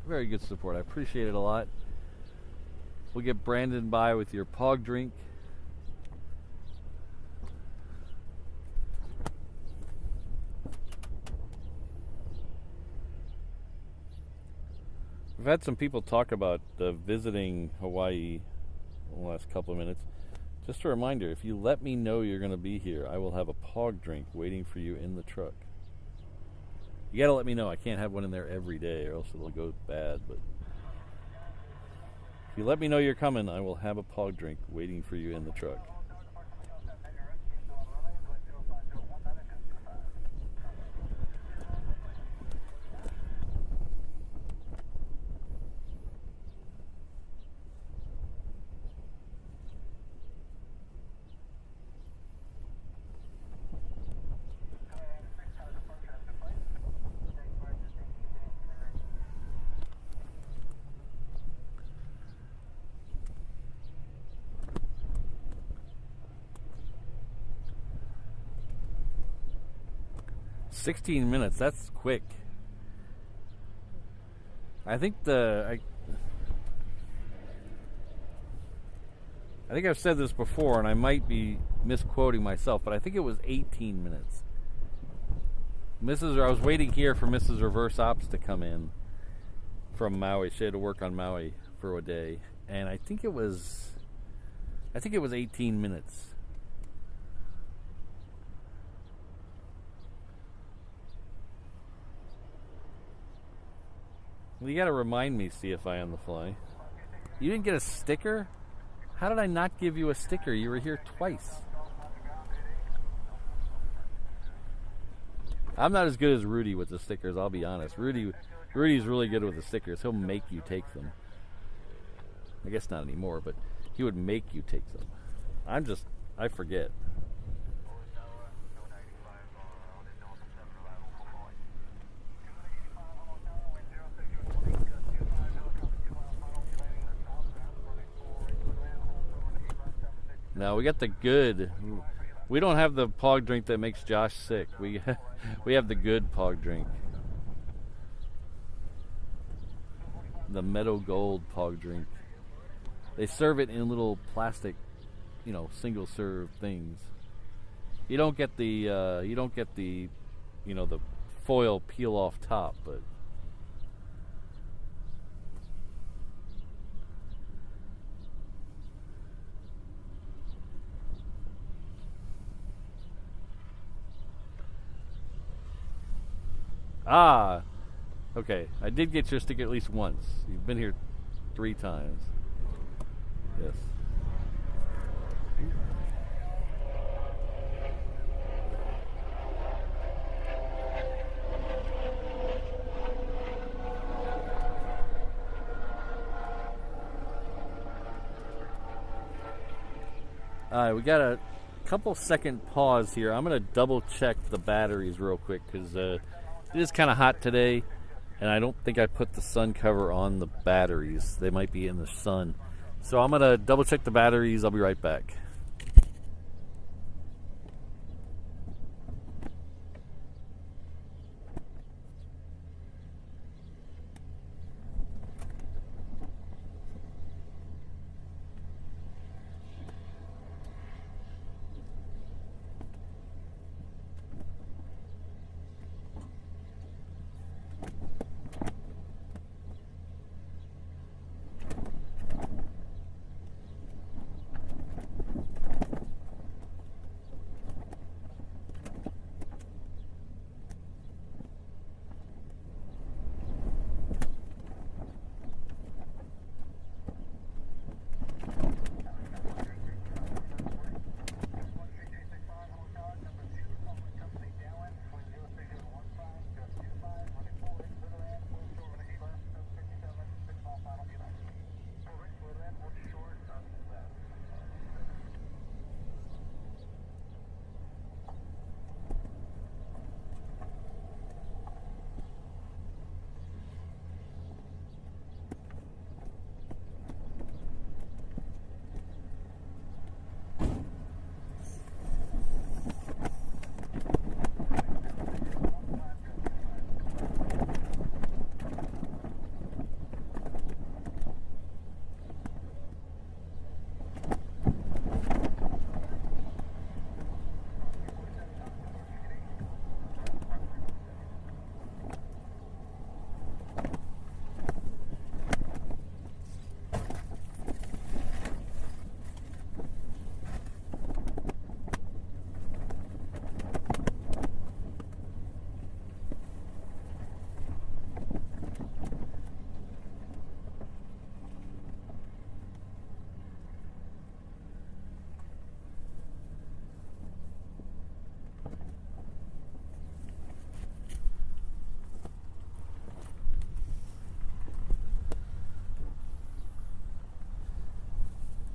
Speaker 1: very good support. I appreciate it a lot. We'll get Brandon by with your pog drink. We've had some people talk about visiting Hawaii in the last couple of minutes. Just a reminder, if you let me know you're going to be here, I will have a pog drink waiting for you in the truck. You got to let me know. I can't have one in there every day or else it'll go bad. But if you let me know you're coming, I will have a pog drink waiting for you in the truck. $16 minutes, that's quick. I think I think I've said this before, and I might be misquoting myself, but I think it was 18 minutes. I was waiting here for Mrs. Reverse Ops to come in from Maui. She had to work on Maui for a day, and I think it was 18 minutes. Well, you gotta remind me, CFI on the fly. You didn't get a sticker? How did I not give you a sticker? You were here twice. I'm not as good as Rudy with the stickers, I'll be honest. Rudy's really good with the stickers. He'll make you take them. I guess not anymore, but he would make you take them. I forget. Now we got the good. We don't have the pog drink that makes Josh sick. We have the good pog drink. The Meadow Gold pog drink. They serve it in little plastic, single serve things. You don't get the the foil peel off top, but okay. I did get your sticker at least once. You've been here 3 times. Yes. Alright, we got a couple second pause here. I'm going to double check the batteries real quick because it is kind of hot today, and I don't think I put the sun cover on the batteries. They might be in the sun. So I'm going to double check the batteries. I'll be right back.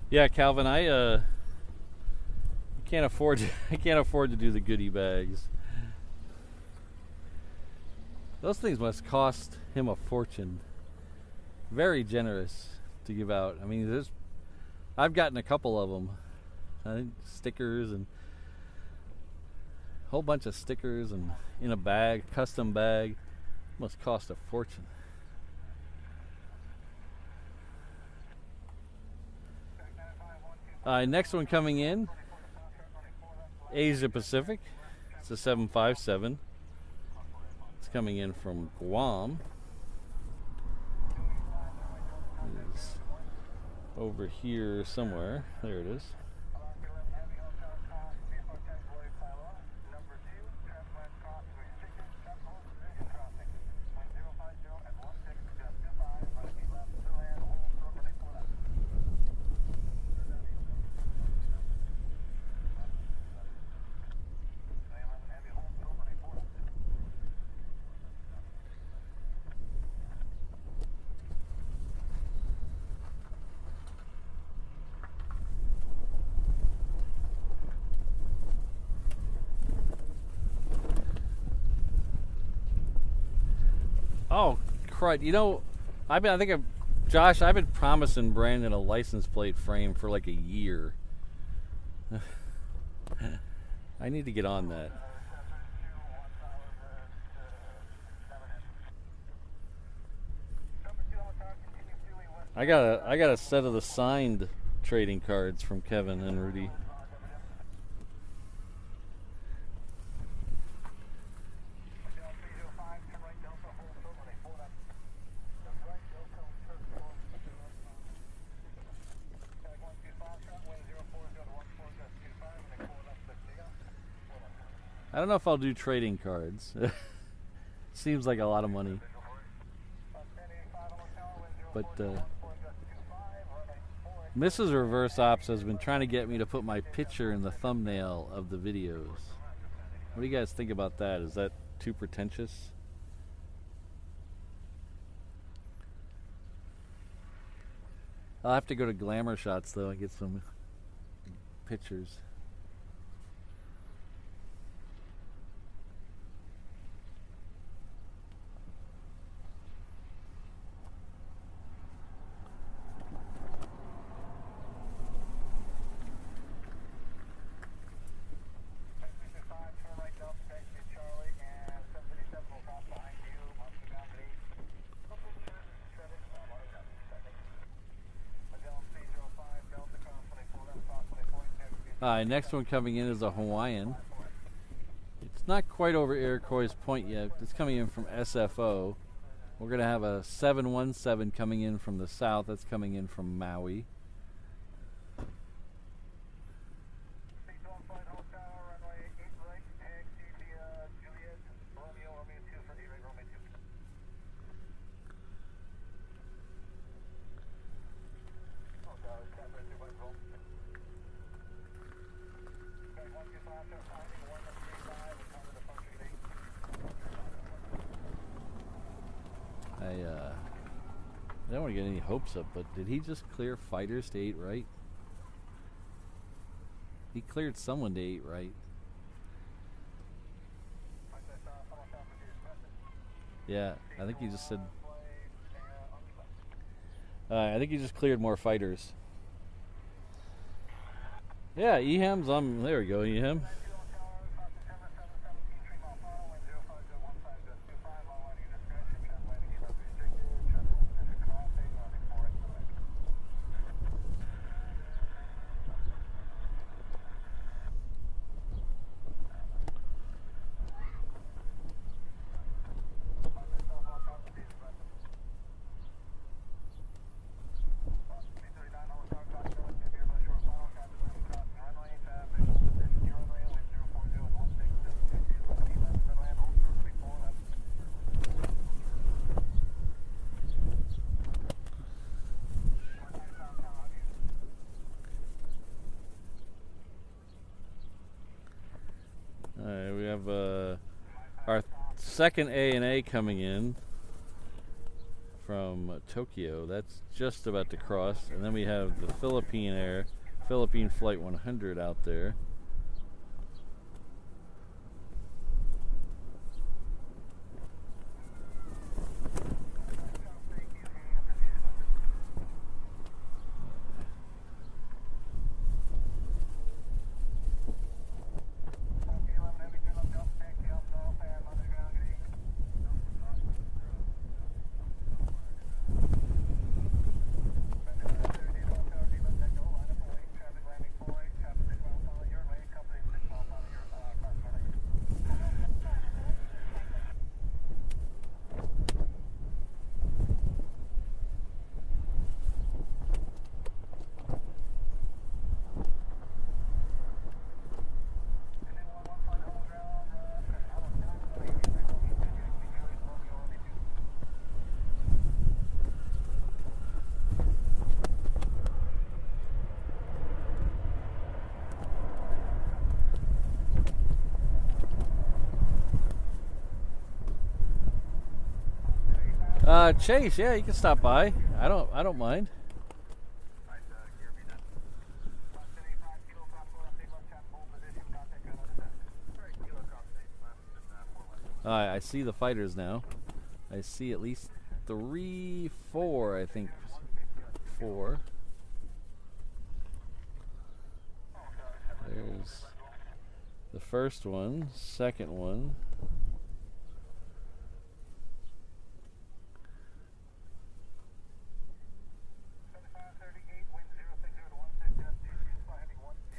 Speaker 1: Yeah, Calvin, I can't afford I can't afford to do the goodie bags. Those things must cost him a fortune. Very generous to give out. I mean, I've gotten a couple of them. I think stickers and a whole bunch of stickers and in a bag, custom bag. Must cost a fortune. Next one coming in, Asia Pacific. It's a 757. It's coming in from Guam. It's over here somewhere. There it is. Oh, crud. You know, Josh, I've been promising Brandon a license plate frame for like a year. I need to get on that. I got a set of the signed trading cards from Kevin and Rudy. I don't know if I'll do trading cards. Seems like a lot of money. But Mrs. Reverse Ops has been trying to get me to put my picture in the thumbnail of the videos. What do you guys think about that? Is that too pretentious? I'll have to go to Glamour Shots though and get some pictures. Next one coming in is a Hawaiian. It's not quite over Iroquois Point yet. It's coming in from SFO. We're going to have a 717 coming in from the south. That's coming in from Maui. I don't want to get any hopes up, but did he just clear fighters to 8 right? He cleared someone to 8 right. Yeah, I think he just said. I think he just cleared more fighters. Yeah, Eham's on. There we go, Ehem. We have our second A&A coming in from Tokyo. That's just about to cross. And then we have the Philippine Flight 100 out there. Chase, yeah, you can stop by. I don't mind. I see the fighters now. I see at least 3, 4, I think. 4. There's the first one, second one.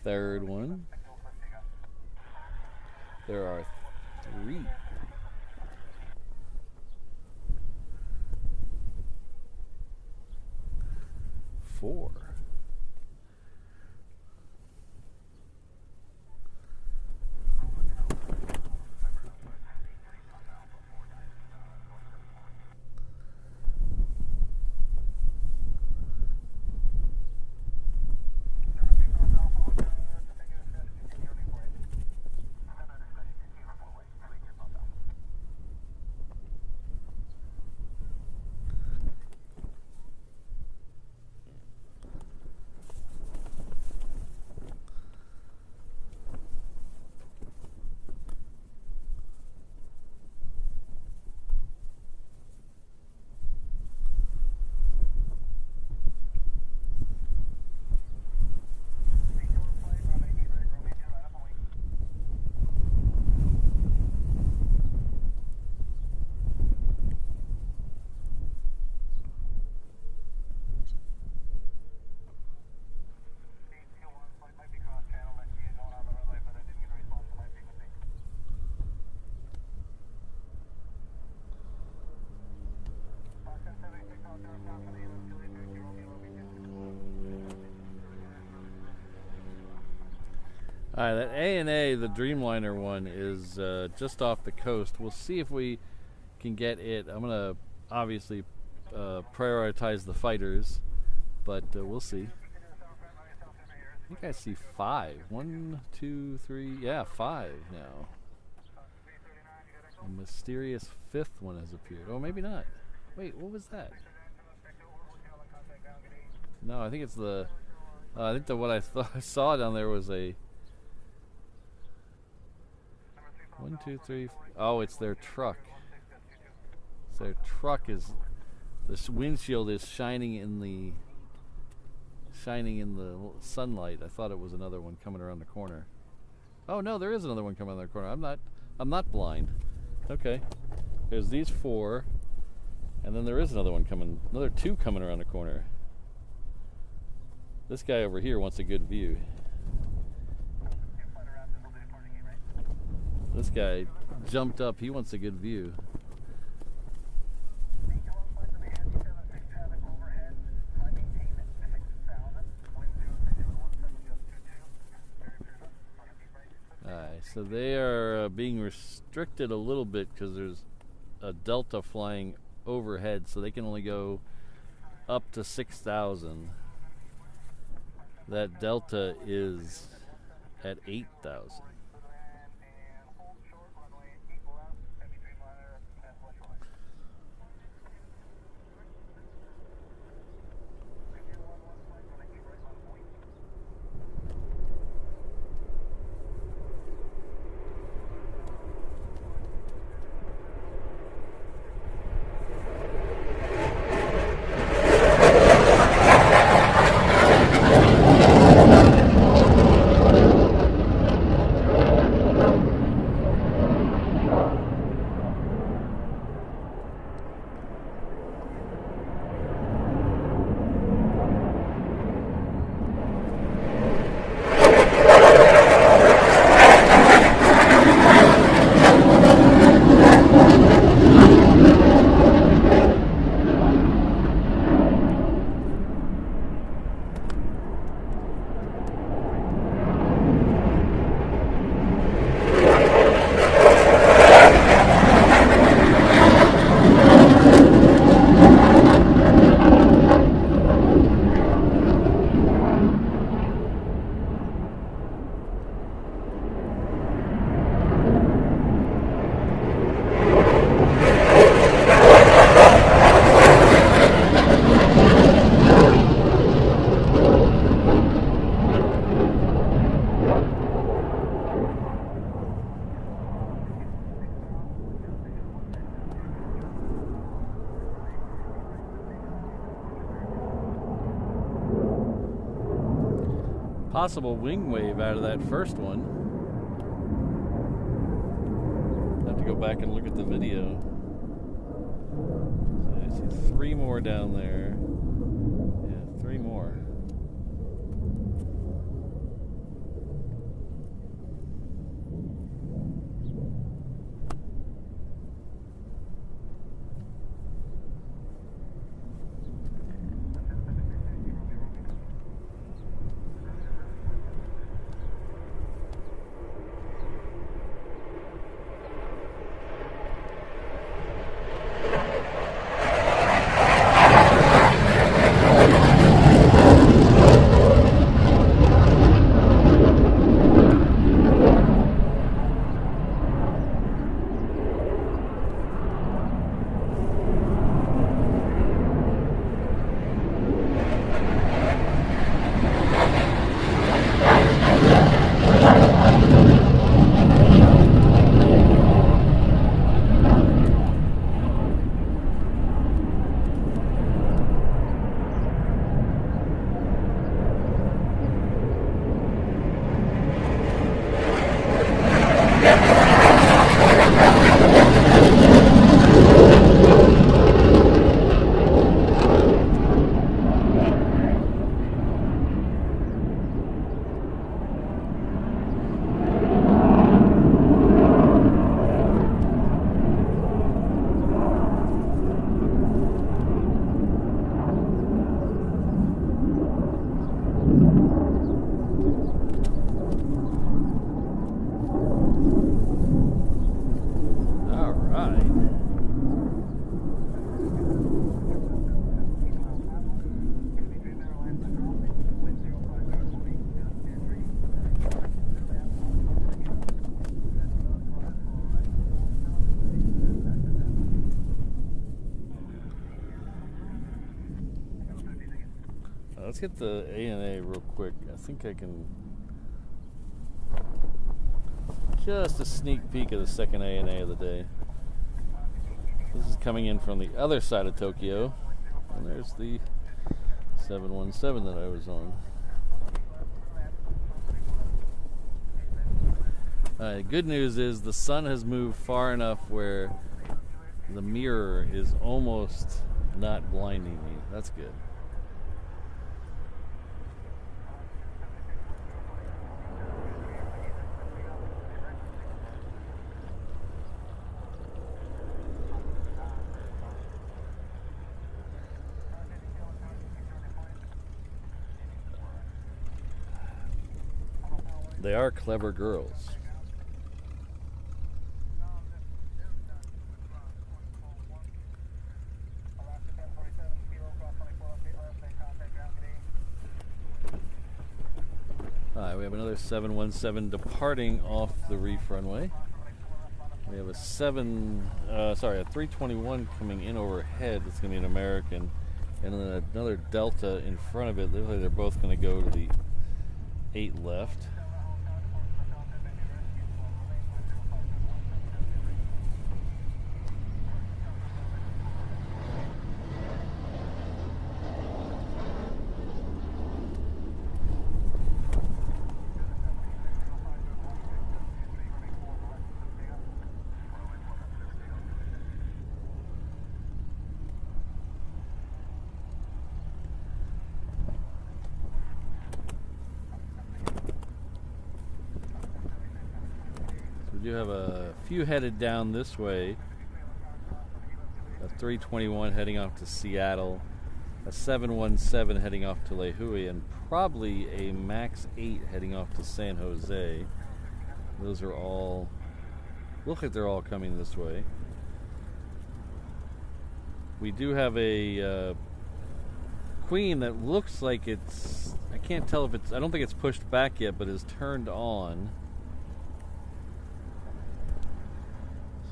Speaker 1: Third one. There are 3. 4. Alright, that A&A, the Dreamliner one, is just off the coast. We'll see if we can get it. I'm going to obviously prioritize the fighters, but we'll see. I think I see 5. 1, 2, 3, yeah, 5 now. A mysterious 5th one has appeared. Oh, maybe not. Wait, what was that? No, I think it's the... I think what I saw down there was a... 1, 2, 3. Oh, it's their truck. So their truck is... This windshield is shining in the sunlight. I thought it was another one coming around the corner. Oh no, there is another one coming around the corner. I'm not blind. Okay. There's these 4, and then there is another one coming. Another 2 coming around the corner. This guy over here wants a good view. This guy jumped up. He wants a good view. Alright, so they are being restricted a little bit because there's a Delta flying overhead, so they can only go up to 6,000. That Delta is at 8,000. possible wing wave out of that first one. Have to go back and look at the video. So I see 3 more down there. Yeah, 3 more. Let's get the ANA real quick. I think I can. Just a sneak peek of the second ANA of the day. This is coming in from the other side of Tokyo. And there's the 717 that I was on. Good news is the sun has moved far enough where the mirror is almost not blinding me. That's good. They are clever girls. Alright, we have another 717 departing off the reef runway. We have a 321 coming in overhead. That's going to be an American. And then another Delta in front of it. Looks like they're both going to go to the 8 left. We do have a few headed down this way. A 321 heading off to Seattle, a 717 heading off to Lihue, and probably a MAX 8 heading off to San Jose. Those are all, look like they're all coming this way. We do have a Queen that looks like it's, I can't tell if it's, I don't think it's pushed back yet, but is turned on.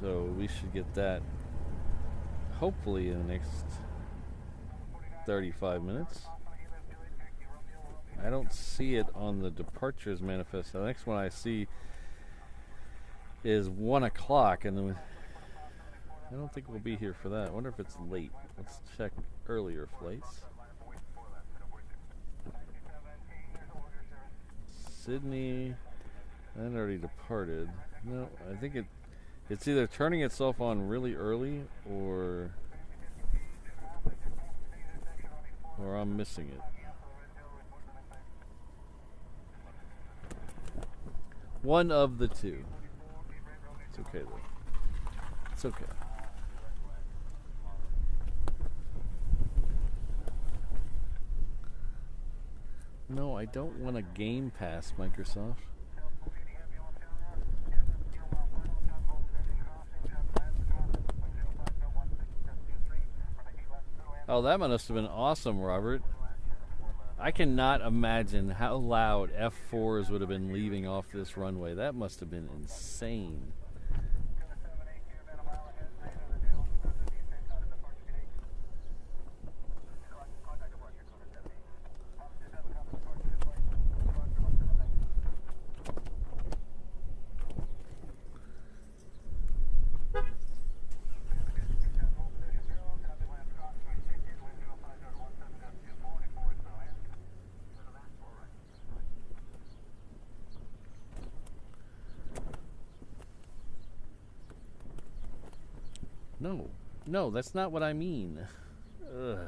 Speaker 1: So we should get that hopefully in the next 35 minutes. I don't see it on the departures manifest. The next one I see is 1 o'clock, and then I don't think we'll be here for that. I wonder if it's late. Let's check earlier flights. Sydney. That already departed. No, I think it's either turning itself on really early or I'm missing it. One of the two. It's okay though. It's okay. No, I don't want a Game Pass, Microsoft. Oh, that must have been awesome, Robert. I cannot imagine how loud F4s would have been leaving off this runway. That must have been insane. No, that's not what I mean. Ugh.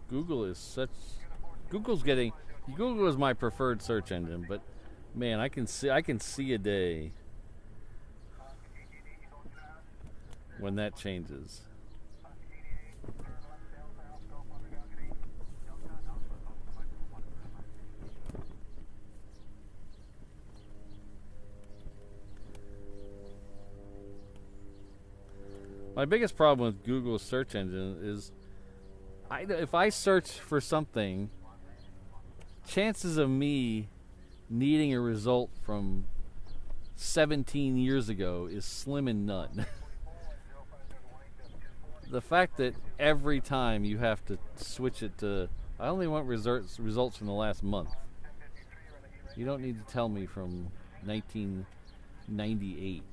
Speaker 1: Google is my preferred search engine, but man, I can see a day when that changes. My biggest problem with Google's search engine is if I search for something, chances of me needing a result from 17 years ago is slim and none. The fact that every time you have to switch it to, I only want results from the last month. You don't need to tell me from 1998.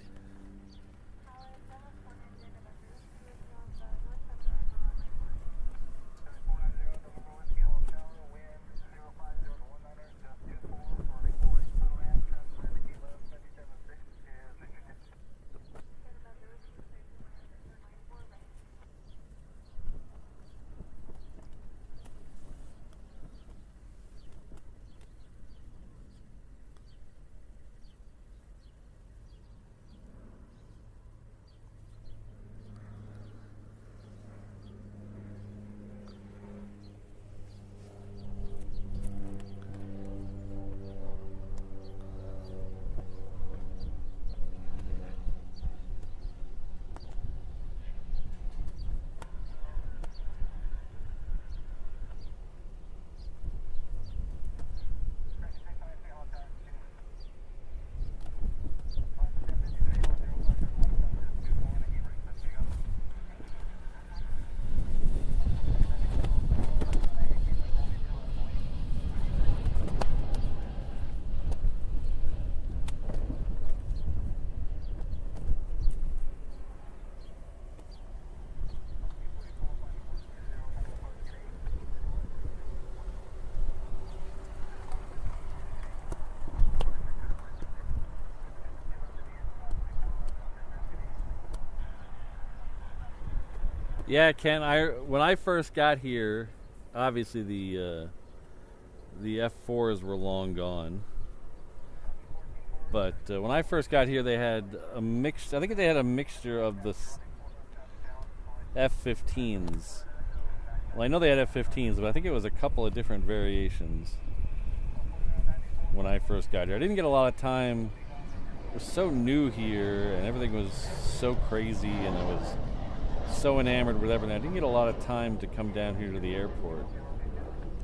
Speaker 1: Yeah, Ken. When I first got here, obviously the F4s were long gone. But when I first got here, they had a mix. I think they had a mixture of the F15s. Well, I know they had F15s, but I think it was a couple of different variations when I first got here. I didn't get a lot of time. It was so new here, and everything was so crazy, and I was so enamored with everything. I didn't get a lot of time to come down here to the airport.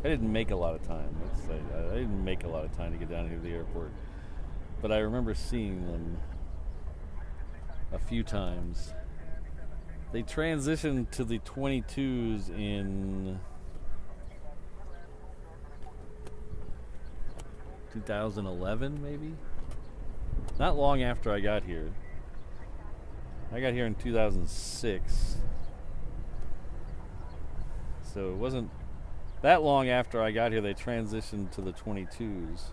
Speaker 1: I didn't make a lot of time, let's say. I didn't make a lot of time to get down here to the airport. But I remember seeing them a few times. They transitioned to the 22s in 2011, maybe? Not long after I got here. I got here in 2006. So it wasn't that long after I got here they transitioned to the 22s.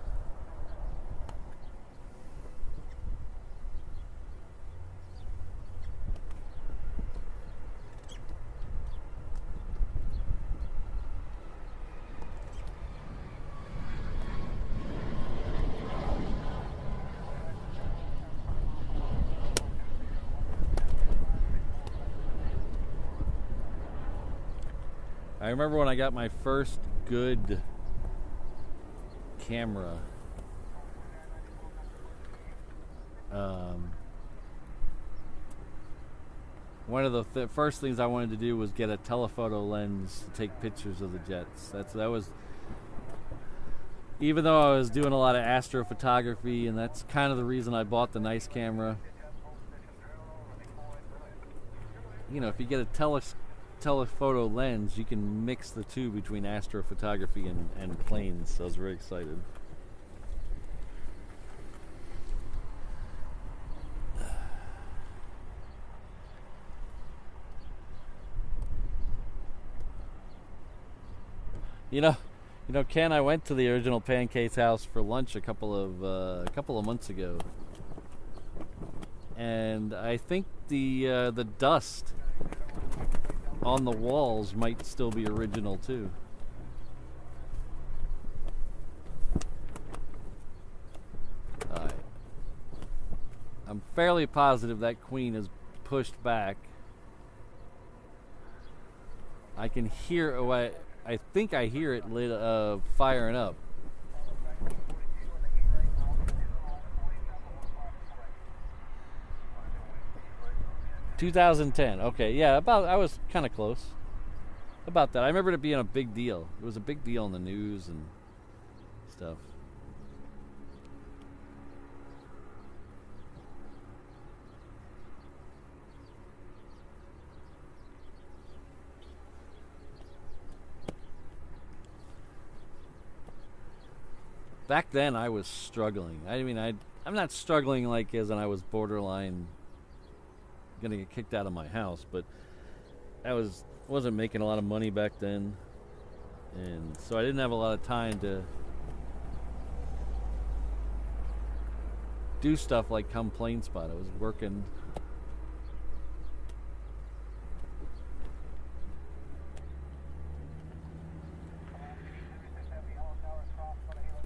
Speaker 1: I remember when I got my first good camera. One of the first things I wanted to do was get a telephoto lens to take pictures of the jets. That was, even though I was doing a lot of astrophotography, and that's kind of the reason I bought the nice camera. You know, if you get a telephoto lens, you can mix the two between astrophotography and planes. So I was very excited. You know, Ken, I went to the original Pancake's house for lunch a couple of months ago, and I think the dust on the walls might still be original too. Alright. I'm fairly positive that queen is pushed back. I can hear, I think I hear it firing up. $2010. Okay, yeah, I was kind of close. About that. I remember it being a big deal. It was a big deal in the news and stuff. Back then I was struggling. I mean, I'm not struggling like as in I was borderline gonna get kicked out of my house, but I wasn't making a lot of money back then, and so I didn't have a lot of time to do stuff like come plane spot. I was working.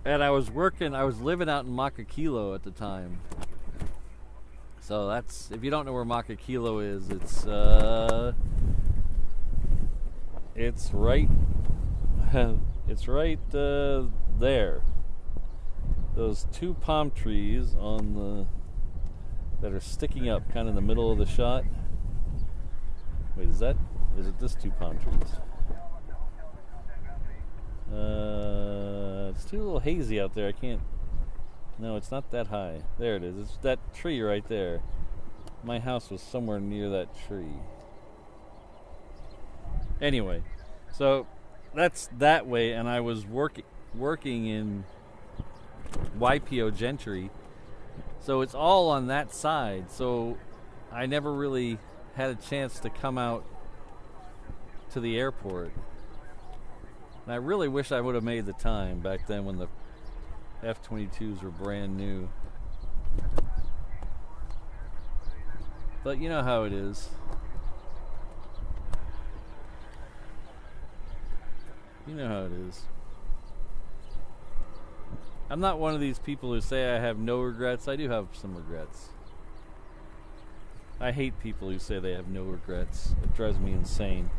Speaker 1: And I was living out in Makakilo at the time. So that's, if you don't know where Makakilo is, it's right there. Those two palm trees that are sticking up kind of in the middle of the shot. Wait, is it this two palm trees? It's too a little hazy out there. I can't. No, it's not that high. There it is. It's that tree right there. My house was somewhere near that tree. Anyway, so that's that way, and I was working in YPO Gentry, so it's all on that side. So I never really had a chance to come out to the airport. And I really wish I would have made the time back then when the F-22s were brand new. But you know how it is. You know how it is. I'm not one of these people who say I have no regrets. I do have some regrets. I hate people who say they have no regrets. It drives me insane.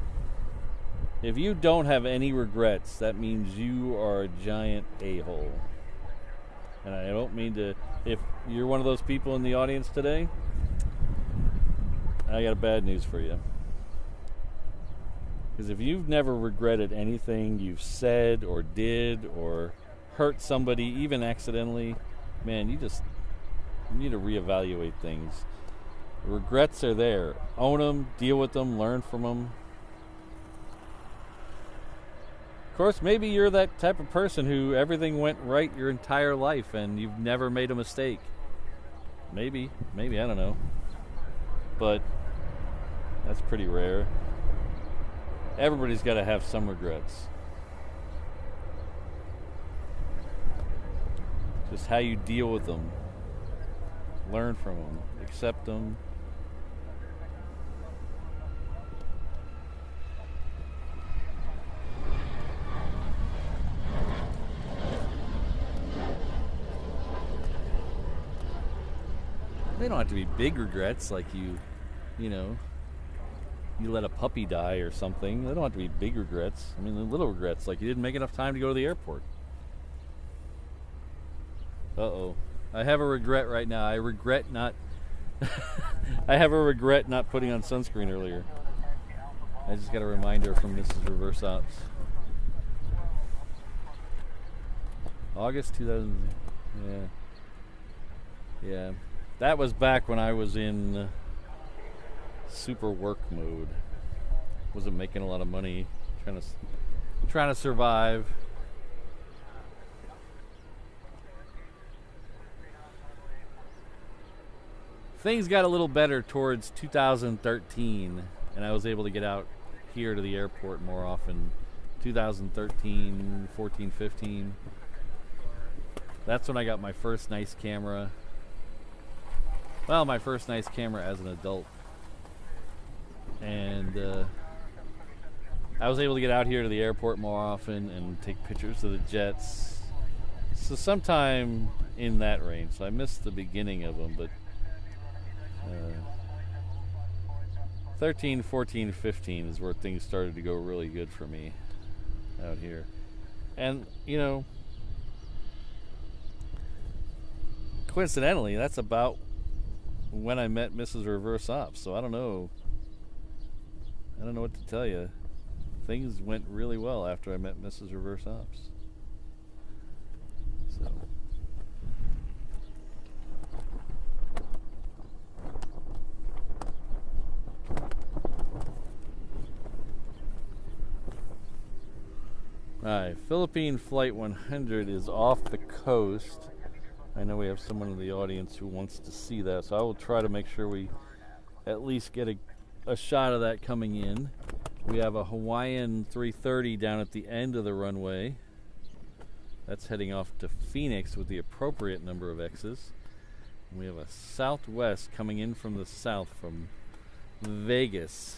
Speaker 1: If you don't have any regrets, that means you are a giant a-hole. And I don't mean to, if you're one of those people in the audience today, I got bad news for you. Because if you've never regretted anything you've said or did or hurt somebody, even accidentally, man, you need to reevaluate things. Regrets are there. Own them, deal with them, learn from them. Of course, maybe you're that type of person who everything went right your entire life and you've never made a mistake. Maybe, I don't know. but that's pretty rare. Everybody's got to have some regrets. Just how you deal with them. Learn from them. Accept them. They don't have to be big regrets like you know, you let a puppy die or something. They don't have to be big regrets. I mean, the little regrets, like you didn't make enough time to go to the airport. Uh-oh. I have a regret right now. I regret not... I have a regret not putting on sunscreen earlier. I just got a reminder from Mrs. Reverse Ops. August 2000... Yeah. That was back when I was in super work mode. Wasn't making a lot of money. Trying to survive. Things got a little better towards 2013, and I was able to get out here to the airport more often. 2013, 14, 15. That's when I got my first nice camera. Well, my first nice camera as an adult. And I was able to get out here to the airport more often and take pictures of the jets. So sometime in that range. So I missed the beginning of them, but 13, 14, 15 is where things started to go really good for me out here. And, you know, coincidentally, that's about when I met Mrs. Reverse Ops. So I don't know what to tell you. Things went really well after I met Mrs. Reverse Ops. So alright, Philippine Flight 100 is off the coast. I know we have someone in the audience who wants to see that, so I will try to make sure we at least get a shot of that coming in. We have a Hawaiian 330 down at the end of the runway. That's heading off to Phoenix with the appropriate number of X's. And we have a Southwest coming in from the south from Vegas.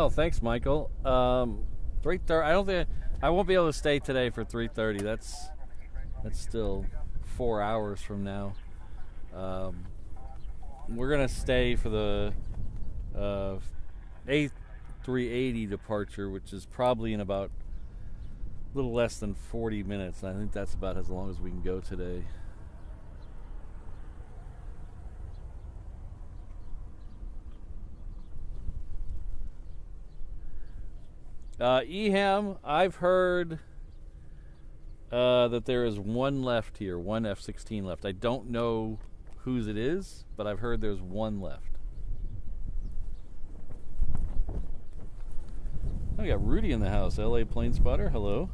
Speaker 1: Oh, thanks, Michael. 3:30. I don't think I won't be able to stay today for 3:30. That's still 4 hours from now. We're gonna stay for the A380 departure, which is probably in about a little less than 40 minutes. I think that's about as long as we can go today. Eham, I've heard that there is one left here, one F-16 left. I don't know whose it is, but I've heard there's one left. Oh, we got Rudy in the house. LA Plane Spotter, hello.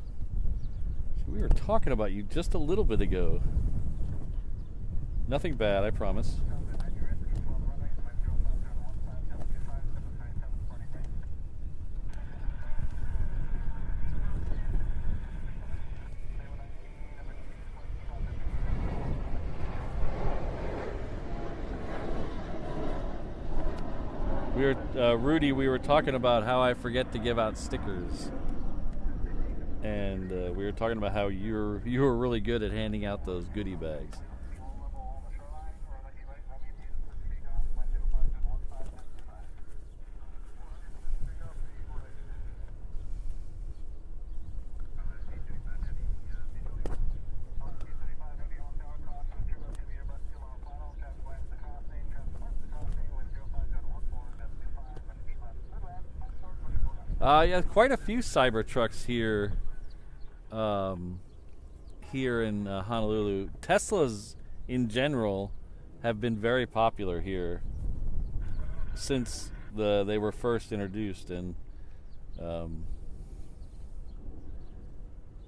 Speaker 1: We were talking about you just a little bit ago. Nothing bad, I promise. Rudy, we were talking about how I forget to give out stickers, and we were talking about how you were really good at handing out those goodie bags. Yeah, quite a few Cybertrucks here. Here in Honolulu, Teslas in general have been very popular here since they were first introduced, and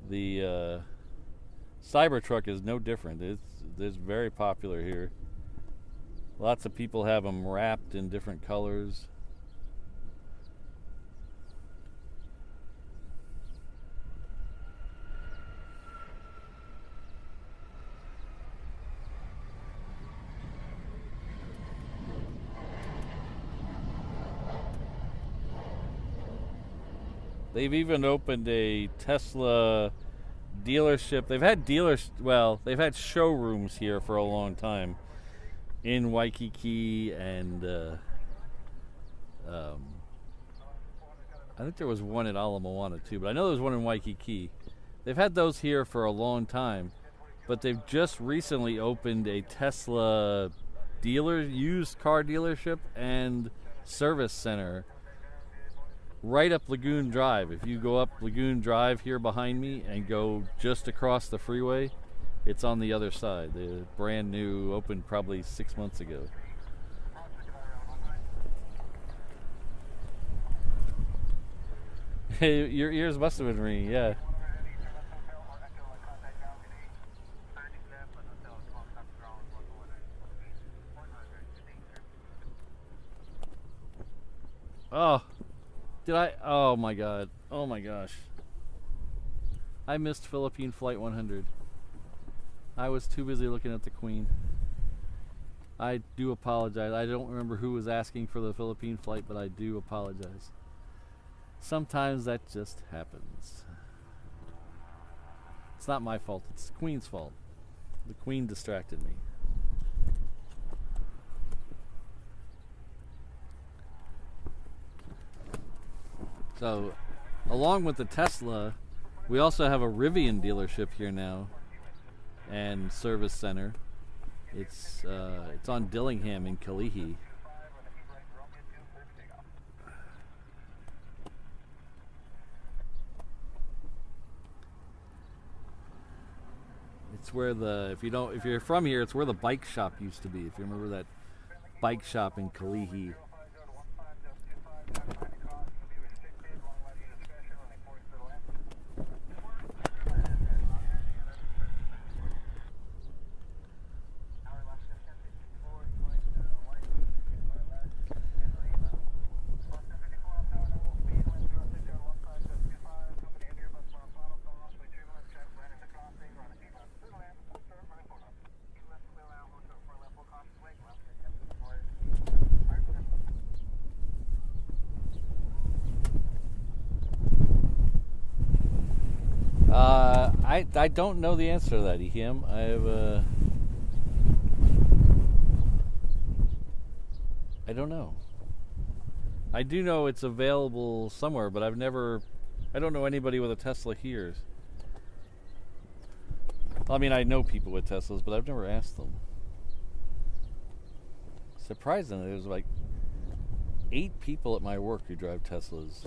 Speaker 1: the Cybertruck is no different. It's very popular here. Lots of people have them wrapped in different colors. They've even opened a Tesla dealership. They've had showrooms here for a long time in Waikiki, and I think there was one at Ala Moana too, but I know there was one in Waikiki. They've had those here for a long time, but they've just recently opened a Tesla used car dealership and service center right up Lagoon Drive. If you go up Lagoon Drive here behind me and go just across the freeway, it's on the other side. They're brand new, opened probably 6 months ago. Your ears must have been ringing, yeah. Oh. Oh my god. Oh my gosh. I missed Philippine Flight 100. I was too busy looking at the Queen. I do apologize. I don't remember who was asking for the Philippine flight, but I do apologize. Sometimes that just happens. It's not my fault. It's the Queen's fault. The Queen distracted me. So, along with the Tesla, we also have a Rivian dealership here now, and service center. It's on Dillingham in Kalihi. It's where if you're from here, it's where the bike shop used to be. If you remember that bike shop in Kalihi. I don't know the answer to that, Ehim. I have I don't know. I do know it's available somewhere, but I don't know anybody with a Tesla here. I mean, I know people with Teslas, but I've never asked them. Surprisingly, there's like 8 people at my work who drive Teslas.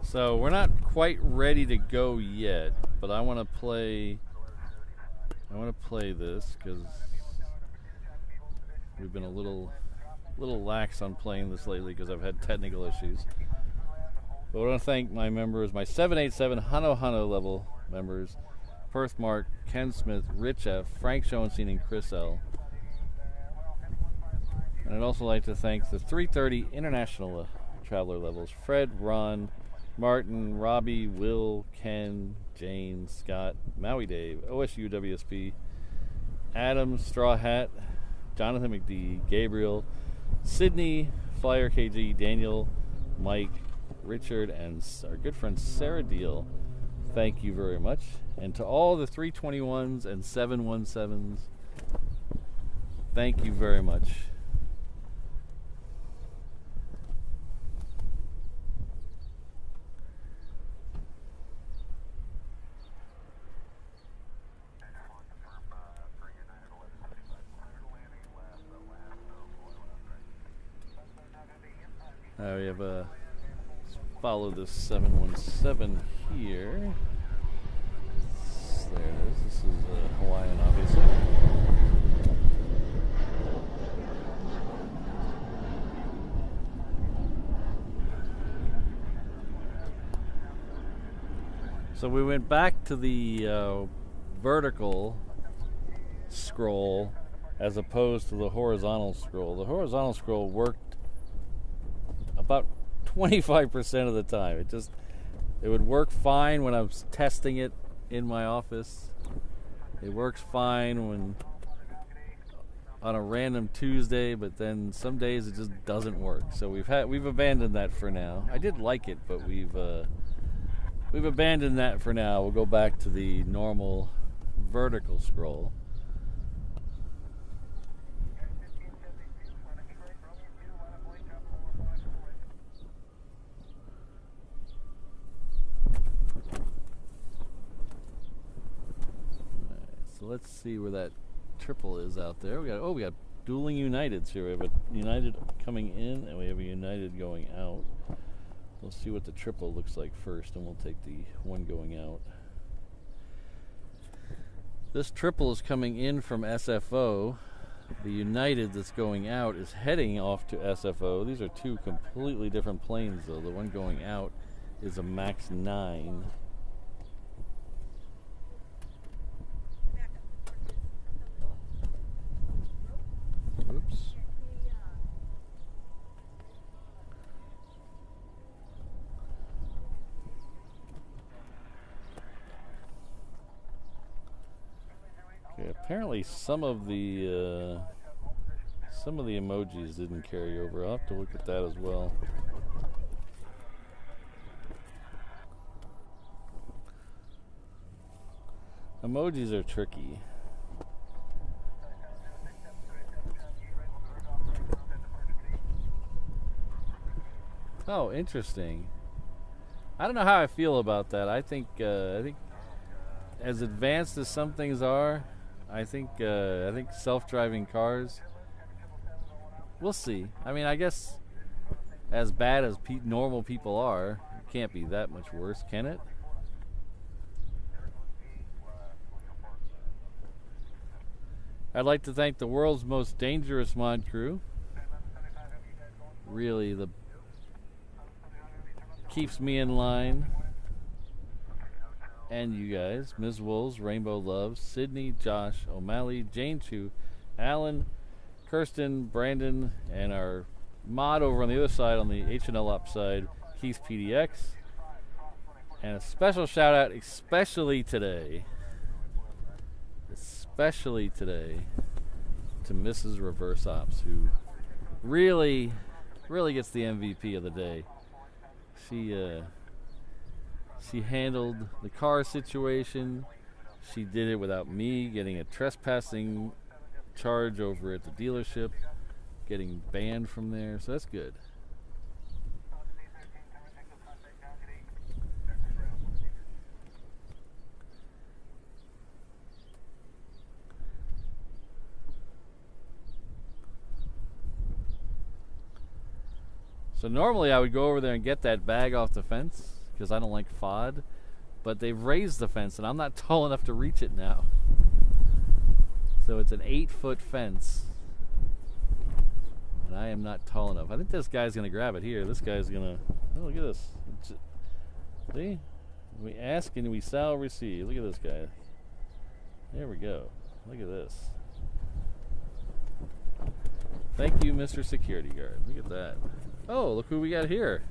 Speaker 1: So we're not quite ready to go yet, but I want to play this because we've been a little lax on playing this lately because I've had technical issues. But I want to thank my members, my 787 Hano level members, Perth Mark, Ken Smith, Rich F, Frank Schoenstein, and Chris L. And I'd also like to thank the 330 international traveler levels, Fred, Ron, Martin, Robbie, Will, Ken, Jane, Scott, Maui Dave, OSU WSP, Adam, Straw Hat, Jonathan McD, Gabriel, Sydney, Flyer KG, Daniel, Mike, Richard, and our good friend Sarah Deal. Thank you very much. And to all the 321s and 717s, thank you very much. We have follow this 717 here. There it is. This is Hawaiian, obviously. So we went back to the vertical scroll as opposed to the horizontal scroll. The horizontal scroll worked about 25% of the time. It would work fine when I was testing it in my office. It works fine when on a random Tuesday, but then some days it just doesn't work. So we've abandoned that for now. I did like it, but we've abandoned that for now. We'll go back to the normal vertical scroll. So let's see where that triple is out there. We got dueling Uniteds here. We have a United coming in and we have a United going out. We'll see what the triple looks like first, and we'll take the one going out. This triple is coming in from SFO. The United that's going out is heading off to SFO. These are two completely different planes, though. The one going out is a MAX 9. Apparently some of the emojis didn't carry over. I'll have to look at that as well. Emojis are tricky. Oh, interesting. I don't know how I feel about that. I think as advanced as some things are, I think self-driving cars. We'll see. I mean, I guess as bad as normal people are, it can't be that much worse, can it? I'd like to thank the world's most dangerous mod crew. Really, keeps me in line. And you guys, Ms. Wolves, Rainbow Love, Sydney, Josh, O'Malley, Jane Chu, Alan, Kirsten, Brandon, and our mod over on the other side, on the H&L Op side, Keith PDX. And a special shout out, especially today, to Mrs. Reverse Ops, who really gets the MVP of the day. She handled the car situation. She did it without me getting a trespassing charge over at the dealership, getting banned from there, so that's good. So normally I would go over there and get that bag off the fence because I don't like FOD, but they've raised the fence and I'm not tall enough to reach it now. So it's an 8-foot fence and I am not tall enough. I think this guy's gonna grab it here. This guy's gonna, oh, look at this. See? We ask and we shall receive. Look at this guy. There we go. Look at this. Thank you, Mr. Security Guard. Look at that. Oh, look who we got here.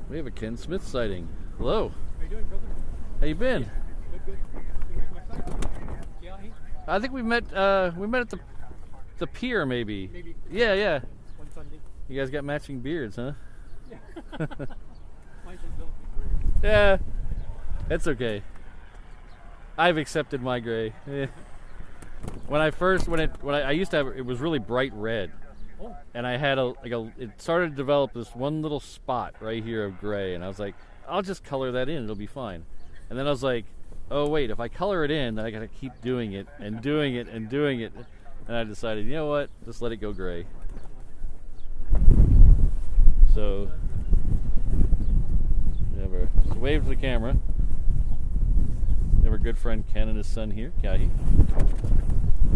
Speaker 1: We have a Ken Smith sighting. Hello.
Speaker 4: How you doing, brother?
Speaker 1: How you been?
Speaker 4: Good. You heard my side? Yeah,
Speaker 1: I think we met at the pier, maybe.
Speaker 4: Maybe.
Speaker 1: Yeah.
Speaker 4: One Sunday.
Speaker 1: You guys got matching beards, huh?
Speaker 4: Yeah. Mine's just built.
Speaker 1: Yeah. That's okay. I've accepted my gray. Yeah. When I used to have it was really bright red.
Speaker 4: Oh.
Speaker 1: And I had it started to develop this one little spot right here of gray, and I was like, I'll just color that in, it'll be fine. And then I was like, oh wait, if I color it in, then I gotta keep doing it and doing it and doing it. And I decided, you know what, just let it go gray. So wave to the camera. We have our good friend Ken and his son here, Kahi.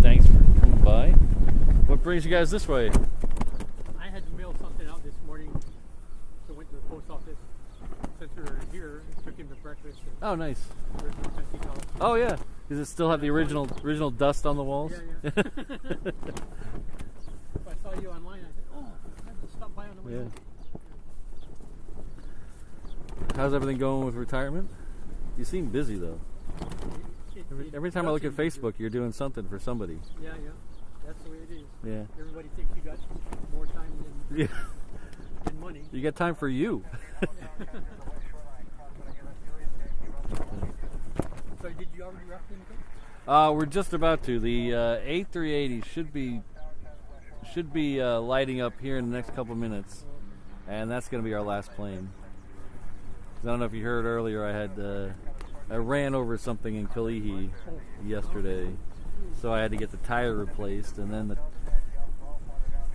Speaker 1: Thanks for coming by. What brings you guys this way?
Speaker 4: I had to mail something out this morning, so I went to the post office. Since we were here, took him to breakfast.
Speaker 1: Oh, nice.
Speaker 4: Original Tennessee College.
Speaker 1: Oh yeah. Does it still have the original dust on the walls?
Speaker 4: Yeah. I saw you online. I said, oh, I have to stop by on the way.
Speaker 1: Yeah.
Speaker 4: home.
Speaker 1: How's everything going with retirement? You seem busy though. Every time I look at Facebook, you're doing something for somebody.
Speaker 4: Yeah. That's the way it is.
Speaker 1: Yeah.
Speaker 4: Everybody thinks you got more time than,
Speaker 1: Yeah.
Speaker 4: than money.
Speaker 1: You got time for you.
Speaker 4: So did you already wrap anything?
Speaker 1: We're just about to. The A380 should be lighting up here in the next couple minutes, and that's going to be our last plane. I don't know if you heard earlier. I ran over something in Kalihi yesterday, so I had to get the tire replaced, and then the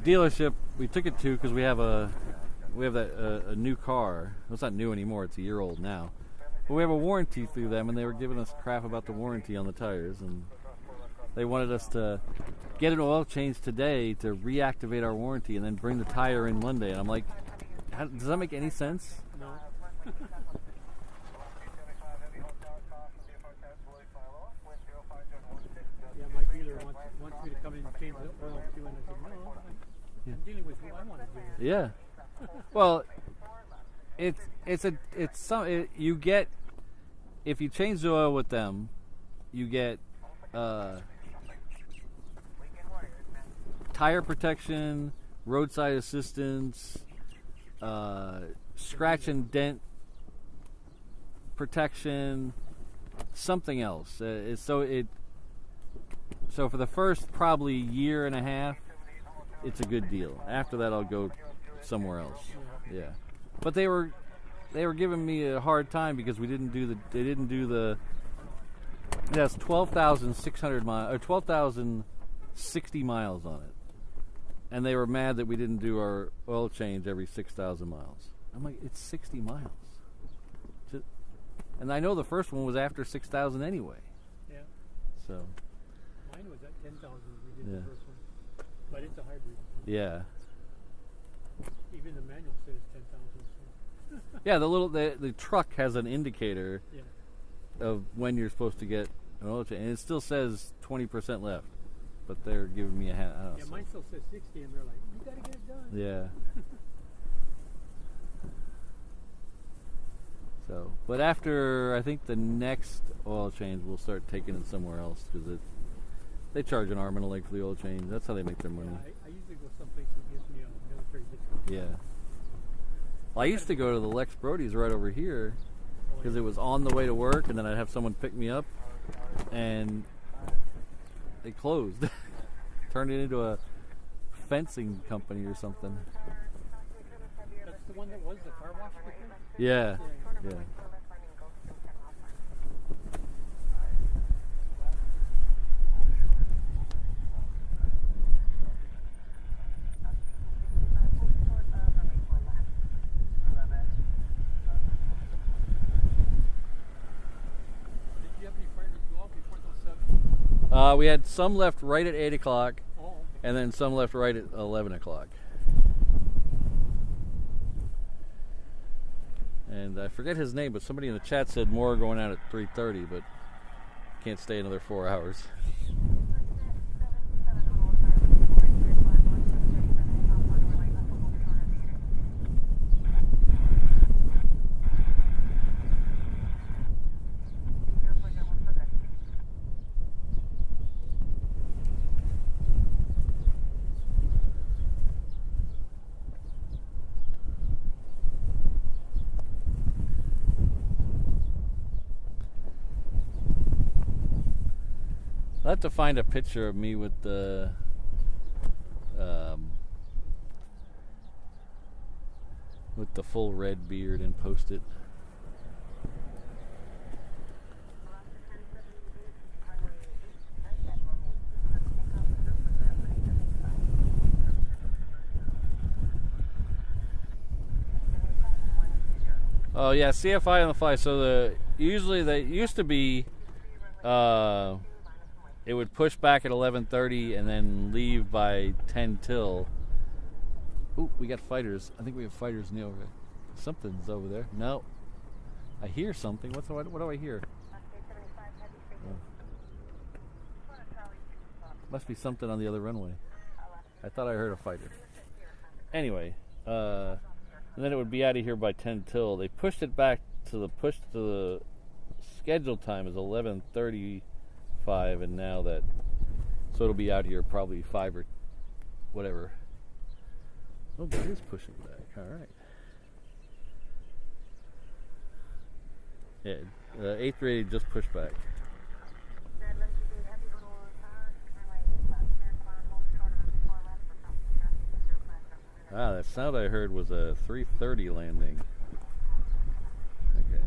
Speaker 1: dealership we took it to because we have a new car. Well, it's not new anymore; it's a year old now. But we have a warranty through them, and they were giving us crap about the warranty on the tires, and they wanted us to get an oil change today to reactivate our warranty and then bring the tire in Monday. And I'm like, does that make any sense?
Speaker 4: No. I'm dealing with who I want to deal with.
Speaker 1: Yeah. Well, you get, if you change the oil with them, you get tire protection, roadside assistance, scratch and dent protection, something else. So for the first probably year and a half, it's a good deal. After that, I'll go somewhere else. Yeah, but they were giving me a hard time because they didn't do the. That's 12,600 miles or 12,060 miles on it, and they were mad that we didn't do our oil change every 6,000 miles. I'm like, it's 60 miles, and I know the first one was after 6,000 anyway.
Speaker 4: Yeah.
Speaker 1: So.
Speaker 4: Mine was at 10,000. We did the first one, but it's a hybrid.
Speaker 1: Yeah.
Speaker 4: Even the manual says 10,000.
Speaker 1: Yeah, the truck has an indicator of when you're supposed to get an oil change, and it still says 20% left, but they're giving me a hand.
Speaker 4: Yeah, mine still says 60, and they're like, "You gotta get it done."
Speaker 1: Yeah. So, but after I think the next oil change, we'll start taking it somewhere else because they charge an arm and a leg for the oil change. That's how they make their money.
Speaker 4: Yeah, I usually go someplace who gives me a military discount.
Speaker 1: Yeah. Well, I used to go to the Lex Brody's right over here because it was on the way to work, and then I'd have someone pick me up, and they closed. Turned it into a fencing company or something.
Speaker 4: That's the one that was the car wash before?
Speaker 1: Yeah. Yeah. We had some left right at 8 o'clock, and then some left right at 11 o'clock. And I forget his name, but somebody in the chat said more going out at 3:30, but can't stay another 4 hours. I'll have to find a picture of me with the full red beard and post it. Oh yeah, CFI on the fly. So usually they used to be. It would push back at 11:30 and then leave by 10 till. Ooh, we got fighters. I think we have fighters in the over. Something's over there. No, I hear something. What do I hear? Oh. Must be something on the other runway. I thought I heard a fighter. Anyway, and then it would be out of here by 10 till. They pushed it back to the scheduled time is 11:35, and now so it'll be out here probably 5 or whatever. Oh, but it is pushing back. All right. Yeah, 838 just pushed back. Ah, that sound I heard was a 3:30 landing. Okay.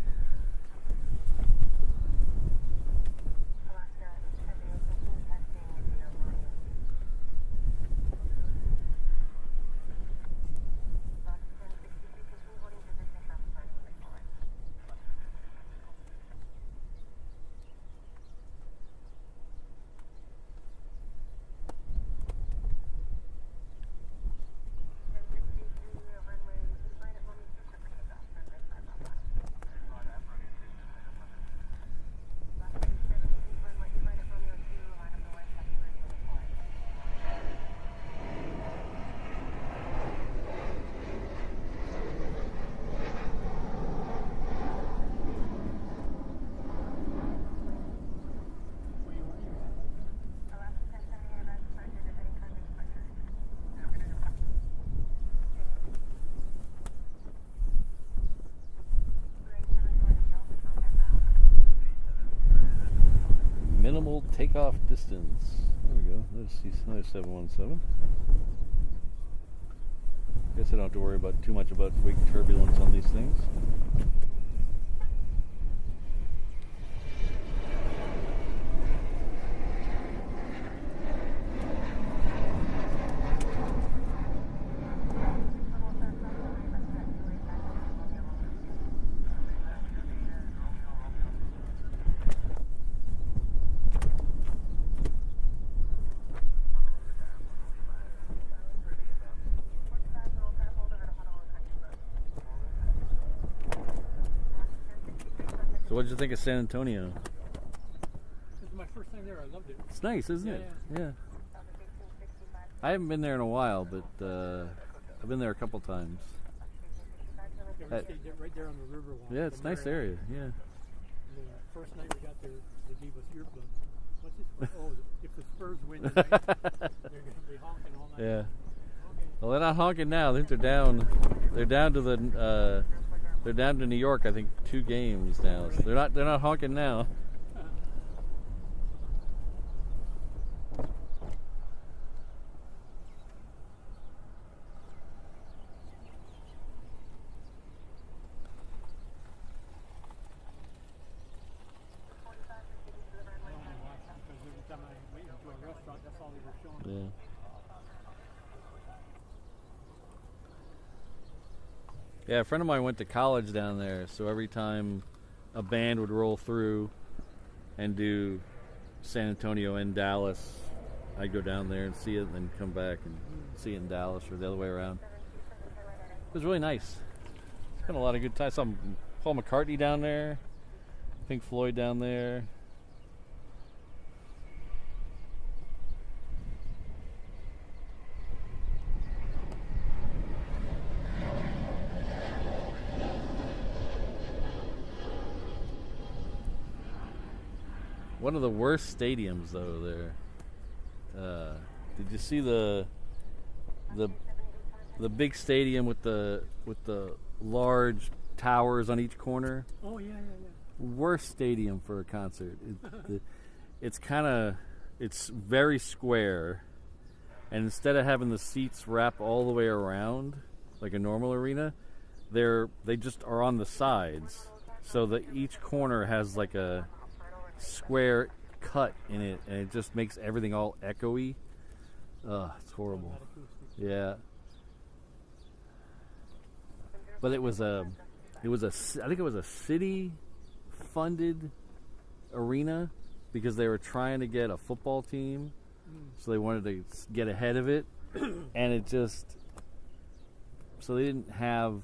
Speaker 1: takeoff distance. There we go. There's another 717. Guess I don't have to worry about too much about wing turbulence on these things. So what did you think of San Antonio?
Speaker 4: This is my first time there. I loved it.
Speaker 1: It's nice, isn't it?
Speaker 4: Yeah.
Speaker 1: I haven't been there in a while, but I've been there a couple times.
Speaker 4: Yeah, we stayed right there on the river walk.
Speaker 1: Yeah, it's a nice area. Yeah.
Speaker 4: The first night we got there, they gave us earplugs. What's this? Oh, if the Spurs win tonight, they're going to be honking all night.
Speaker 1: Yeah.
Speaker 4: Okay.
Speaker 1: Well, they're not honking now. I think they're down. They're down to the. They're down to New York. I think 2 games now. So they're not honking now. Yeah. Yeah, a friend of mine went to college down there, so every time a band would roll through and do San Antonio and Dallas, I'd go down there and see it and then come back and see it in Dallas or the other way around. It was really nice. Spent a lot of good time. Saw Paul McCartney down there, Pink Floyd down there. One of the worst stadiums, though. There. Did you see the big stadium with the large towers on each corner?
Speaker 4: Oh yeah.
Speaker 1: Worst stadium for a concert. It's very square, and instead of having the seats wrap all the way around like a normal arena, they just are on the sides, so that each corner has like a square cut in it, and it just makes everything all echoey. Ugh, it's horrible. Yeah. But I think it was a city funded arena because they were trying to get a football team, so they wanted to get ahead of it, and so they didn't have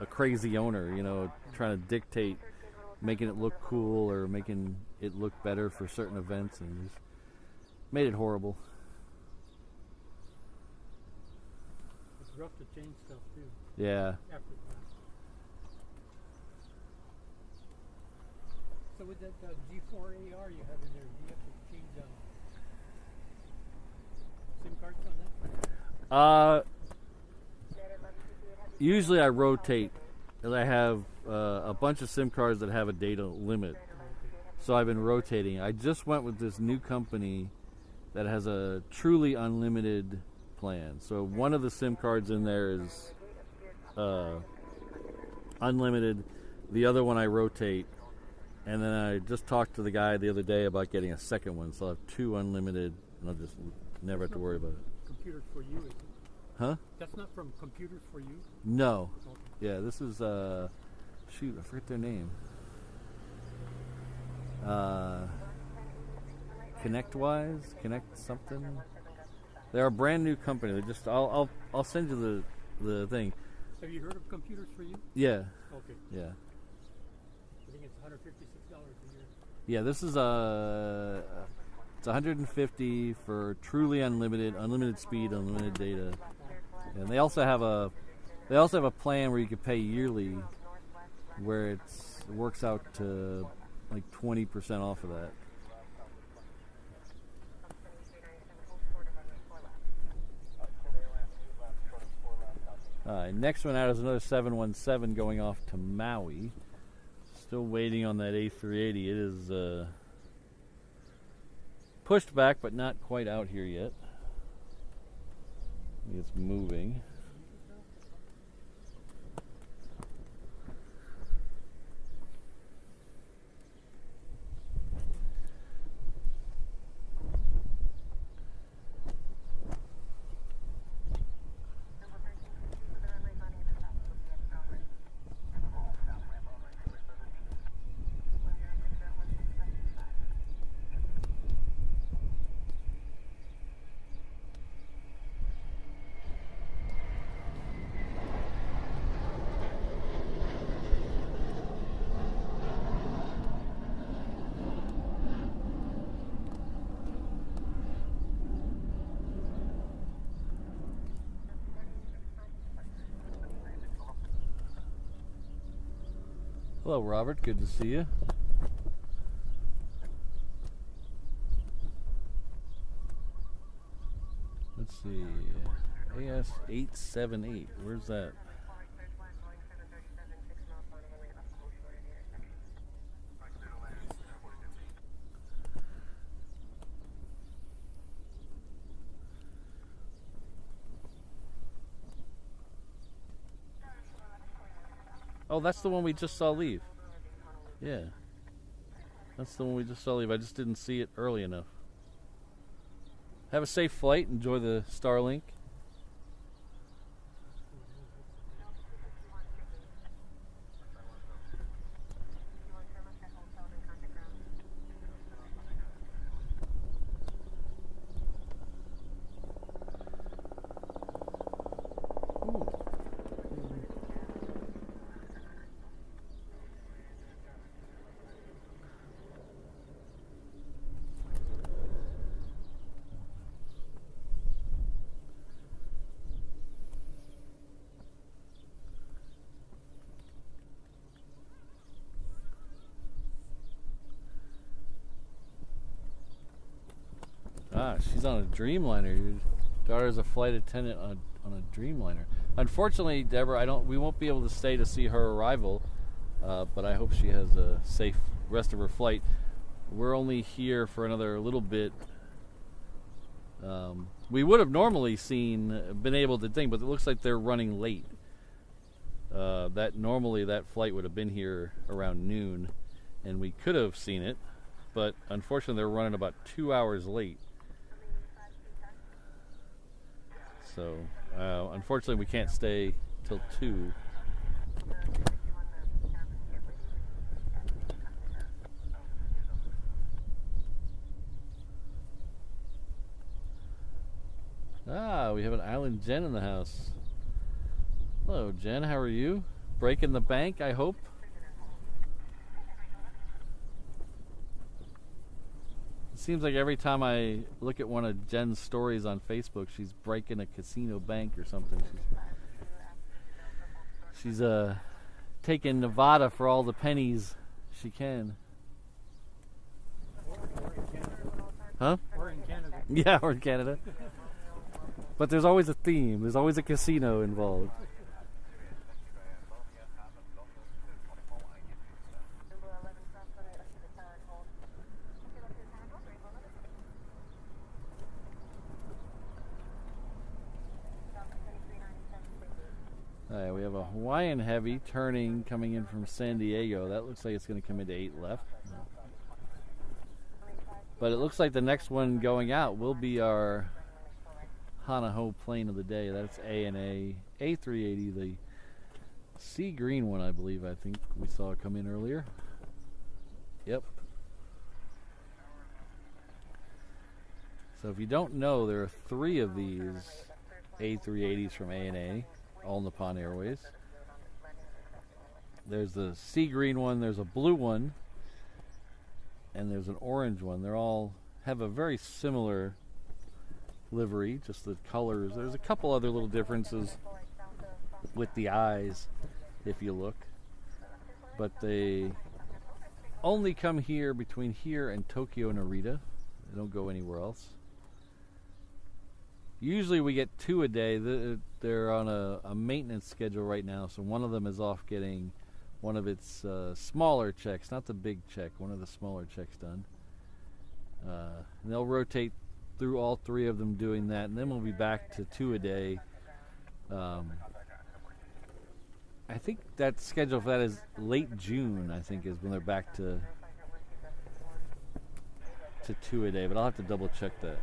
Speaker 1: a crazy owner, trying to dictate making it look cool or making it look better for certain events, and just made it horrible.
Speaker 4: It's rough to change stuff too.
Speaker 1: Yeah.
Speaker 4: After that. So with that G4 AR you have in there, do you have to change SIM cards on that?
Speaker 1: Usually I rotate, and I have a bunch of SIM cards that have a data limit. So I've been rotating. I just went with this new company that has a truly unlimited plan. So one of the SIM cards in there is unlimited. The other one I rotate. And then I just talked to the guy the other day about getting a second one. So I'll have 2 unlimited, and I'll just never have to worry about it.
Speaker 4: Computers for you, is it?
Speaker 1: Huh?
Speaker 4: That's not from Computers for You?
Speaker 1: No.
Speaker 4: Okay.
Speaker 1: Yeah, this is, shoot, I forget their name. Connect something. They're a brand new company. They just, I'll send you the thing.
Speaker 4: Have you heard of Computers for You?
Speaker 1: Yeah.
Speaker 4: Okay.
Speaker 1: Yeah.
Speaker 4: I think it's $156 a year.
Speaker 1: Yeah, this is it's $150 for truly unlimited speed, unlimited data, and they also have a plan where you can pay yearly, where it works out to like 20% off of that. Next one out is another 717 going off to Maui. Still waiting on that A380. It is pushed back, but not quite out here yet. It's moving. Hello, Robert. Good to see you. Let's see. AS878. Where's that? Oh, that's the one we just saw leave. Yeah. That's the one we just saw leave. I just didn't see it early enough. Have a safe flight. Enjoy the Starlink. Ah, she's on a Dreamliner. Your daughter's a flight attendant on a Dreamliner. Unfortunately, Deborah, we won't be able to stay to see her arrival, but I hope she has a safe rest of her flight. We're only here for another little bit. We would have normally been able to think, but it looks like they're running late. Normally that flight would have been here around noon, and we could have seen it, but unfortunately they're running about 2 hours late. So, unfortunately, we can't stay till 2. Ah, we have an Island Jen in the house. Hello, Jen. How are you? Breaking the bank, I hope. It seems like every time I look at one of Jen's stories on Facebook, she's breaking a casino bank or something. She's taking Nevada for all the pennies she can. Huh?
Speaker 4: Or in Canada.
Speaker 1: Yeah, or in Canada. But there's always a theme. There's always a casino involved. Alright, we have a Hawaiian Heavy turning coming in from San Diego. That looks like it's going to come into 8 left. But it looks like the next one going out will be our Honolulu plane of the day. That's ANA A380, the sea green one, I believe. I think we saw it come in earlier. Yep. So if you don't know, there are 3 of these A380s from ANA, All Nippon Airways. There's the sea green one, there's a blue one, and there's an orange one. They all have a very similar livery, just the colors. There's a couple other little differences with the eyes if you look, but they only come here between here and Tokyo Narita. They don't go anywhere else. Usually we get 2 a day. They're on a maintenance schedule right now, so one of them is off getting one of its smaller checks, not the big check, one of the smaller checks done. And they'll rotate through all 3 of them doing that, and then we'll be back to 2 a day. I think that schedule for that is late June, I think, is when they're back to 2 a day, but I'll have to double check that.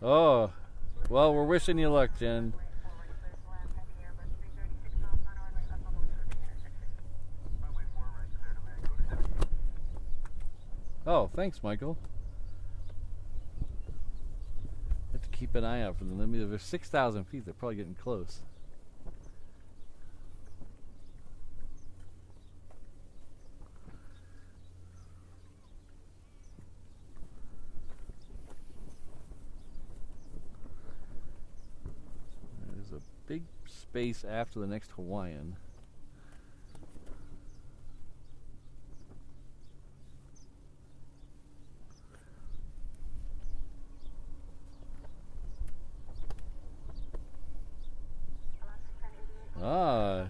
Speaker 1: Oh, well, we're wishing you luck, Jen. Oh, thanks, Michael. Have to keep an eye out for them. I mean, they're 6,000 feet. They're probably getting close. There's a big space after the next Hawaiian. Ah.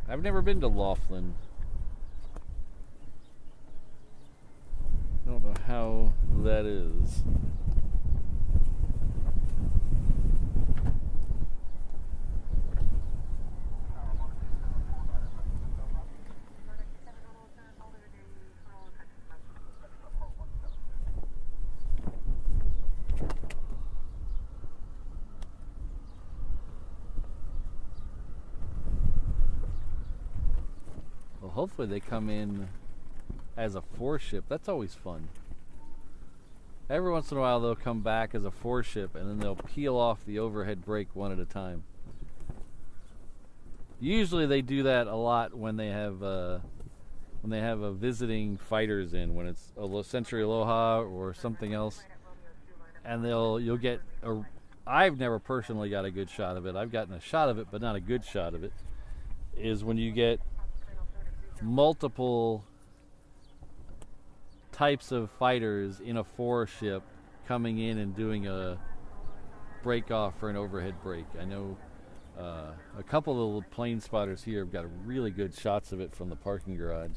Speaker 1: I've never been to Laughlin. I don't know how that is. Hopefully they come in as a 4-ship. That's always fun. Every once in a while they'll come back as a 4-ship and then they'll peel off the overhead brake one at a time. Usually they do that a lot when they have a visiting fighters in, when it's a Century Aloha or something else, and you'll get a. I've never personally got a good shot of it. I've gotten a shot of it, but not a good shot of it. Is when you get multiple types of fighters in a 4-ship coming in and doing a break off for an overhead brake. I know a couple of the plane spotters here have got really good shots of it from the parking garage.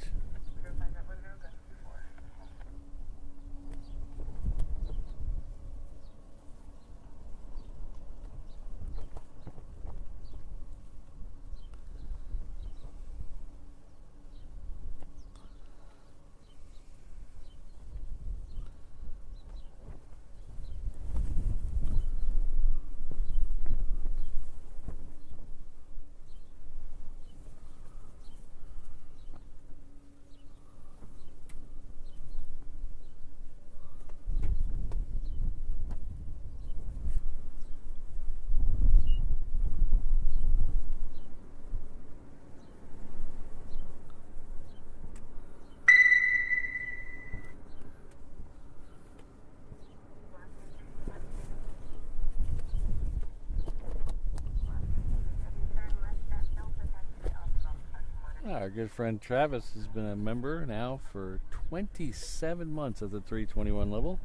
Speaker 1: Our good friend Travis has been a member now for 27 months at the 321 level.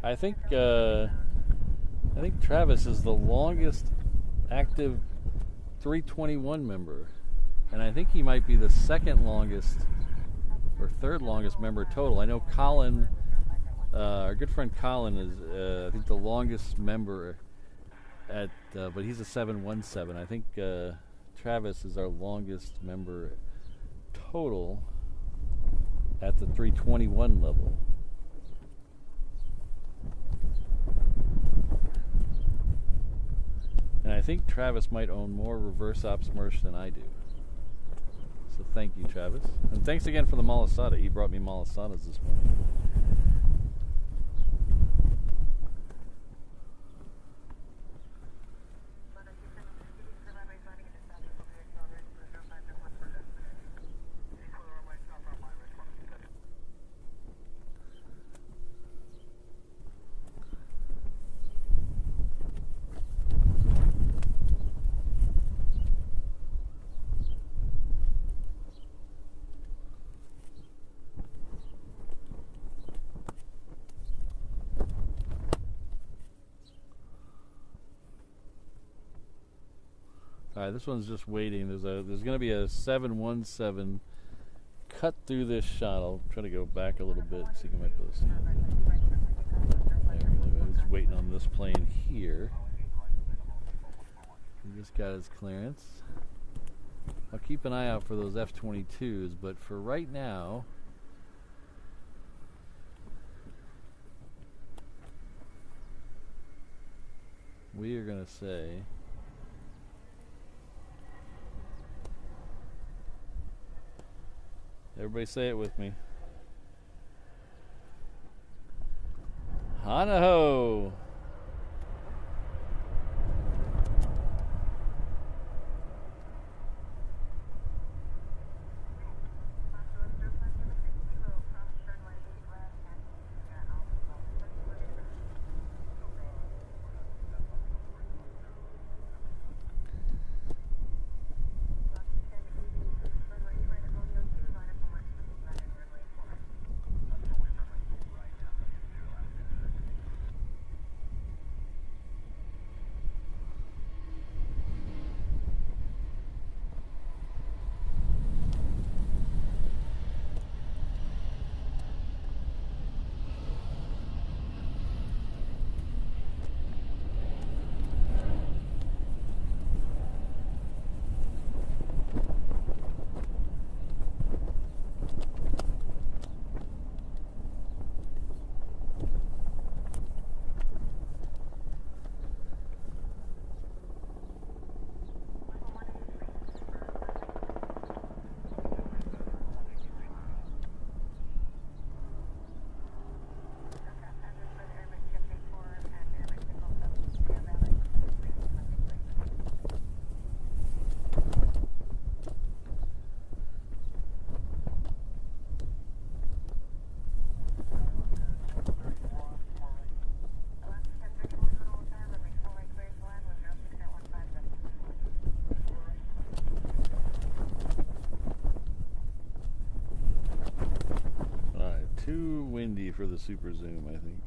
Speaker 1: I think Travis is the longest active 321 member, and I think he might be the second longest or third longest member total. I know Colin, our good friend Colin, is I think the longest member at, but he's a 717. I think Travis is our longest member total at the 321 level. And I think Travis might own more reverse ops merch than I do. So thank you, Travis. And thanks again for the malasada. He brought me malasadas this morning. All right, this one's just waiting. There's going to be a 717 cut through this shot. I'll try to go back a little bit so you can might be able to see. He's waiting on this plane here. He just got his clearance. I'll keep an eye out for those F-22s, but for right now, we are going to say everybody say it with me. Hanaho! Too windy for the super zoom, I think.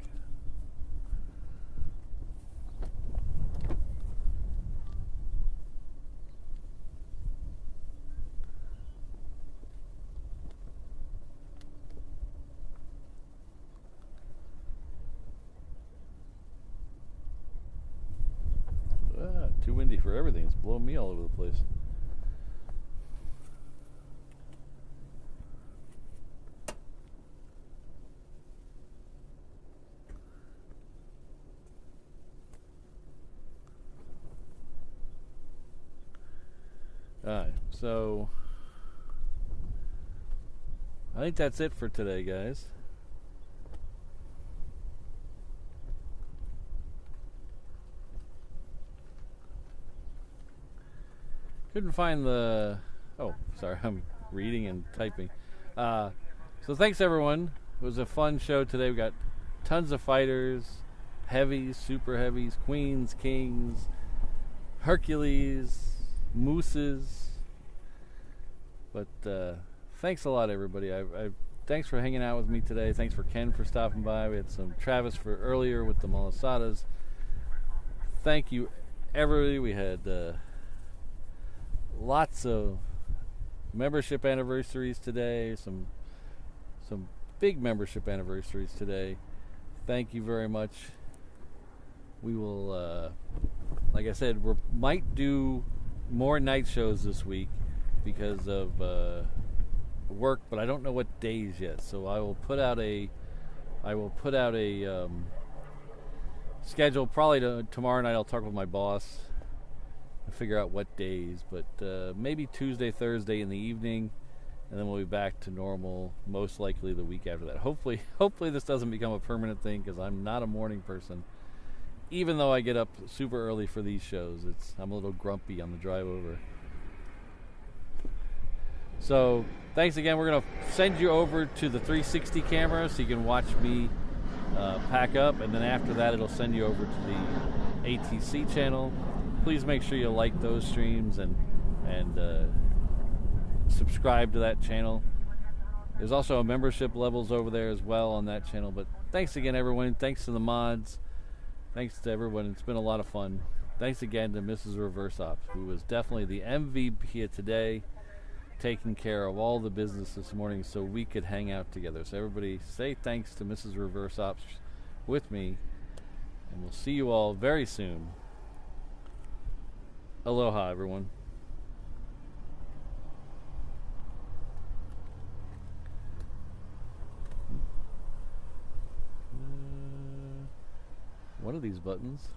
Speaker 1: Too windy for everything. It's blowing me all over the place. Alright, so I think that's it for today, guys. Couldn't find the... Oh, sorry, I'm reading and typing. So thanks, everyone. It was a fun show today. We got tons of fighters, heavies, super heavies, queens, kings, Hercules, mooses. But thanks a lot, everybody. Thanks for hanging out with me today. Thanks for Ken for stopping by. We had some Travis for earlier with the Malasadas. Thank you, everybody. We had lots of membership anniversaries today. Some big membership anniversaries today. Thank you very much. We will, like I said, we might do more night shows this week because of work, but I don't know what days yet. So I will put out a schedule. Probably tomorrow night I'll talk with my boss and figure out what days, but maybe Tuesday, Thursday in the evening, and then we'll be back to normal most likely the week after that. Hopefully this doesn't become a permanent thing, because I'm not a morning person. Even though I get up super early for these shows, I'm a little grumpy on the drive over. So thanks again. We're going to send you over to the 360 camera so you can watch me pack up, and then after that it'll send you over to the ATC channel. Please make sure you like those streams and subscribe to that channel. There's also a membership levels over there as well on that channel. But thanks again, everyone. Thanks to the mods. Thanks to everyone. It's been a lot of fun. Thanks again to Mrs. Reverse Ops, who was definitely the MVP of today, taking care of all the business this morning so we could hang out together. So everybody say thanks to Mrs. Reverse Ops with me, and we'll see you all very soon. Aloha, everyone. One of these buttons